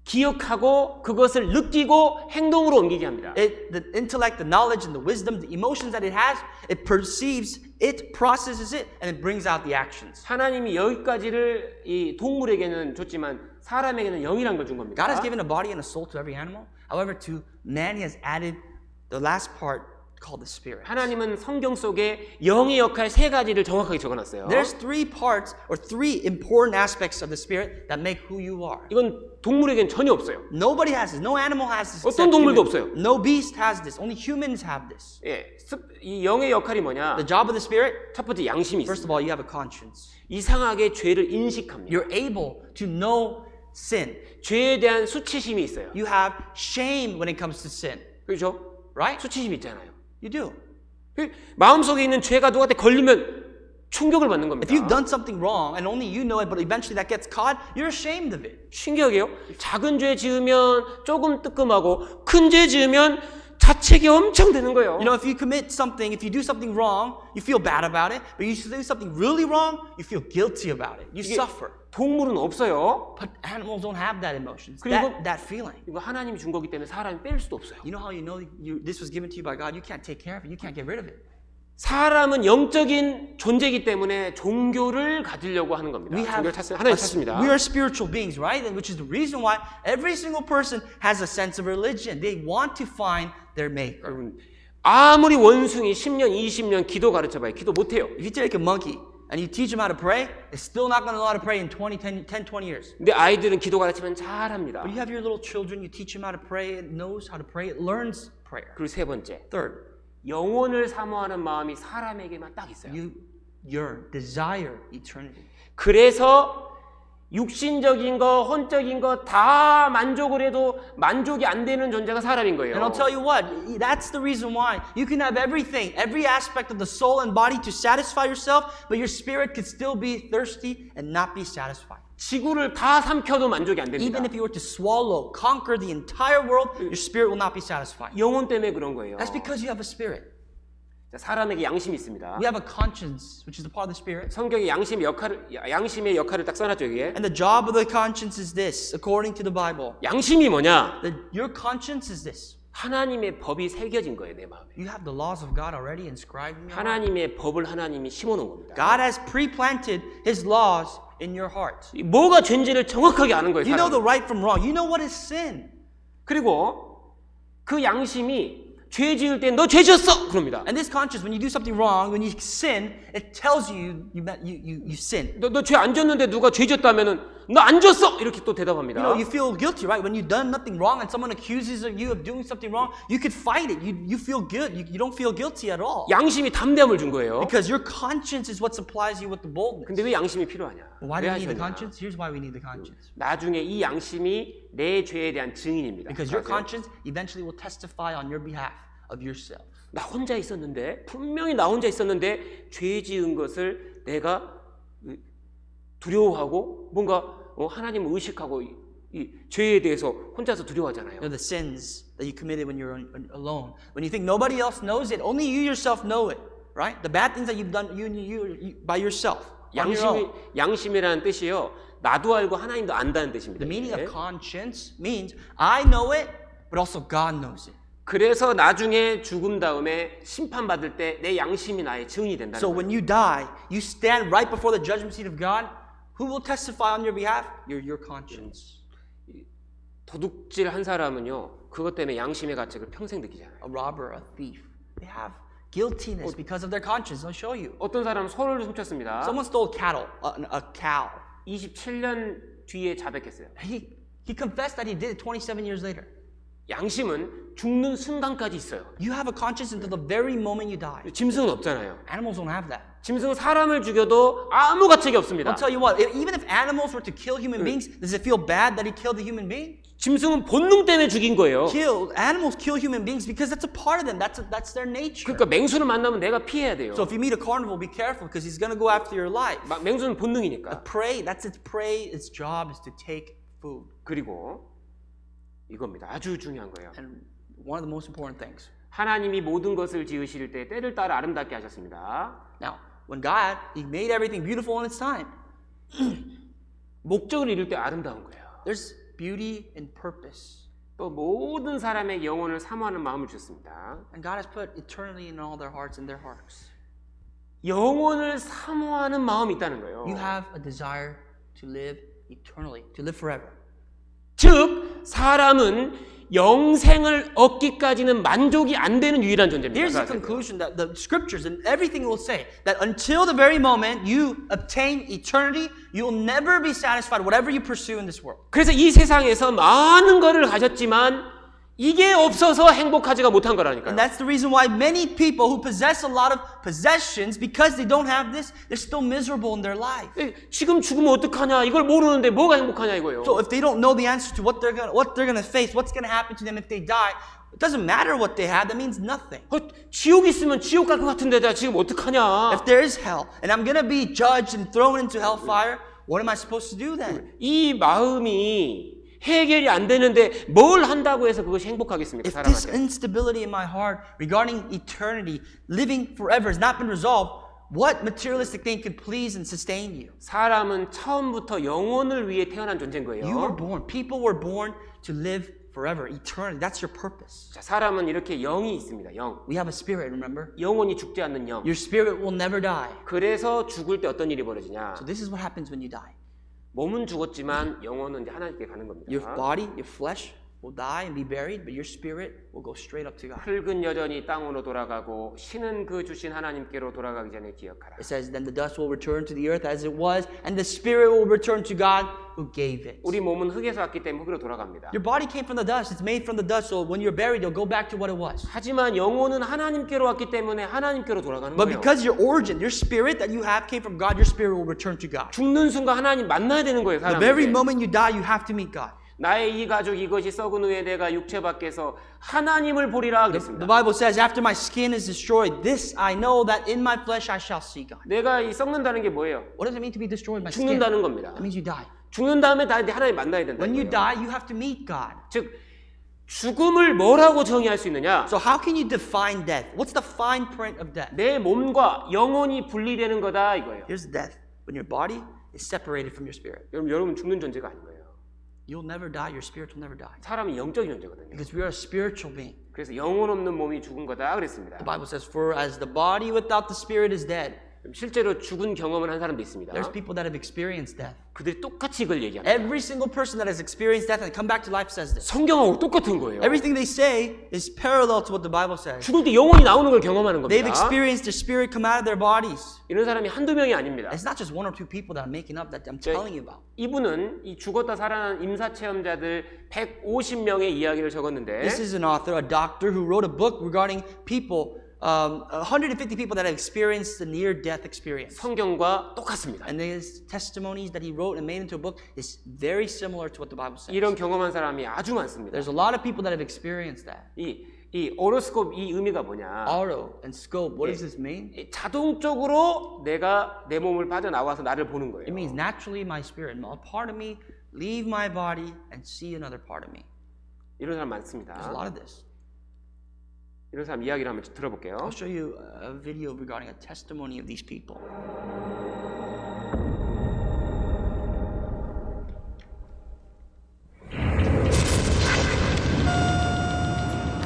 기억하고 그것을 느끼고 행동으로 옮기게 합니다. The intellect, the knowledge, and the wisdom, the emotions that it has, it perceives, it processes it, and it brings out the actions. 하나님이 여기까지를 이 동물에게는 줬지만 사람에게는 영이란 걸 준 겁니다. God has given a body and a soul to every animal. However, to man, He has added the last part called the spirit. 하나님은 성경 속에 영의 역할 3가지를 정확하게 적어놨어요. There's three parts or three important aspects of the spirit that make who you are. 이건 동물에겐 전혀 없어요. Nobody has this. No animal has this. 어떤 except 동물도 human. 없어요. No beast has this. Only humans have this. 예, 이 영의 역할이 뭐냐? The job of the spirit, 첫 번째 양심이 first 있습니다. of all, you have a conscience. 이상하게 죄를 인식합니다. You're able to know sin. 죄에 대한 수치심이 있어요. You have shame when it comes to sin. 그렇죠? Right? 수치심이 있잖아요. You do. 마음속에 있는 죄가 누구한테 걸리면 충격을 받는 겁니다. If you've done something wrong and only you know it, but eventually that gets caught, you're ashamed of it. 신기하게요. 작은 죄 지으면 조금 뜨끔하고 큰 죄 지으면 자책이 엄청 되는 거예요. You know, if you commit something, if you do something wrong, you feel bad about it. But you do something really wrong, you feel guilty about it. You 이게 suffer. 동물은 없어요. But animals don't have that emotion, 그리고- that feeling. 이거 하나님이 준 거기 때문에 사람이 뺄 수도 없어요. You know how you know this was given to you by God? You can't take care of it. You can't get rid of it. 사람은 영적인 존재이기 때문에 종교를 가지려고 하는 겁니다. 종교를 하나님 찾습니다. We are spiritual beings, right? And which is the reason why every single person has a sense of religion. They want to find their maker. 여러분, 아무리 원숭이 10년, 20년 기도 가르쳐봐요. 기도 못해요. If you take a monkey and you teach him how to pray, they're still not going to know how to pray in 10, 20 years. 근데 아이들은 기도 가르치면 잘합니다. But you have your little children, you teach him how to pray, it knows how to pray, it learns prayer. 그리고 세 번째, Third, 영혼을 사모하는 마음이 사람에게만 딱 있어요. you yearn, desire eternity. 그래서 육신적인 거, 혼적인 거 다 만족을 해도 만족이 안 되는 존재가 사람인 거예요. And I'll tell you what, that's the reason why. You can have everything, every aspect of the soul and body to satisfy yourself, but your spirit could still be thirsty and not be satisfied. 지구를 다 삼켜도 만족이 안 됩니다. Even if you were to swallow, conquer the entire world, your spirit will not be satisfied. 영혼 때문에 그런 거예요. That's because you have a spirit. 자, 사람에게 양심이 있습니다. We have a conscience, which is the part of the spirit. 성경이 양심의 역할을 딱 써놨죠, 여기에. And the job of the conscience is this, according to the Bible. 양심이 뭐냐? Your conscience is this. 하나님의 법이 새겨진 거예요, 내 마음에. You have the laws of God already inscribed in your heart. 하나님의 법을 하나님이 심어놓은 겁니다. God has pre-planted His laws in your heart. 뭐가 죄인지를 정확하게 아는 거예요, You know the 사람은. right from wrong. You know what is sin. 그리고 그 양심이 죄 지을 때 너 죄 지었어! 그럽니다. And this conscience, when you do something wrong, when you sin, it tells you you sin. 너 죄 안 지었는데 누가 죄 지었다면은 너 안 지었어! 이렇게 또 대답합니다. You know, you feel guilty, right? When you've done nothing wrong and someone accuses you of doing something wrong, you could fight it. You feel good. You don't feel guilty at all. 양심이 담대함을 준 거예요. Because your conscience is what supplies you with the boldness. 근데 왜 양심이 필요하냐? Why 왜 do we need the 하셨냐? conscience? Here's why we need the conscience. 나중에 이 양심이 내 죄에 대한 증인입니다. Because your 아세요? conscience eventually will testify on your behalf of yourself. 나 혼자 있었는데 분명히 나 혼자 있었는데 죄 지은 것을 내가 두려워하고 뭔가 하나님을 의식하고 이 죄에 대해서 혼자서 두려워하잖아요. You know, the sins that you committed when you're alone. When you think nobody else knows it, only you yourself know it, right? The bad things that you've done you by yourself. On your own. 양심이라는 뜻이요. 나도 알고 하나님도 안다는 뜻입니다. The meaning of 이게. conscience means I know it, but also God knows it. 그래서 나중에 죽음 다음에 심판받을 때 내 양심이 나의 증인이 된다는 So 거예요. when you die, you stand right before the judgment seat of God. Who will testify on your behalf? Your conscience. 도둑질 한 사람은요. 그것 때문에 양심의 가책을 평생 느끼잖아요. A robber, a thief, they have guiltiness because of their conscience. I'll show you. 어떤 사람은 소를 훔쳤습니다. Someone stole cattle, a cow. 27년 뒤에 자백했어요. He confessed that he did it 27 years later. 양심은 죽는 순간까지 있어요. You have a conscience until the very moment you die. 짐승은 없잖아요. Animals don't have that. 짐승은 사람을 죽여도 아무 가책이 없습니다. I'll tell you what, even if animals were to kill human beings, does it feel bad that he killed a human being? 짐승은 본능 때문에 죽인 거예요. Animals kill human beings because that's a part of them. That's their nature. 그러니까 맹수를 만나면 내가 피해야 돼요. So if you meet a carnivore, be careful because he's going to go after your life. 맹수는 본능이니까. Prey, that's its prey. Its job is to take food. 그리고 이겁니다. 아주 중요한 거예요. And one of the most important things. 하나님이 모든 것을 지으실 때 때를 따라 아름답게 하셨습니다. Now, when God, He made everything beautiful in its time. 목적을 이룰 때 아름다운 거예요. There's beauty and purpose. 또 모든 사람의 영혼을 사모하는 마음을 주셨습니다. And God has put eternity in all their hearts and their hearts. 영혼을 사모하는 마음이 있다는 거예요. You have a desire to live eternally, to live forever. 즉 사람은 영생을 얻기까지는 만족이 안 되는 유일한 존재입니다. Here's the conclusion that the scriptures and everything will say that until the very moment you obtain eternity, you will never be satisfied whatever you pursue in this world. 그래서 이 세상에서 많은 것을 가졌지만 이게 없어서 행복하지가 못한 거라니까요. And that's the reason why many people who possess a lot of possessions, because they don't have this, they're still miserable in their life. 지금 죽으면 어떡하냐? 이걸 모르는데 뭐가 행복하냐 이거예요. So if they don't know the answer to what they're gonna face, what's gonna happen to them if they die, it doesn't matter what they have. That means nothing. 지옥 있으면 지옥 갈 것 같은데 나 지금 어떡하냐? If there is hell and I'm gonna be judged and thrown into hellfire, what am I supposed to do then? 이 마음이 해결이 안 되는데 뭘 한다고 해서 그것이 행복하겠습니까? If this 사람한테. instability in my heart regarding eternity, living forever, has not been resolved, what materialistic thing could please and sustain you? 사람은 처음부터 영혼을 위해 태어난 존재인 거예요. You were born. People were born to live forever, eternity. That's your purpose. 자, 사람은 이렇게 영이 있습니다. 영. We have a spirit, remember? 영혼이 죽지 않는 영. Your spirit will never die. 그래서 죽을 때 어떤 일이 벌어지냐? So this is what happens when you die. 몸은 죽었지만 영혼은 이제 하나님께 가는 겁니다. Your body, your flesh will die and be buried, but your spirit will go straight up to God. 흙은 여전히 땅으로 돌아가고 신은 그 주신 하나님께로 돌아가기 전에 기억하라. It says, then the dust will return to the earth as it was, and the spirit will return to God who gave it. 우리 몸은 흙에서 왔기 때문에 흙으로 돌아갑니다. Your body came from the dust. It's made from the dust, so when you're buried, you'll go back to what it was. 하지만 영혼은 하나님께로 왔기 때문에 하나님께로 돌아가는 But 거예요. because your origin, your spirit that you have came from God, your spirit will return to God. 죽는 순간 하나님 만나야 되는 거예요. The very 사람에게. moment you die, you have to meet God. 나의 이 가죽 이것이 썩은 후에 내가 육체 밖에서 하나님을 보리라 The 그랬습니다. Bible says, after my skin is destroyed, this I know that in my flesh I shall see God. 내가 이 썩는다는 게 뭐예요? What does it mean to be destroyed by skin? 죽는다는 겁니다. That means you die. 죽는 다음에 다 하나님 만나야 된다. When you die, you have to meet God. 즉 죽음을 뭐라고 정의할 수 있느냐? So how can you define death? What's the fine print of death? 내 몸과 영혼이 분리되는 거다 이거예요. Here's death. When your body is separated from your spirit. 여러분 죽는 존재가 아닌 거예요. You'll never die. Your spirit will never die. 사람이 영적인 존재거든요. Because we are a spiritual being. 그래서 영혼 없는 몸이 죽은 거다 그랬습니다. The Bible says, for as the body without the spirit is dead. 실제로 죽은 경험을 한 사람도 있습니다. There's people that have experienced death. 그들이 똑같이 이걸 얘기합니다. Every single person that has experienced death and come back to life says this. 성경하고 똑같은 거예요. Everything they say is parallel to what the Bible says. 죽을 때 영혼이 나오는 걸 경험하는 They've 겁니다. experienced their spirit come out of their bodies. 이런 사람이 한두 명이 아닙니다. It's not just one or two people that I'm making up that I'm telling you about. 이분은 이 죽었다 살아난 임사 체험자들 150명의 이야기를 적었는데 This is an author, a doctor, who wrote a book regarding people, 150 people that have experienced the near-death experience. 성경과 똑같습니다. And his testimonies that he wrote and made into a book is very similar to what the Bible says. 이런 경험한 사람이 아주 많습니다. There's a lot of people that have experienced that. 이 오로스콥 이 의미가 뭐냐? Auto and scope, what does this mean? 자동적으로 내가 내 몸을 빠져나와서 나를 보는 거예요. It means naturally my spirit, a part of me, leave my body and see another part of me. 이런 사람 많습니다. There's a lot of this. 이런 사람 이야기를 한번 들어볼게요. I'll show you a video regarding a testimony of these people.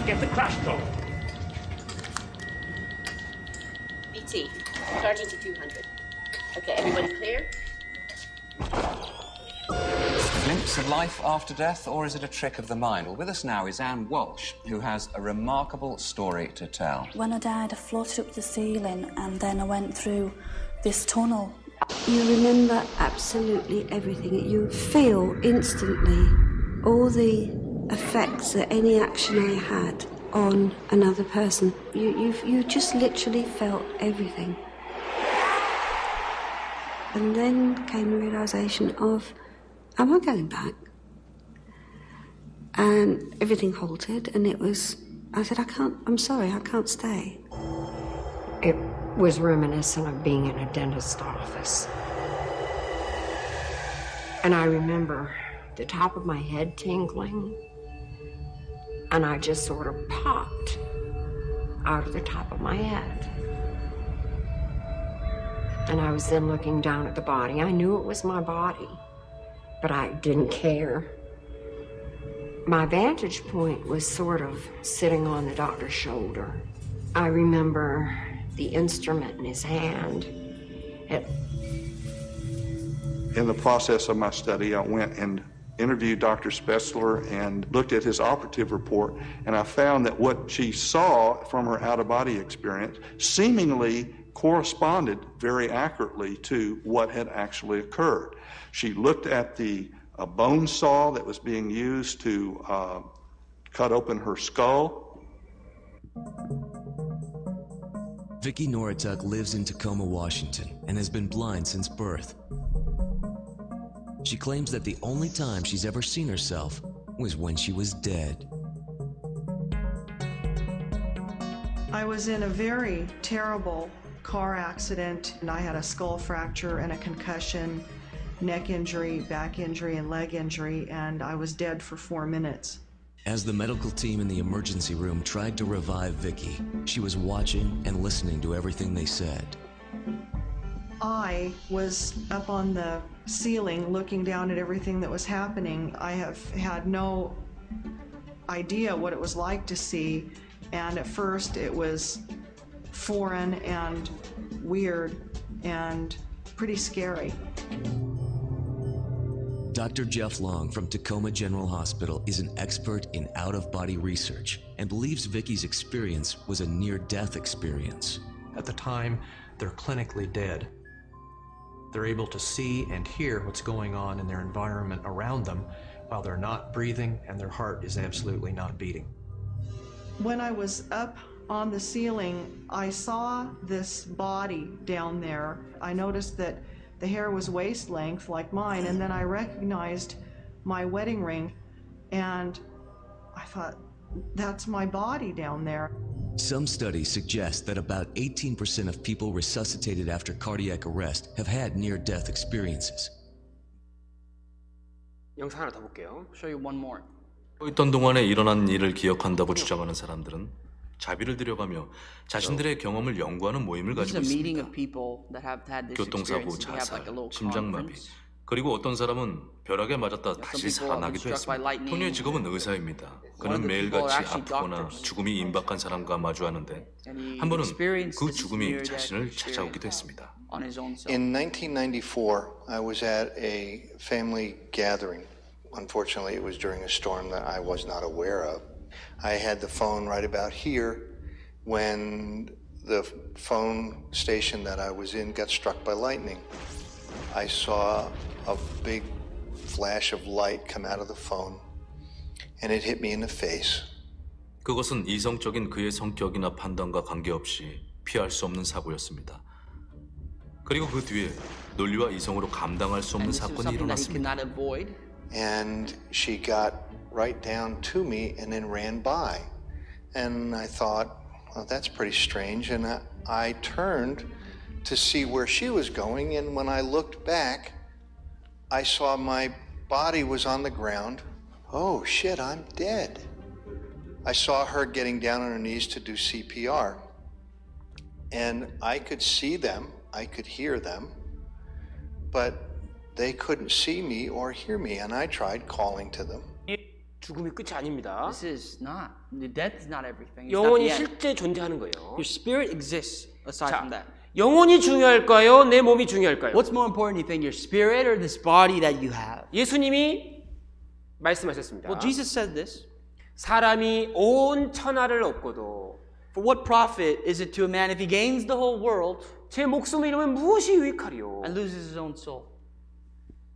Get the crash code. BT, charging to 200. Okay, everybody clear? A glimpse of life after death, or is it a trick of the mind? Well, with us now is Anne Walsh, who has a remarkable story to tell. When I died, I floated up to the ceiling and then I went through this tunnel. You remember absolutely everything. You feel instantly all the effects that any action I had on another person. You just literally felt everything. And then came the realisation of, am I going back? And everything halted, and I said, I'm sorry, I can't stay. It was reminiscent of being in a dentist's office. And I remember the top of my head tingling, and I just sort of popped out of the top of my head. And I was then looking down at the body. I knew it was my body, but I didn't care. My vantage point was sort of sitting on the doctor's shoulder. I remember the instrument in his hand. In the process of my study, I went and interviewed Dr. Spetzler and looked at his operative report, and I found that what she saw from her out-of-body experience seemingly corresponded very accurately to what had actually occurred. She looked at the bone saw that was being used to cut open her skull. Vicki Norituk lives in Tacoma, Washington, and has been blind since birth. She claims that the only time she's ever seen herself was when she was dead. I was in a very terrible car accident, and I had a skull fracture and a concussion, neck injury, back injury, and leg injury, and I was dead for 4 minutes. As the medical team in the emergency room tried to revive Vicki, she was watching and listening to everything they said. I was up on the ceiling looking down at everything that was happening. I have had no idea what it was like to see, and at first it was foreign and weird and pretty scary. Dr. Jeff Long from Tacoma General Hospital is an expert in out-of-body research and believes Vicki's experience was a near-death experience. At the time, they're clinically dead. They're able to see and hear what's going on in their environment around them while they're not breathing and their heart is absolutely not beating. When I was up on the ceiling, I saw this body down there. I noticed that the hair was waist length like mine, and then I recognized my wedding ring, and I thought, that's my body down there. Some studies suggest that about 18% of people resuscitated after cardiac arrest have had near-death experiences. 영상 하나 더 볼게요. Show you one more. 있던 동안에 일어난 일을 기억한다고 주장하는 사람들은 자비를 들여가며 자신들의 경험을 연구하는 모임을 가지고 있습니다. 교통사고, 자살, 심장마비, 그리고 어떤 사람은 벼락에 맞았다 다시 살아나기도 했습니다. 토니의 직업은 의사입니다. 그는 매일같이 아프거나 죽음이 임박한 사람과 마주하는데 한 번은 그 죽음이 자신을 찾아오기도 했습니다. In 1994, I was at a family gathering. Unfortunately, it was during a storm that I was not aware of. I had the phone right about here when the phone station that I was in got struck by lightning. I saw a big flash of light come out of the phone, and it hit me in the face. 그것은 이성적인 그의 성격이나 판단과 관계없이 피할 수 없는 사고였습니다. 그리고 그 뒤에 논리와 이성으로 감당할 수 없는 사건이 일어났습니다. And she got right down to me and then ran by. And I thought, well, that's pretty strange. And I turned to see where she was going. And when I looked back, I saw my body was on the ground. Oh, shit, I'm dead. I saw her getting down on her knees to do CPR. And I could see them, I could hear them, but they couldn't see me or hear me, and I tried calling to them. 죽음이 끝이 아닙니다. This is not. The death is not everything. It's 영혼이 not the end. 실제 존재하는 거예요. Your spirit exists aside from that. 영혼이 중요할까요? 내 몸이 중요할까요? What's more important, you think, your spirit or this body that you have? 예수님이 말씀하셨습니다. Well, Jesus said this. 사람이 온 천하를 얻고도 For what profit is it to a man if he gains the whole world 제 목숨을 잃으면 무엇이 유익하리요? and loses his own soul?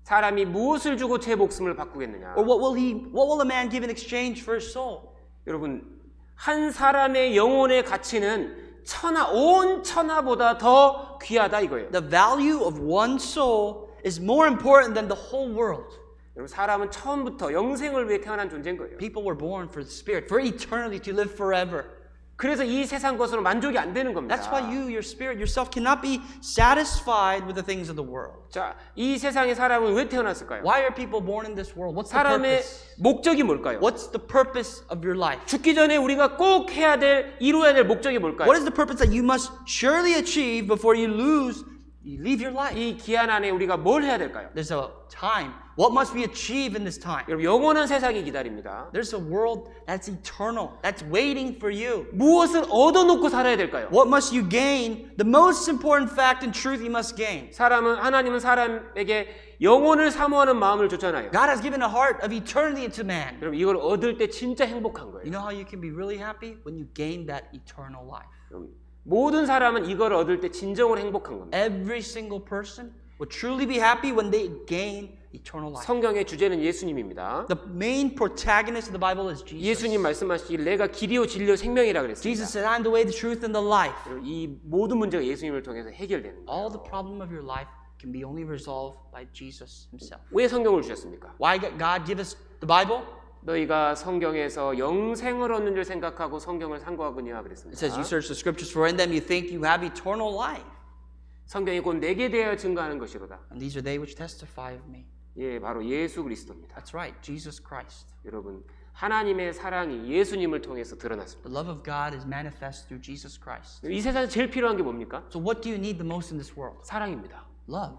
사람이 무엇을 주고 제 목숨을 바꾸겠느냐? Or what will a man give in exchange for his soul? 여러분, 한 사람의 영혼의 가치는 온 천하보다 더 귀하다 이거예요. The value of one soul is more important than the whole world. 여러분, 사람은 처음부터 영생을 위해 태어난 존재인 거예요. People were born for the spirit, for eternity, to live forever. 그래서 이 세상 것으로 만족이 안 되는 겁니다. That's why you, your spirit, yourself cannot be satisfied with the things of the world. 자, 이 세상의 사람은 왜 태어났을까요? Why are people born in this world? What's the 사람의 purpose? 목적이 뭘까요? What's the purpose of your life? 죽기 전에 우리가 꼭 이루어야 될 목적이 뭘까요? What is the purpose that you must surely achieve before you leave your life? 이 기한 안에 우리가 뭘 해야 될까요? There's a time. What must we achieve in this time? 여러분, 영원한 세상이 기다립니다. There's a world that's eternal, that's waiting for you. 무엇을 얻어놓고 살아야 될까요? What must you gain? The most important fact and truth you must gain. 하나님은 사람에게 영혼을 사모하는 마음을 줬잖아요. God has given a heart of eternity to man. 여러분, 이걸 얻을 때 진짜 행복한 거예요. You know how you can be really happy? When you gain that eternal life. 모든 사람은 이걸 얻을 때 진정으로 행복한 겁니다. Every single person will truly be happy when they gain eternal life. 성경의 주제는 예수님입니다. The main protagonist of the Bible is Jesus. 예수님 말씀하시길 내가 길이요 진리요 생명이라 그랬습니다. Jesus said, "I'm the way, the truth, and the life." 이 모든 문제가 예수님을 통해서 해결되는 거예요. All the problem of your life can be only resolved by Jesus himself. 왜 성경을 주셨습니까? Why did God give us the Bible? 너희가 성경에서 영생을 얻는 줄 생각하고 성경을 상고하거니와 그랬습니다. It says you search the scriptures for in them you think you have eternal life. 성경이 곧 내게 대하여 증거하는 것이로다. And these are they which testify of me. 예, 바로 예수 그리스도입니다. That's right, Jesus Christ. 여러분, 하나님의 사랑이 예수님을 통해서 드러났습니다. The love of God is manifest through Jesus Christ. 이 세상에 제일 필요한 게 뭡니까? So what do you need the most in this world? 사랑입니다. Love.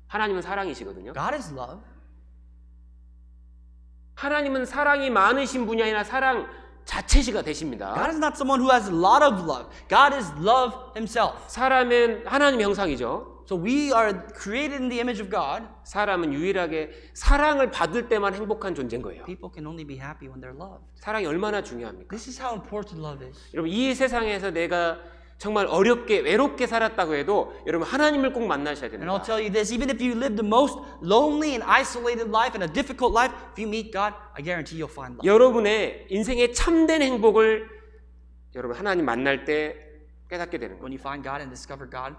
하나님은 사랑이시거든요. God is love. 하나님은 사랑이 많으신 분이 아니라 사랑 자체시가 되십니다. God is not someone who has a lot of love. God is love himself. 사람은 하나님의 형상이죠. So we are created in the image of God. 사람은 유일하게 사랑을 받을 때만 행복한 존재인 거예요. People can only be happy when they're loved. 사랑이 얼마나 중요합니까? This is how important love is. 여러분, 이 세상에서 내가 정말 어렵게 외롭게 살았다고 해도 여러분 하나님을 꼭 만나셔야 And 됩니다. I'll tell you this, even if you live the most lonely and isolated life and a difficult life, if you meet God, I guarantee you'll find love. 여러분의 인생의 참된 행복을 여러분 하나님 만날 때 깨닫게 되는 When 거예요. you find God and discover God,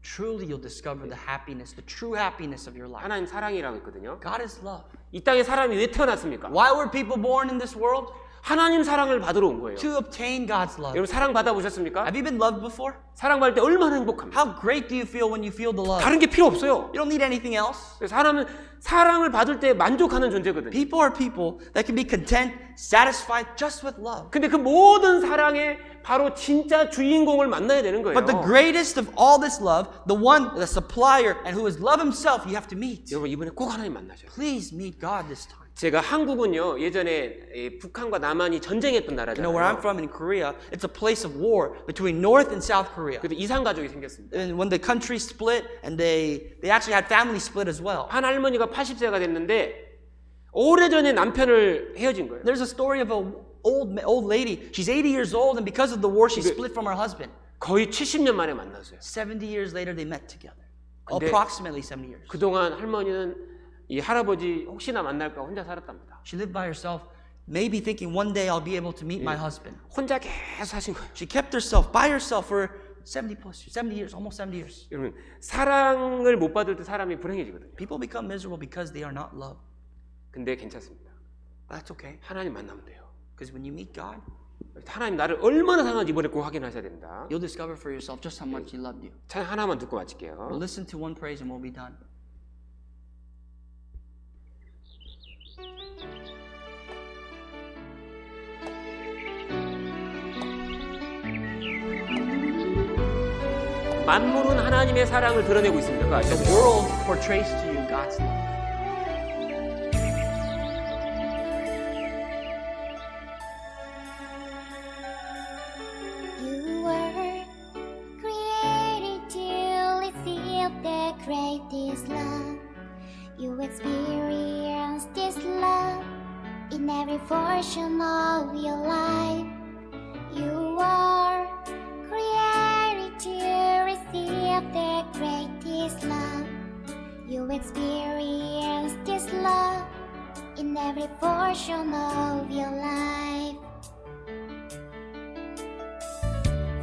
truly you'll discover the happiness, the true happiness of your life. 하나님 사랑이라고 했거든요. God is love. 이 땅에 사람이 왜 태어났습니까? Why were people born in this world? 하나님 사랑을 받으러 온 거예요. To obtain God's love. 여러분 사랑 받아보셨습니까? Have you been loved before? 사랑 받을 때 얼마나 행복합니까? How great do you feel when you feel the love? 다른 게 필요 없어요. You don't need anything else. 사람은 사랑을 받을 때 만족하는 존재거든요. People are people that can be content, satisfied just with love. 근데 그 모든 사랑의 바로 진짜 주인공을 만나야 되는 거예요. But the greatest of all this love, the one, the supplier, and who is love himself, you have to meet. 여러분 이번에 꼭 하나님 만나셔야 돼요. Please meet God this time. 제가 한국은요 예전에 북한과 남한이 전쟁했던 You 나라잖아요. know where I'm from in Korea, it's a place of war between North and South Korea. 그때 이산 가족이 생겼습니다. And when the country split, and they actually had family split as well. 한 할머니가 80세가 됐는데 오래전에 남편을 헤어진 거예요. There's a story of an old lady. She's 80 years old, and because of the war, she split from her husband. 거의 70년 만에 만났어요. 70 years later, they met together. 근데 Approximately 70 years. 그동안 할머니는 이 할아버지 혹시나 만날까 혼자 살았답니다. She lived by herself, maybe thinking one day I'll be able to meet my husband. 혼자 계속 사신 거예요. She kept herself by herself for 70 years, almost 70 years. 여러분 사랑을 못 받을 때 사람이 불행해지거든요. People become miserable because they are not loved. 근데 괜찮습니다. That's okay. 하나님 만나면 돼요. Because when you meet God, 하나님 나를 얼마나 사랑하는지 이번에 꼭 확인하셔야 됩니다. you'll discover for yourself just how much He loved you. 찬양 하나만 듣고 마칠게요. We'll listen to one praise and we'll be done. 만물은 하나님의 사랑을 드러내고 있습니다. 그거 아시죠? The world portrays to you God's love. You were created to receive the greatest love. You experience this love in every portion of your life. You are created to receive receive the greatest love. You experience this love in every portion of your life.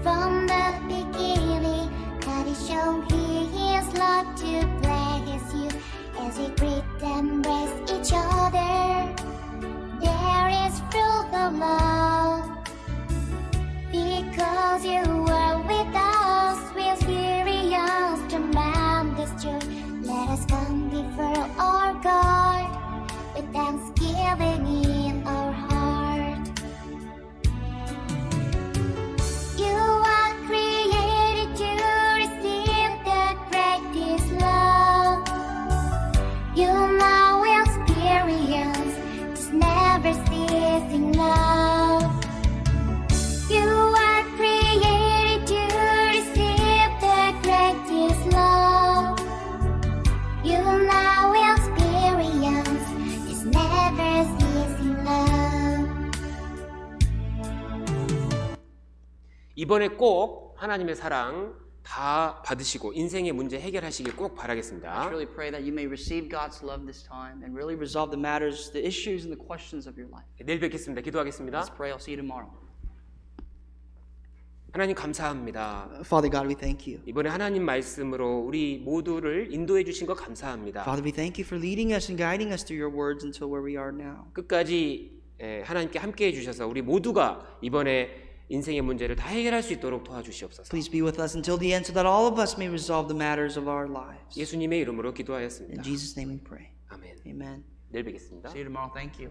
From the beginning, God is shown His love to bless you as we greet and embrace each other. There is fruit of love. Because you are with us, we experience tremendous joy. Let us come before our God with thanksgiving in our heart. You are created to receive the greatest love. You now experience this never-ceasing love. You are created to receive the greatest love. You now experience this never-ceasing love. 이번에 꼭 하나님의 사랑 다 받으시고 인생의 문제 해결하시길 꼭 바라겠습니다. I really pray that you may receive God's love this time and really resolve the matters, the issues, and the questions of your life. 내일 뵙겠습니다. 기도하겠습니다. Let's pray. I'll see you tomorrow. 하나님 감사합니다. Father God, we thank you. 이번에 하나님 말씀으로 우리 모두를 인도해 주신 것 감사합니다. Father, we thank you for leading us and guiding us through your words until where we are now. 끝까지 하나님께 함께 해주셔서 우리 모두가 이번에 인생의 문제를 다 해결할 수 있도록 도와주시옵소서. Please be with us until the end so that all of us may resolve the matters of our lives. 예수님의 이름으로 기도하였습니다. In Jesus' name we pray. 아멘. Amen. 내일 뵙겠습니다. See you tomorrow. Thank you.